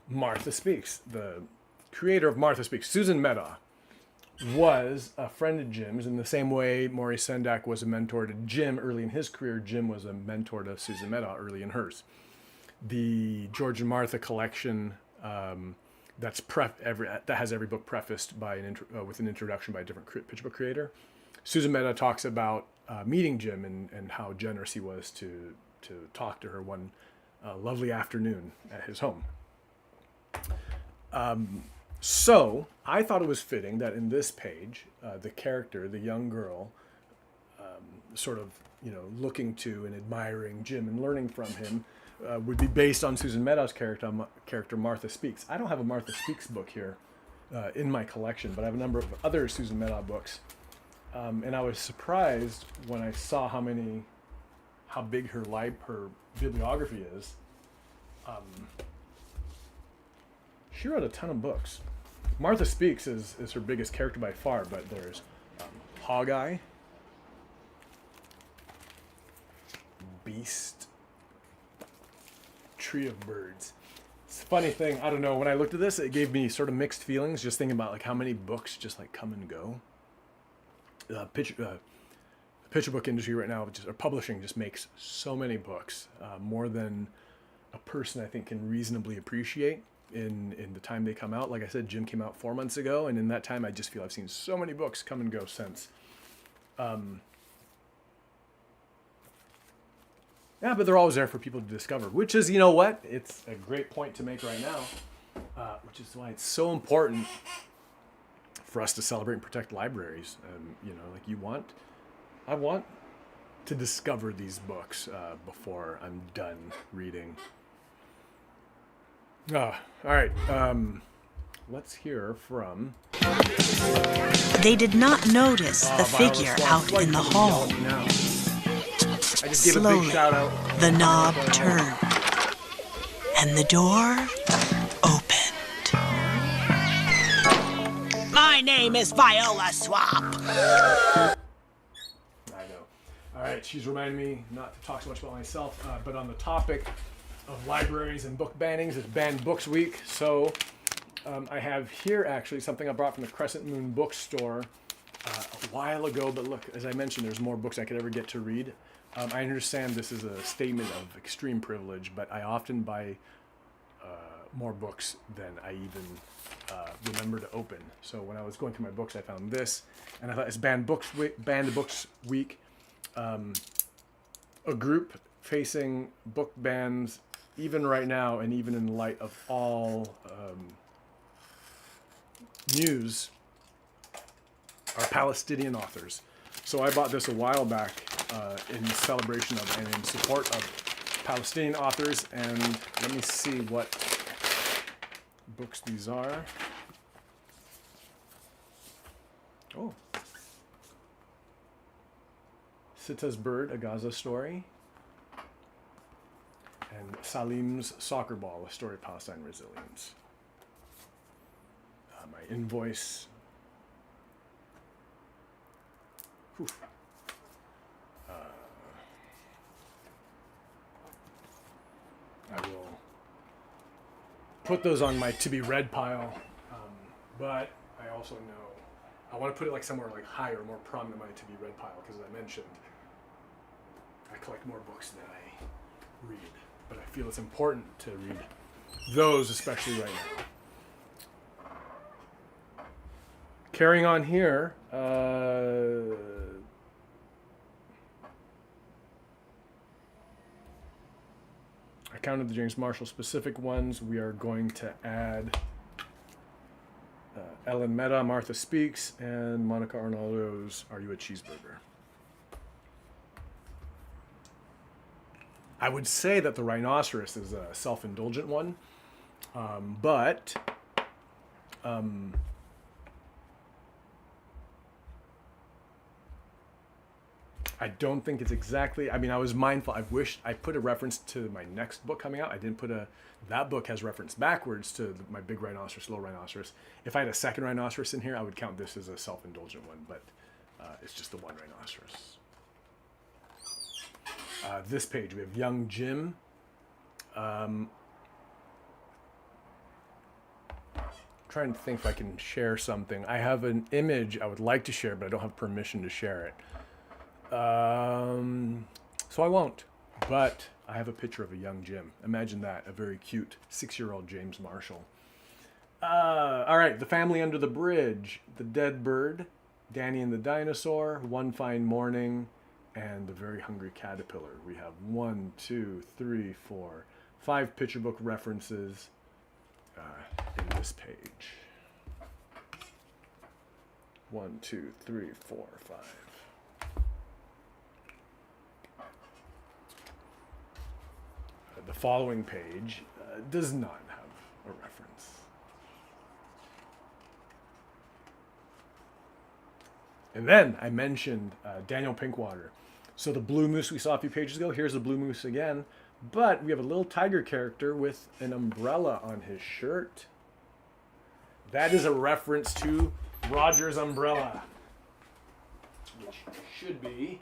Martha Speaks, the creator of Martha Speaks, Susan Meadow. was a friend of Jim's in the same way Maurice Sendak was a mentor to Jim early in his career. Jim was a mentor to Suzy Meadow early in hers. The George and Martha collection that has every book prefaced by with an introduction by a different picture book creator. Suzy Meadow talks about meeting Jim and how generous he was to talk to her one lovely afternoon at his home. So I thought it was fitting that in this page, the character, the young girl, sort of, looking to and admiring Jim and learning from him, would be based on Suzy Meadows' character Martha Speaks. I don't have a Martha Speaks book here in my collection, but I have a number of other Suzy Meadow books. And I was surprised when I saw how big her bibliography is. She wrote a ton of books. Martha Speaks is her biggest character by far, but there's Hog-Eye, Beast, Tree of Birds. It's a funny thing, I don't know, when I looked at this, it gave me sort of mixed feelings, just thinking about like how many books just like come and go. The picture book industry right now, or publishing, just makes so many books, more than a person I think can reasonably appreciate in the time they come out. Like I said, Jim came out 4 months ago, and in that time I just feel I've seen so many books come and go since. Yeah, but they're always there for people to discover, which is, what? It's a great point to make right now, which is why it's so important for us to celebrate and protect libraries. I want to discover these books before I'm done reading. All right. Let's hear from... They did not notice the figure out in the hall. I just gave a big shout out. The knob turned, and the door opened. My name is Viola Swap. I know. All right, she's reminding me not to talk so much about myself, but on the topic of libraries and book bannings, it's Banned Books Week. So I have here actually something I brought from the Crescent Moon bookstore a while ago, but look, as I mentioned, there's more books I could ever get to read. I understand this is a statement of extreme privilege, but I often buy more books than I even remember to open. So when I was going through my books, I found this, and I thought it's Banned Books Week, a group facing book bans even right now, and even in light of all news, are Palestinian authors. So I bought this a while back in celebration of and in support of Palestinian authors, and let me see what books these are. Oh. Sita's Bird, a Gaza story. And Salim's Soccer Ball, a story of Palestine resilience. My invoice. I will put those on my to be read pile, but I also know I want to put it like somewhere like higher, more prominent on my to be read pile, because as I mentioned, I collect more books than I read, but I feel it's important to read those, especially right now. Carrying on here, I counted the James Marshall specific ones. We are going to add Ellen Mehta, Martha Speaks, and Monica Arnaldo's Are You a Cheeseburger? I would say that the Rhinoceros is a self-indulgent one, but I don't think it's exactly, I mean, I was mindful, I wished I put a reference to my next book coming out. I didn't put that book has reference backwards to my big rhinoceros, little rhinoceros. If I had a second rhinoceros in here, I would count this as a self-indulgent one, but it's just the one rhinoceros. This page, we have Young Jim. trying to think if I can share something. I have an image I would like to share, but I don't have permission to share it. So I won't. But I have a picture of a young Jim. Imagine that, a very cute 6-year-old James Marshall. All right, The Family Under the Bridge, The Dead Bird, Danny and the Dinosaur, One Fine Morning, and The Very Hungry Caterpillar. We have 1, 2, 3, 4, 5 picture book references in this page. 1, 2, 3, 4, 5. The following page does not have a reference. And then I mentioned Daniel Pinkwater. So the blue moose we saw a few pages ago, here's the blue moose again. But we have a little tiger character with an umbrella on his shirt. That is a reference to Roger's umbrella. Which should be...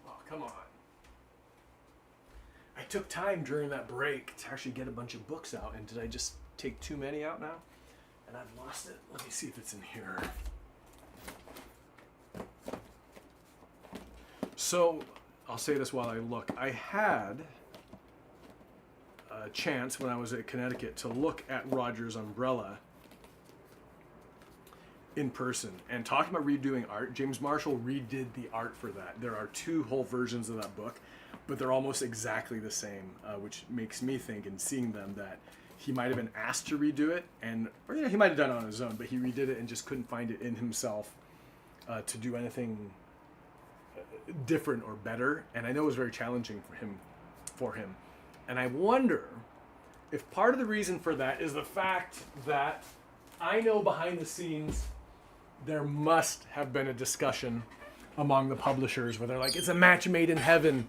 Oh, come on. I took time during that break to actually get a bunch of books out, and did I just take too many out now? And I've lost it. Let me see if it's in here. So, I'll say this while I look. I had a chance when I was at Connecticut to look at Roger's umbrella in person. And talking about redoing art, James Marshall redid the art for that. There are 2 whole versions of that book, but they're almost exactly the same, which makes me think, in seeing them, that he might have been asked to redo it, or he might have done it on his own, but he redid it and just couldn't find it in himself to do anything different or better. And I know it was very challenging for him. And I wonder if part of the reason for that is the fact that I know behind the scenes there must have been a discussion among the publishers where they're like, it's a match made in heaven,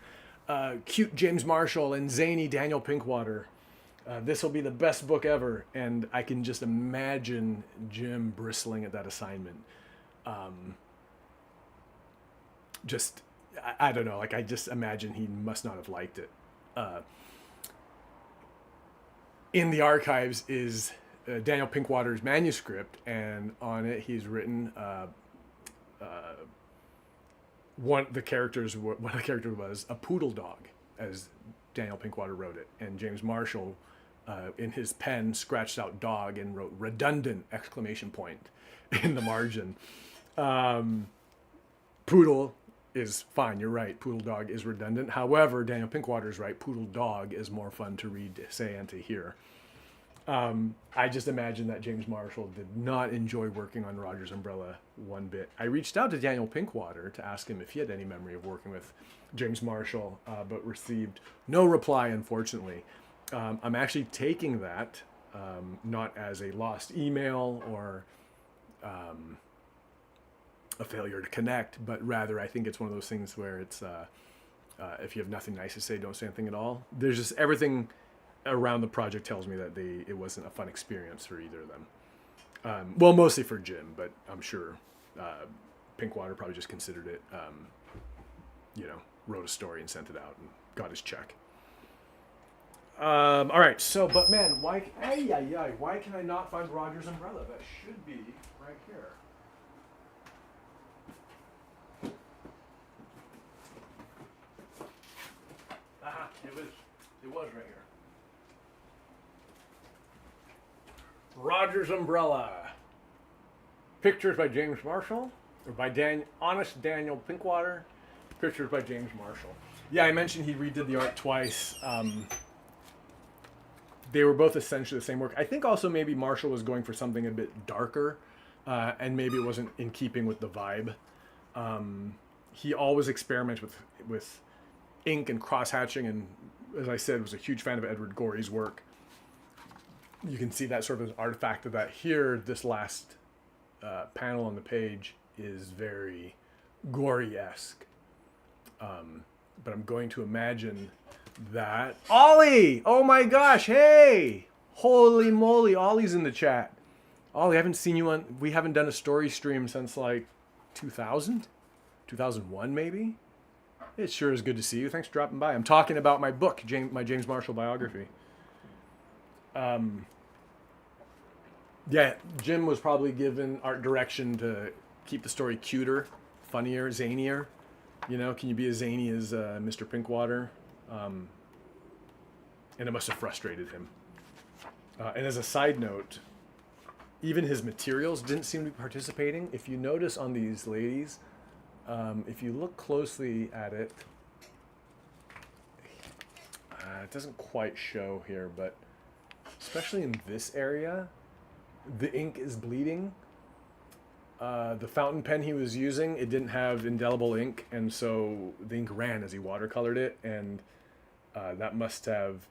cute James Marshall and zany Daniel Pinkwater. This will be the best book ever. And I can just imagine Jim bristling at that assignment. I don't know, like I just imagine he must not have liked it. In the archives is Daniel Pinkwater's manuscript, and on it he's written one of the characters was a poodle dog, as Daniel Pinkwater wrote it, and James Marshall in his pen scratched out dog and wrote redundant ! In the margin. Poodle is fine, you're right, poodle dog is redundant. However, Daniel Pinkwater is right, poodle dog is more fun to read, say, and to hear. I just imagine that James Marshall did not enjoy working on Roger's umbrella one bit. I reached out to Daniel Pinkwater to ask him if he had any memory of working with James Marshall, but received no reply, unfortunately. I'm actually taking that not as a lost email or a failure to connect, but rather I think it's one of those things where it's if you have nothing nice to say, don't say anything at all. There's just everything around the project tells me that it wasn't a fun experience for either of them. Well, mostly for Jim, but I'm sure Pinkwater probably just considered it, wrote a story and sent it out and got his check. All right, so, but man, why can I not find Roger's umbrella? That should be right here. Aha, it was right here. Roger's umbrella. Pictures by James Marshall, or by Honest Daniel Pinkwater. Pictures by James Marshall. Yeah, I mentioned he redid the art twice. They were both essentially the same work. I think also maybe Marshall was going for something a bit darker, and maybe it wasn't in keeping with the vibe. He always experiments with ink and cross-hatching, and as I said, was a huge fan of Edward Gorey's work. You can see that sort of an artifact of that here. This last panel on the page is very gory-esque. But I'm going to imagine that... Ollie! Oh my gosh, hey! Holy moly, Ollie's in the chat. Ollie, I haven't seen you on... We haven't done a story stream since like 2000? 2001 maybe? It sure is good to see you. Thanks for dropping by. I'm talking about my book, my James Marshall biography. Yeah, Jim was probably given art direction to keep the story cuter, funnier, zanier. You know, can you be as zany as Mr. Pinkwater? And it must have frustrated him. And as a side note, even his materials didn't seem to be participating. If you notice on these ladies, if you look closely at it, it doesn't quite show here, but especially in this area, the ink is bleeding. The fountain pen he was using, it didn't have indelible ink, and so the ink ran as he watercolored it, and that must have,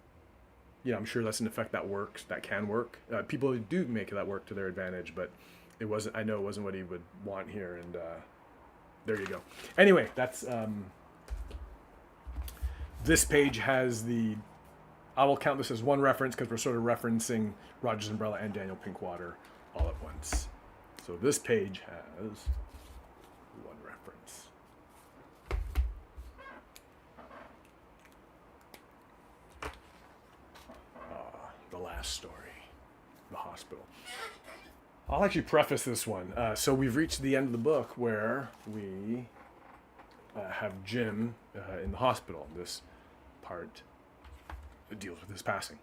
I'm sure that's an effect that works, that can work. People do make that work to their advantage, but it wasn't, I know it wasn't what he would want here, and there you go. Anyway, that's, this page has I will count this as one reference because we're sort of referencing Roger's Umbrella and Daniel Pinkwater all at once. So this page has one reference. The last story, the hospital. I'll actually preface this one. So we've reached the end of the book where we have Jim in the hospital. This part deals with his passing.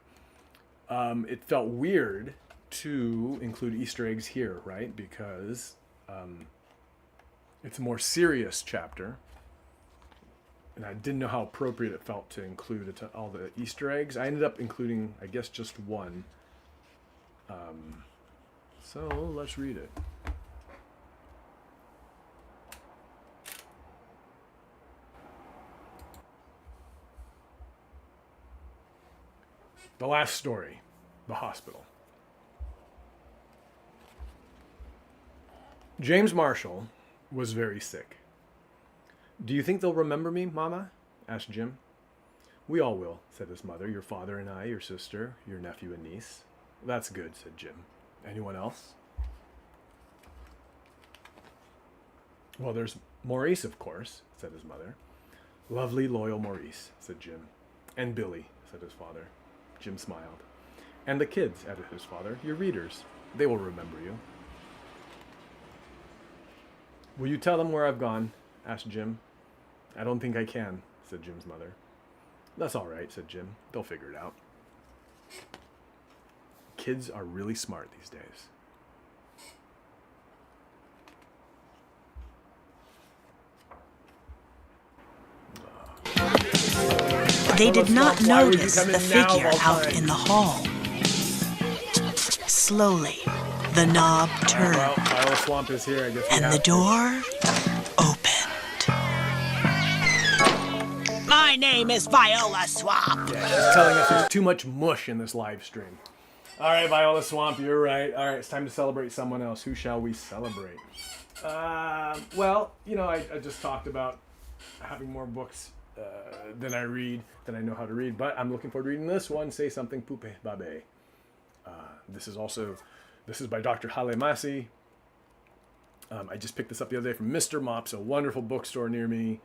It felt weird to include Easter eggs here, right? Because it's a more serious chapter. And I didn't know how appropriate it felt to include all the Easter eggs. I ended up including, I guess, just one. So let's read it. The last story, the hospital. James Marshall was very sick. "Do you think they'll remember me, Mama?" asked Jim. "We all will," said his mother. "Your father and I, your sister, your nephew and niece." "That's good," said Jim. "Anyone else?" "Well, there's Maurice, of course," said his mother. "Lovely, loyal Maurice," said Jim. "And Billy," said his father. Jim smiled. "And the kids," added his father. "Your readers. They will remember you." "Will you tell them where I've gone?" asked Jim. "I don't think I can," said Jim's mother. "That's all right," said Jim. "They'll figure it out." Kids are really smart these days. They did not notice the figure out in the hall. Slowly, the knob turned, Well, Viola Swamp is here. I guess and the door opened. "My name is Viola Swamp." Yeah, she's telling us there's too much mush in this live stream. All right, Viola Swamp, you're right. All right, it's time to celebrate someone else. Who shall we celebrate? Well, I just talked about having more books than I read, than I know how to read, but I'm looking forward to reading this one, Say Something Poupée Babé. This is by Dr. Hale Masi. I just picked this up the other day from Mr. Mops, a wonderful bookstore near me.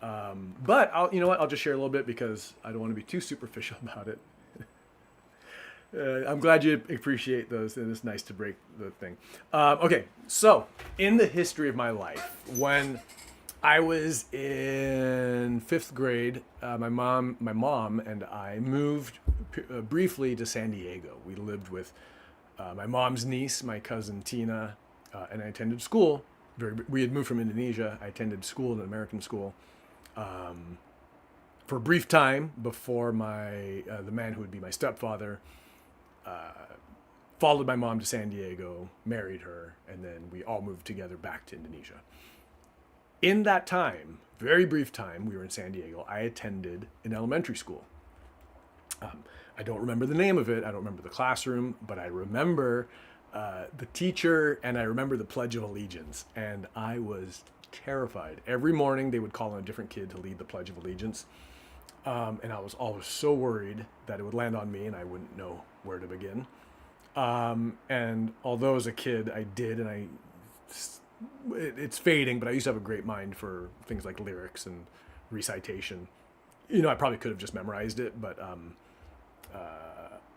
But I'll just share a little bit because I don't want to be too superficial about it. I'm glad you appreciate those, and it's nice to break the thing. Okay, so in the history of my life, when I was in 5th grade, my mom and I moved briefly to San Diego. We lived with my mom's niece, my cousin Tina, and I attended school. We had moved from Indonesia. I attended school, an American school, for a brief time before the man who would be my stepfather followed my mom to San Diego, married her, and then we all moved together back to Indonesia. In that time, very brief time, we were in San Diego, I attended an elementary school. I don't remember the name of it. I don't remember the classroom, but I remember the teacher, and I remember the Pledge of Allegiance. And I was terrified. Every morning they would call on a different kid to lead the Pledge of Allegiance. And I was always so worried that it would land on me and I wouldn't know where to begin. And although as a kid I did, and it's fading, but I used to have a great mind for things like lyrics and recitation. You know, I probably could have just memorized it, but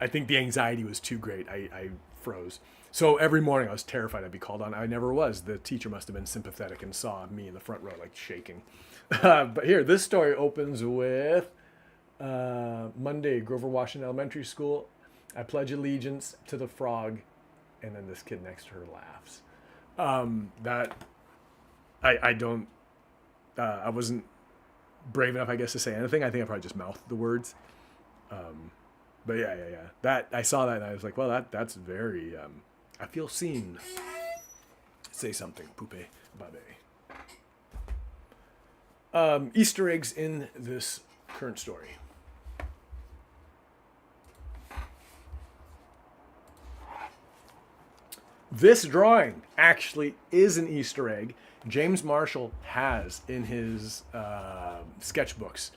I think the anxiety was too great. I froze. So every morning I was terrified I'd be called on. I never was. The teacher must have been sympathetic and saw me in the front row like shaking. But here, this story opens with Monday, Grover Washington Elementary School. I pledge allegiance to the frog, and then this kid next to her laughs. I wasn't brave enough, I guess, to say anything. I think I probably just mouthed the words. But yeah. That I saw that and I was like, well, that's very. I feel seen. Say something, poupée, babe. Easter eggs in this current story. This drawing actually is an Easter egg. James Marshall has in his sketchbooks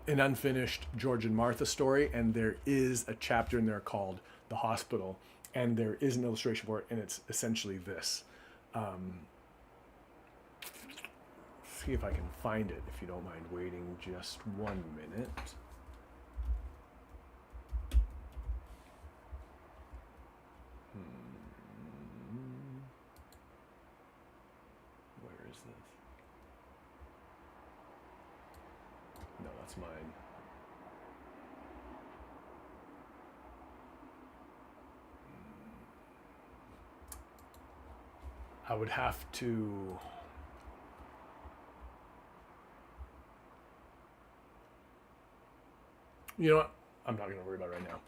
an unfinished George and Martha story, and there is a chapter in there called The Hospital, and there is an illustration for it, and it's essentially this. See if I can find it, if you don't mind waiting just 1 minute. Where is this? No, that's mine. I would have to... You know what? I'm not going to worry about it right now.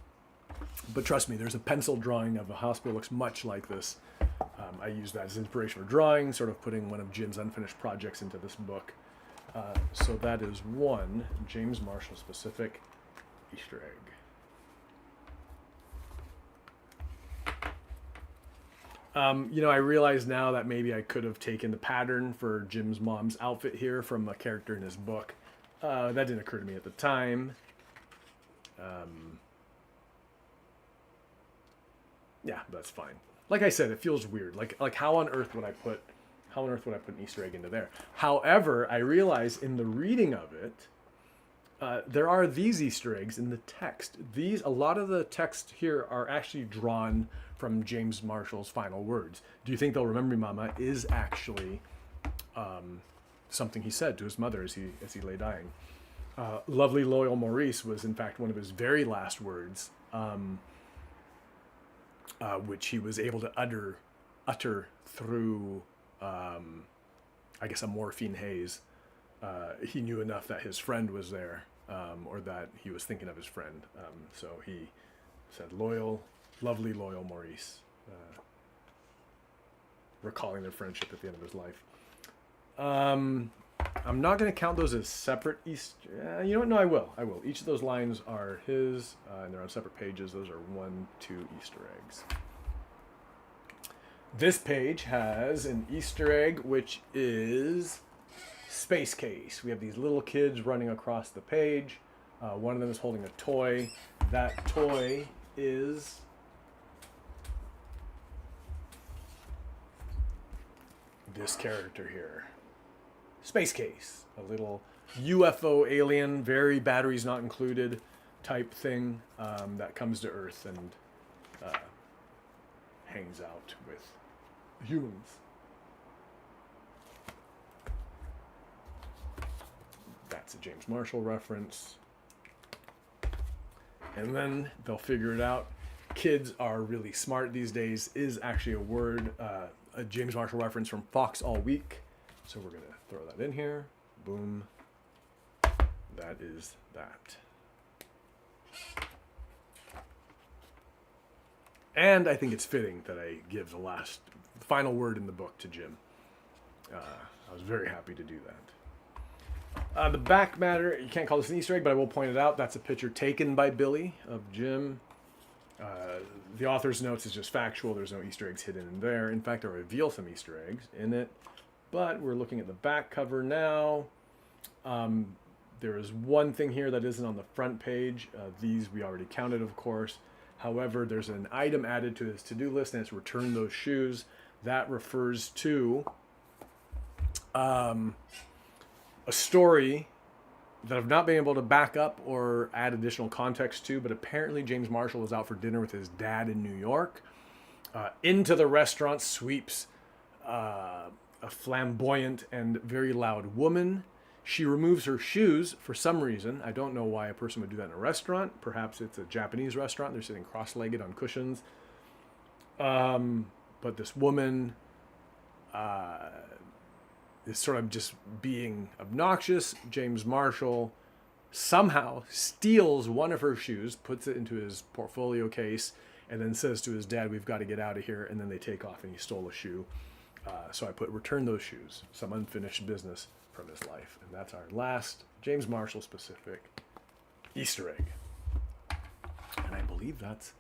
But trust me, there's a pencil drawing of a hospital that looks much like this. I use that as inspiration for drawing, sort of putting one of Jim's unfinished projects into this book. So that is one James Marshall specific Easter egg. You know, I realize now that maybe I could have taken the pattern for Jim's mom's outfit here from a character in his book. That didn't occur to me at the time. Yeah, that's fine. Like I said, it feels weird. Like how on earth would I put an Easter egg into there? However, I realize in the reading of it, there are these Easter eggs in the text. A lot of the text here are actually drawn from James Marshall's final words. Do you think they'll remember me, Mama? Is actually something he said to his mother as he lay dying. Lovely, loyal Maurice was in fact one of his very last words, which he was able to utter through, I guess, a morphine haze. He knew enough that his friend was there, or that he was thinking of his friend. So he said, lovely, loyal Maurice, recalling their friendship at the end of his life. I'm not going to count those as separate Easter... you know what? No, I will. Each of those lines are his, and they're on separate pages. Those are 2 Easter eggs. This page has an Easter egg, which is Space Case. We have these little kids running across the page. One of them is holding a toy. That toy is... this character here. Space Case, a little UFO alien, very batteries not included type thing that comes to Earth and hangs out with humans. That's a James Marshall reference. And then they'll figure it out. Kids are really smart these days is actually a word, a James Marshall reference from Fox All Week. So we're going to throw that in here. Boom. That is that. And I think it's fitting that I give the final word in the book to Jim. I was very happy to do that. The back matter, you can't call this an Easter egg, but I will point it out. That's a picture taken by Billy of Jim. The author's notes is just factual. There's no Easter eggs hidden in there. In fact, I reveal some Easter eggs in it. but we're looking at the back cover now. There is one thing here that isn't on the front page. These we already counted, of course. However, there's an item added to his to-do list, and it's return those shoes. That refers to a story that I've not been able to back up or add additional context to, but apparently James Marshall was out for dinner with his dad in New York. Into the restaurant sweeps a flamboyant and very loud woman. She removes her shoes for some reason. I don't know why a person would do that in a restaurant. Perhaps it's a Japanese restaurant. They're sitting cross-legged on cushions. But this woman is sort of just being obnoxious. James Marshall somehow steals one of her shoes, puts it into his portfolio case, and then says to his dad, "We've got to get out of here." And then they take off, and he stole a shoe. So I put return those shoes. Some unfinished business from his life. And that's our last James Marshall specific Easter egg. And I believe that's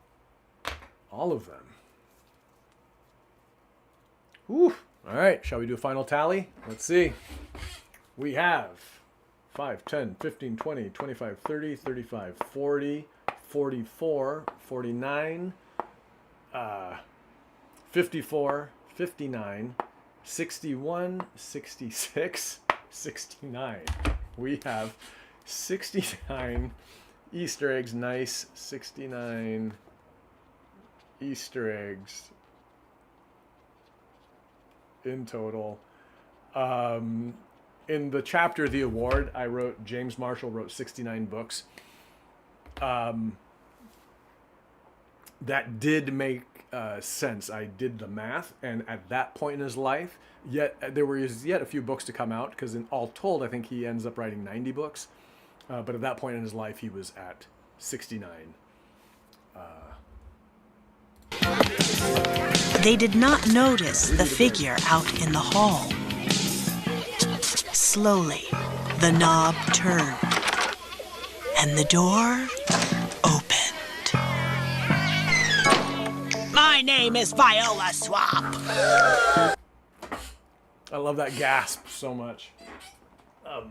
all of them. Whew. All right, shall we do a final tally? Let's see. We have 5, 10, 15, 20, 25, 30, 35, 40, 44, 49, 54, 59, 61, 66, 69. We have 69 Easter eggs. Nice. 69 Easter eggs in total. In the chapter, The Award, I wrote, James Marshall wrote 69 books. That did make sense. I did the math, and at that point in his life, yet there was yet a few books to come out, because in all told, I think he ends up writing 90 books. But at that point in his life, he was at 69. They did not notice the figure out in the hall. Slowly, the knob turned, and the door opened. My name is Viola Swamp. I love that gasp so much. All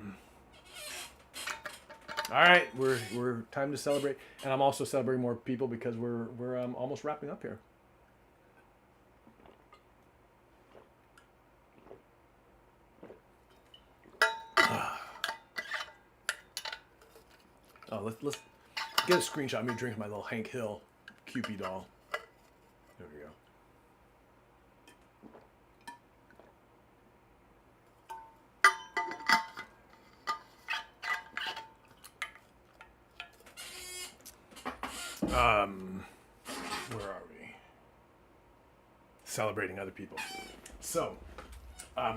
right, we're time to celebrate, and I'm also celebrating more people because we're almost wrapping up here. Oh, let's get a screenshot of me drinking my little Hank Hill Kewpie doll. There we go. Where are we? Celebrating other people. So,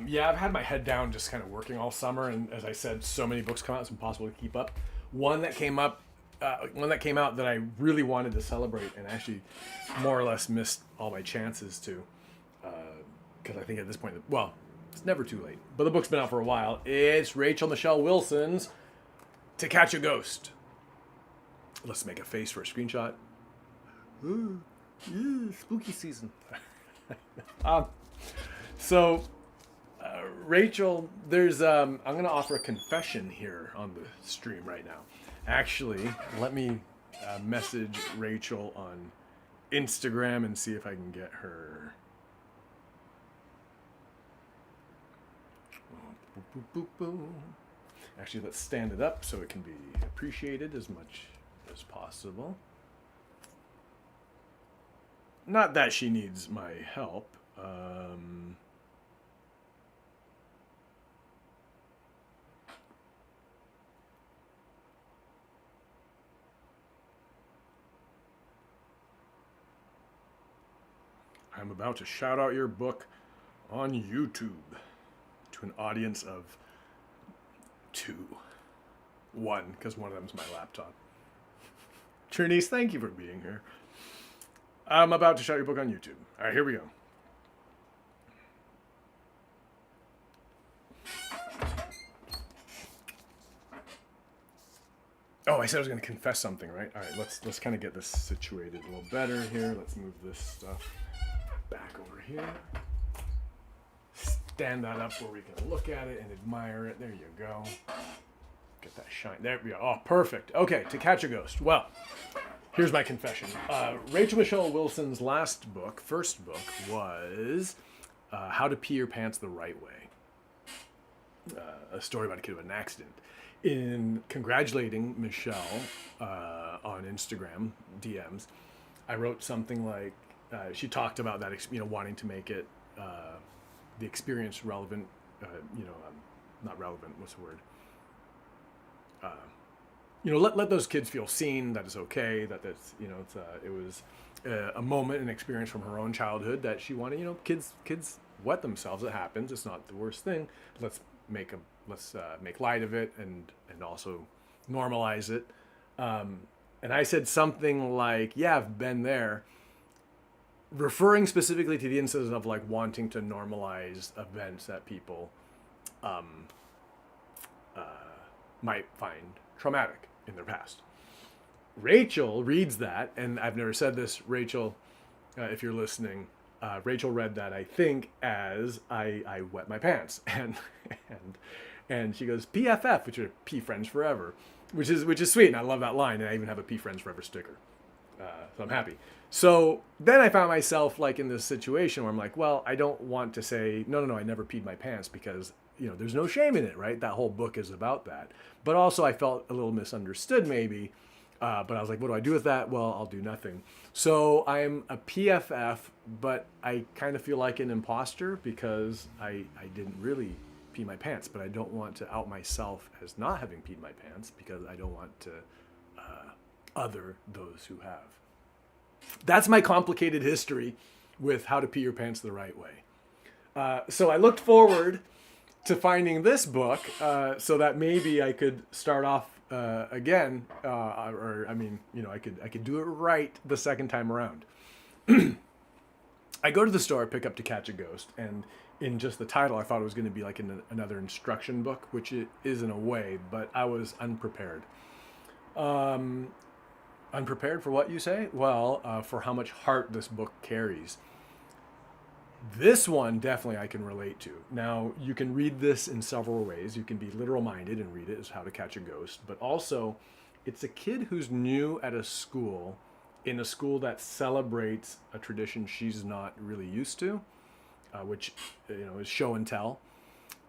yeah, I've had my head down just kind of working all summer, and as I said, so many books come out, it's impossible to keep up. One that came out that I really wanted to celebrate, and actually more or less missed all my chances to, because I think at this point, well, it's never too late, but the book's been out for a while. It's Rachel Michelle Wilson's To Catch a Ghost. Let's make a face for a screenshot. Ooh, yeah, spooky season. So, Rachel, there's I'm going to offer a confession here on the stream right now. Actually, let me message Rachel on Instagram and see if I can get her. Actually, let's stand it up so it can be appreciated as much as possible. Not that she needs my help. I'm about to shout out your book on YouTube to an audience of 1, because one of them's my laptop. Trinice, thank you for being here. I'm about to shout your book on YouTube. All right, here we go. Oh, I said I was going to confess something, right? All right, let's kind of get this situated a little better here. Let's move this stuff back over here. stand that up where we can look at it and admire it. There you go. Get that shine. There we go. Oh, perfect. Okay, To Catch a Ghost. Well, here's my confession. Rachel Michelle Wilson's first book, was How to Pee Your Pants the Right Way. A story about a kid with an accident. In congratulating Michelle on Instagram DMs, I wrote something like, she talked about that, wanting to make it the experience relevant, not relevant, what's the word? Let those kids feel seen, that it's okay, that that's, it was a moment, an experience from her own childhood that she wanted, kids wet themselves, it happens, it's not the worst thing. Let's make light of it and also normalize it. And I said something like, yeah, I've been there, referring specifically to the incident of like wanting to normalize events that people might find traumatic in their past. Rachel reads that, and I've never said this, Rachel, if you're listening, Rachel read that, I think, as I wet my pants, and she goes, PFF, which are P Friends Forever, which is sweet, and I love that line, and I even have a P Friends Forever sticker, so I'm happy. So then I found myself like in this situation where I'm like, well, I don't want to say, no, I never peed my pants, because there's no shame in it, right? That whole book is about that. But also I felt a little misunderstood maybe, but I was like, what do I do with that? Well, I'll do nothing. So I'm a PFF, but I kind of feel like an imposter because I didn't really pee my pants, but I don't want to out myself as not having peed my pants because I don't want to other those who have. That's my complicated history with How to Pee Your Pants the Right Way. So I looked forward to finding this book so that maybe I could start off again, I could do it right the second time around. I go to the store, pick up To Catch a Ghost, and in just the title, I thought it was going to be like another instruction book, which it is in a way, but I was unprepared. Unprepared for what you say? Well, for how much heart this book carries. This one, definitely I can relate to. Now, you can read this in several ways. You can be literal-minded and read it as How to Catch a Ghost, but also, it's a kid who's new at a school, in a school that celebrates a tradition she's not really used to, which is show and tell,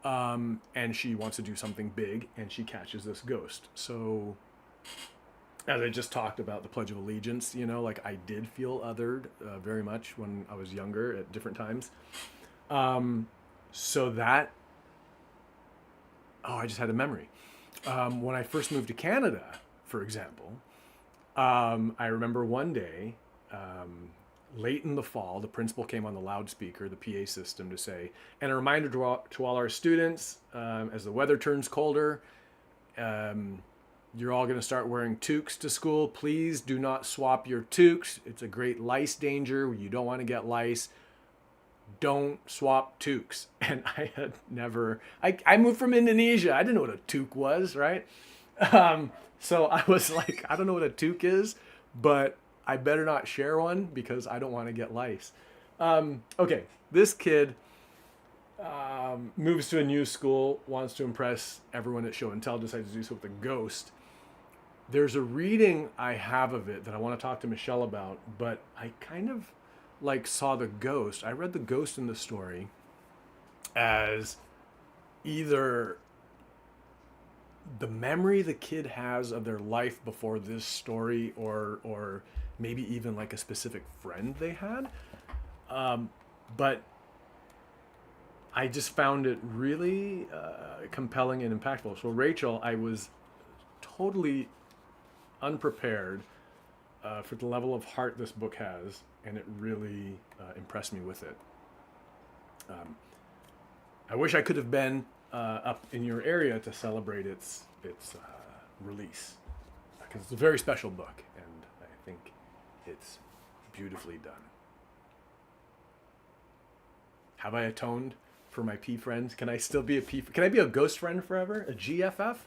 and she wants to do something big, and she catches this ghost. So, as I just talked about the Pledge of Allegiance, I did feel othered very much when I was younger at different times. So that, I just had a memory. When I first moved to Canada, for example, I remember one day, late in the fall, the principal came on the loudspeaker, the PA system, to say, and a reminder to all our students, as the weather turns colder, you're all going to start wearing toques to school. Please do not swap your toques. It's a great lice danger. You don't want to get lice. Don't swap toques. And I had never... I moved from Indonesia. I didn't know what a toque was, right? So I was like, I don't know what a toque is, but I better not share one because I don't want to get lice. Okay, this kid moves to a new school, wants to impress everyone at show and tell, decides to do so with a ghost. There's a reading I have of it that I want to talk to Michelle about, but I kind of saw the ghost. I read the ghost in the story as either the memory the kid has of their life before this story, or maybe even like a specific friend they had. But I just found it really compelling and impactful. So Rachel, I was totally unprepared for the level of heart this book has, and it really impressed me with it. I wish I could have been up in your area to celebrate its release, because it's a very special book, and I think it's beautifully done. Have I atoned for my P friends? Can I still be a P? Can I be a ghost friend forever? A GFF?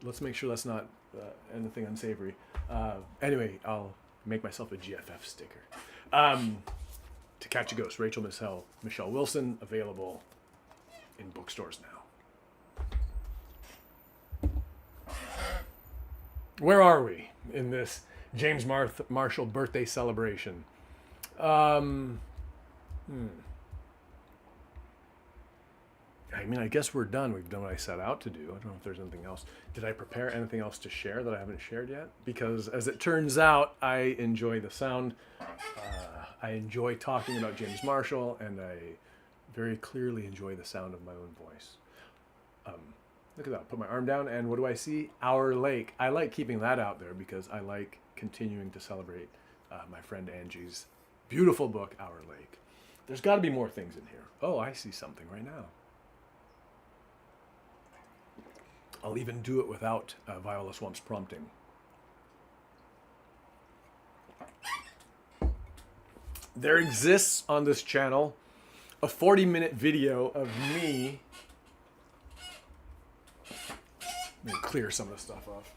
Let's make sure that's not anything unsavory. Anyway, I'll make myself a GFF sticker. To Catch a Ghost, Rachel Michelle Wilson, available in bookstores now. Where are we in this James Marshall birthday celebration? I mean, I guess we're done. We've done what I set out to do. I don't know if there's anything else. Did I prepare anything else to share that I haven't shared yet? Because as it turns out, I enjoy the sound. I enjoy talking about James Marshall, and I very clearly enjoy the sound of my own voice. Look at that. Put my arm down, and what do I see? Our Lake. I like keeping that out there because I like continuing to celebrate my friend Angie's beautiful book, Our Lake. There's got to be more things in here. Oh, I see something right now. I'll even do it without Viola Swamp's prompting. There exists on this channel a 40-minute video of me. Let me clear some of the stuff off.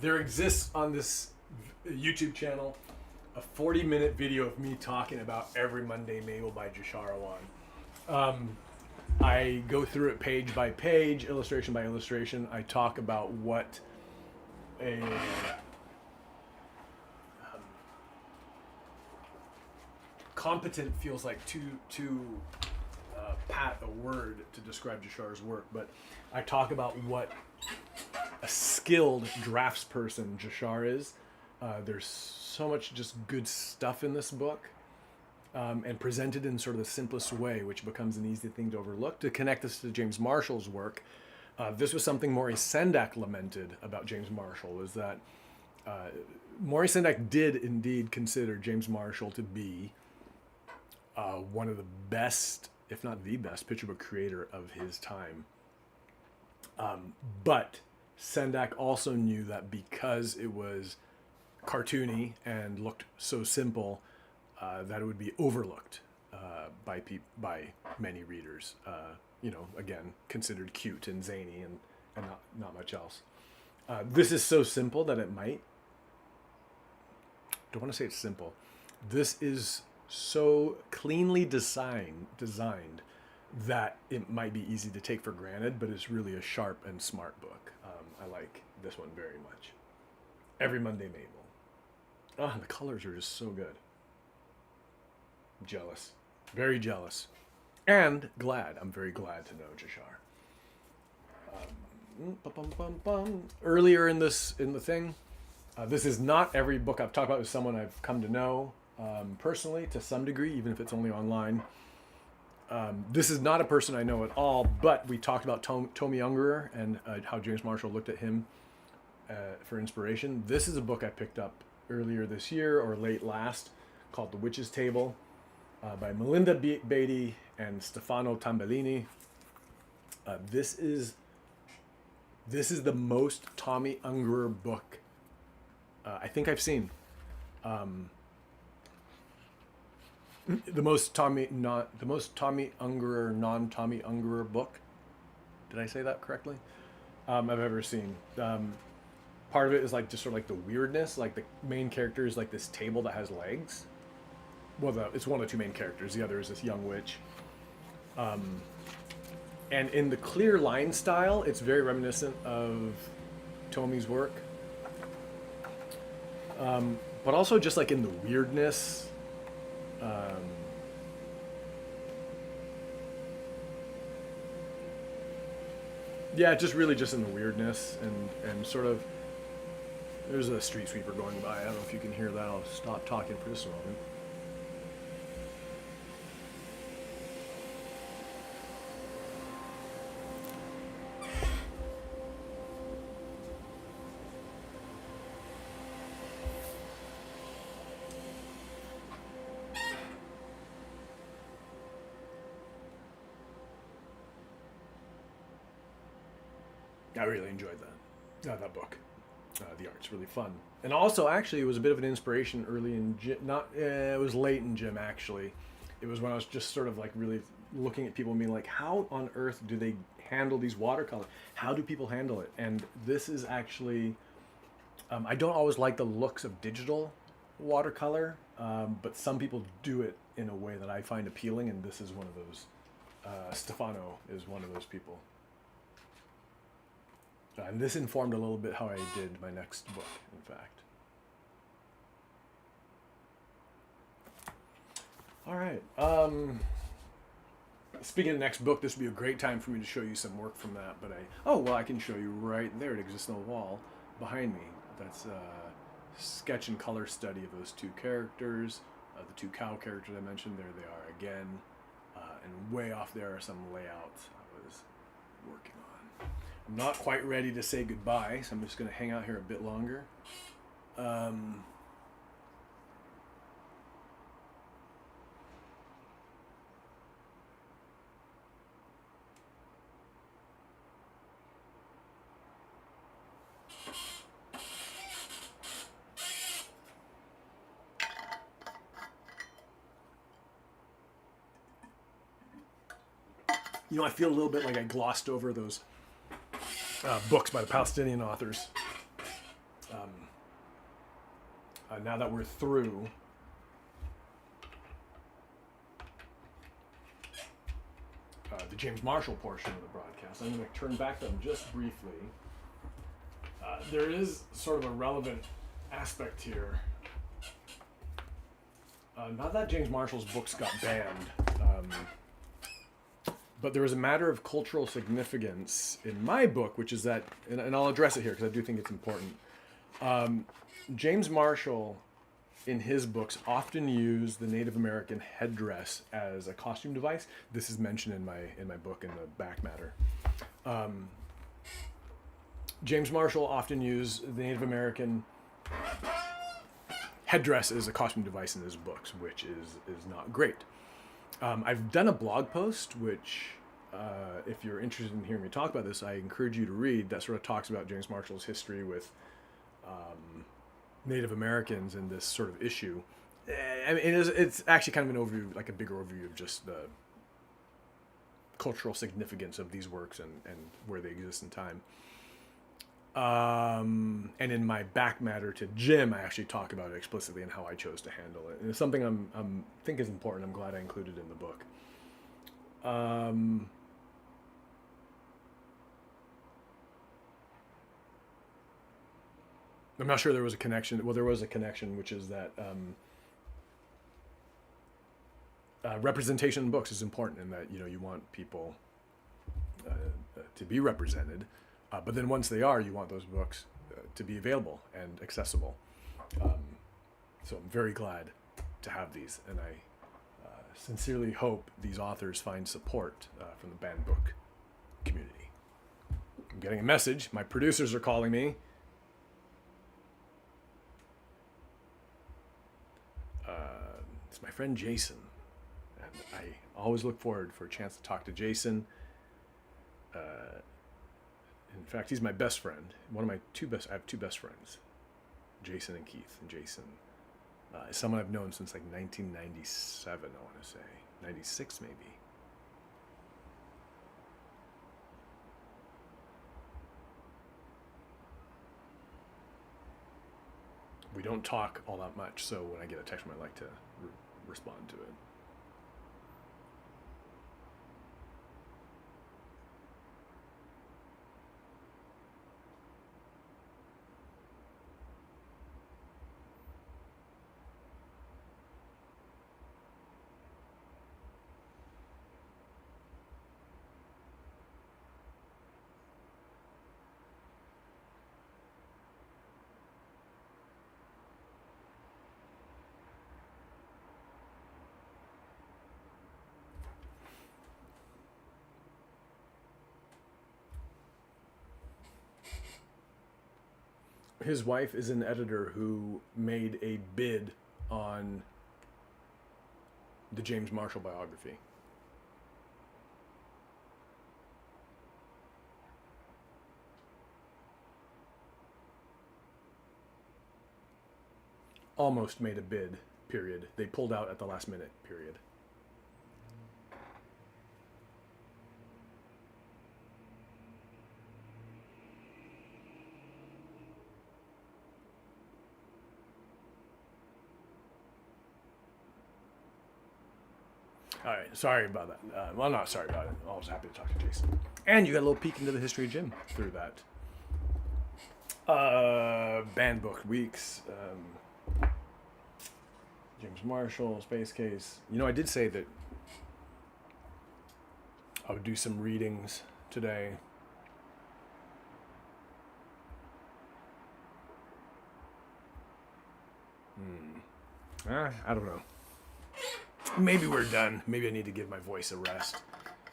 There exists on this YouTube channel a 40-minute video of me talking about Every Monday Mabel by Jasharawan. I go through it page by page, illustration by illustration. I talk about what a competent feels like to pat a word to describe Jashar's work, but I talk about what a skilled draftsperson Jashar is. There's so much just good stuff in this book, and presented in sort of the simplest way, which becomes an easy thing to overlook. To connect this to James Marshall's work, this was something Maurice Sendak lamented about James Marshall, was that Maurice Sendak did indeed consider James Marshall to be one of the best, if not the best, picture book creator of his time. But Sendak also knew that because it was cartoony and looked so simple, that it would be overlooked by many readers. Again, considered cute and zany and not much else. This is so simple that it might. Don't want to say it's simple. This is so cleanly designed that it might be easy to take for granted, but it's really a sharp and smart book. I like this one very much. Every Monday Mabel. The colors are just so good. I'm jealous. Very jealous. And glad. I'm very glad to know Jashar. Earlier in the thing, this is not every book I've talked about with someone I've come to know personally to some degree, even if it's only online. This is not a person I know at all, but we talked about Tomi Ungerer and how James Marshall looked at him for inspiration. This is a book I picked up earlier this year or late last called The Witch's Table by Melinda Beatty and Stefano Tambellini. This is the most Tomi Ungerer book I think I've seen. The most Tomi Ungerer, non-Tomi Ungerer book. Did I say that correctly? I've ever seen. Part of it is like just sort of like the weirdness. Like the main character is like this table that has legs. Well, it's one of the two main characters. The other is this young witch. And in the clear line style, it's very reminiscent of Tomi's work. But also just like in the weirdness. Yeah, just really just in the weirdness and sort of. There's a street sweeper going by. I don't know if you can hear that. I'll stop talking for just a moment. I really enjoyed that book. The art's really fun, and also actually it was a bit of an inspiration early in gym. It was late in gym actually. It was when I was just sort of like really looking at people and being like, how on earth do they handle these watercolors? How do people handle it? And this is actually I don't always like the looks of digital watercolor, but some people do it in a way that I find appealing, and this is one of those. Stefano is one of those people. And this informed a little bit how I did my next book, in fact. All right. Speaking of the next book, this would be a great time for me to show you some work from that. But I can show you right there. It exists on the wall behind me. That's a sketch and color study of those two characters. The two cow characters I mentioned, there they are again. And way off there are some layouts I was working on. I'm not quite ready to say goodbye, so I'm just going to hang out here a bit longer. You know, I feel a little bit like I glossed over those books by the Palestinian authors. Now that we're through, the James Marshall portion of the broadcast, I'm going to turn back to them just briefly. There is sort of a relevant aspect here. Not that James Marshall's books got banned, but there was a matter of cultural significance in my book, which is that, and I'll address it here because I do think it's important. James Marshall, in his books, often used the Native American headdress as a costume device. This is mentioned in my book in the back matter. James Marshall often used the Native American headdress as a costume device in his books, which is not great. I've done a blog post, which, if you're interested in hearing me talk about this, I encourage you to read. That sort of talks about James Marshall's history with Native Americans and this sort of issue. I mean, it's actually kind of an overview, like a bigger overview of just the cultural significance of these works and where they exist in time. And in my back matter to Jim, I actually talk about it explicitly and how I chose to handle it. And it's something I'm think is important. I'm glad I included in the book. I'm not sure there was a connection. Well, there was a connection, which is that representation in books is important, in that you want people to be represented. But then once they are, you want those books to be available and accessible. So I'm very glad to have these, and I sincerely hope these authors find support from the banned book community. I'm getting a message. My producers are calling me. It's my friend Jason, and I always look forward for a chance to talk to Jason. In fact, he's my best friend. I have two best friends, Jason and Keith. And Jason is someone I've known since like 1997, I want to say. 96 maybe. We don't talk all that much, so when I get a text from him, I like to respond to it. His wife is an editor who made a bid on the James Marshall biography. Almost made a bid, period. They pulled out at the last minute, period. All right, sorry about that. Well, not sorry about it. I was happy to talk to Jason. And you got a little peek into the history of Jim through that. Banned book weeks. James Marshall, Space Case. You know, I did say that I would do some readings today. I don't know. Maybe we're done. Maybe I need to give my voice a rest.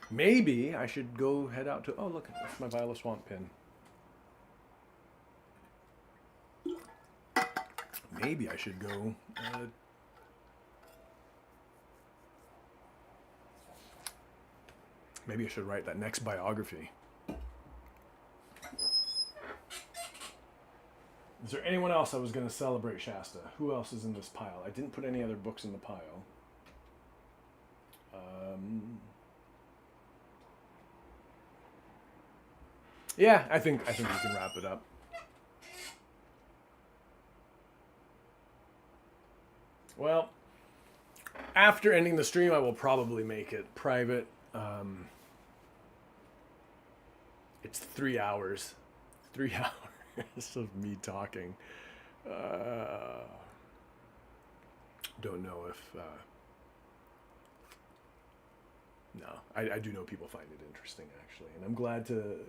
Maybe I should go head out to... Oh, look, that's my Violet Swamp pin. Maybe I should go... maybe I should write that next biography. Is there anyone else I was going to celebrate Shasta? Who else is in this pile? I didn't put any other books in the pile. Yeah, I think we can wrap it up. Well, after ending the stream, I will probably make it private. It's 3 hours. 3 hours of me talking. Don't know if... no, I do know people find it interesting, actually. And I'm glad to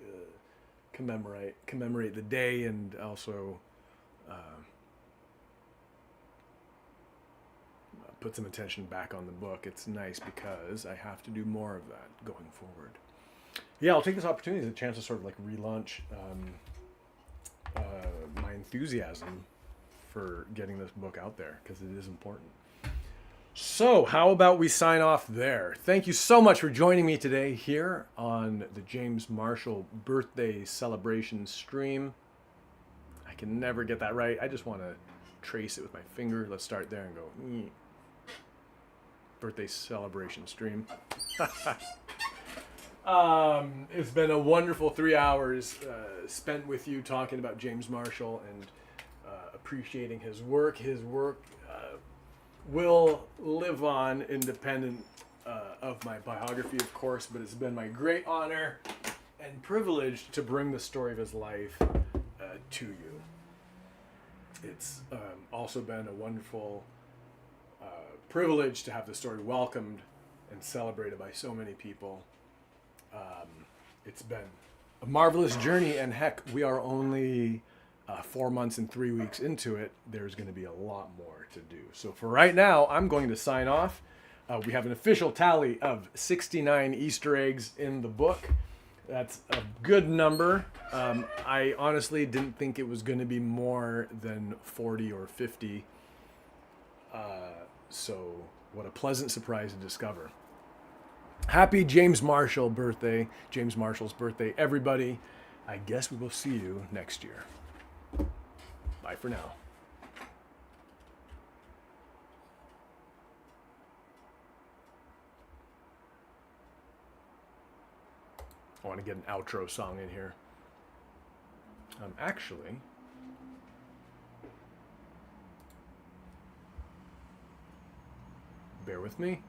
commemorate the day and also put some attention back on the book. It's nice because I have to do more of that going forward. Yeah, I'll take this opportunity as a chance to sort of like relaunch my enthusiasm for getting this book out there because it is important. So how about we sign off there? Thank you so much for joining me today here on the James Marshall birthday celebration stream. I can never get that right. I just want to trace it with my finger. Let's start there and go, birthday celebration stream. It's been a wonderful 3 hours spent with you talking about James Marshall and appreciating his work. His work will live on independent of my biography, of course, but it's been my great honor and privilege to bring the story of his life to you. It's also been a wonderful privilege to have the story welcomed and celebrated by so many people. It's been a marvelous journey, and heck, we are only 4 months and 3 weeks into it. There's going to be a lot more to do. So for right now, I'm going to sign off. We have an official tally of 69 Easter eggs in the book. That's a good number. I honestly didn't think it was going to be more than 40 or 50. So what a pleasant surprise to discover. Happy James Marshall's birthday, everybody. I guess we will see you next year. Bye for now. I want to get an outro song in here. Actually, bear with me.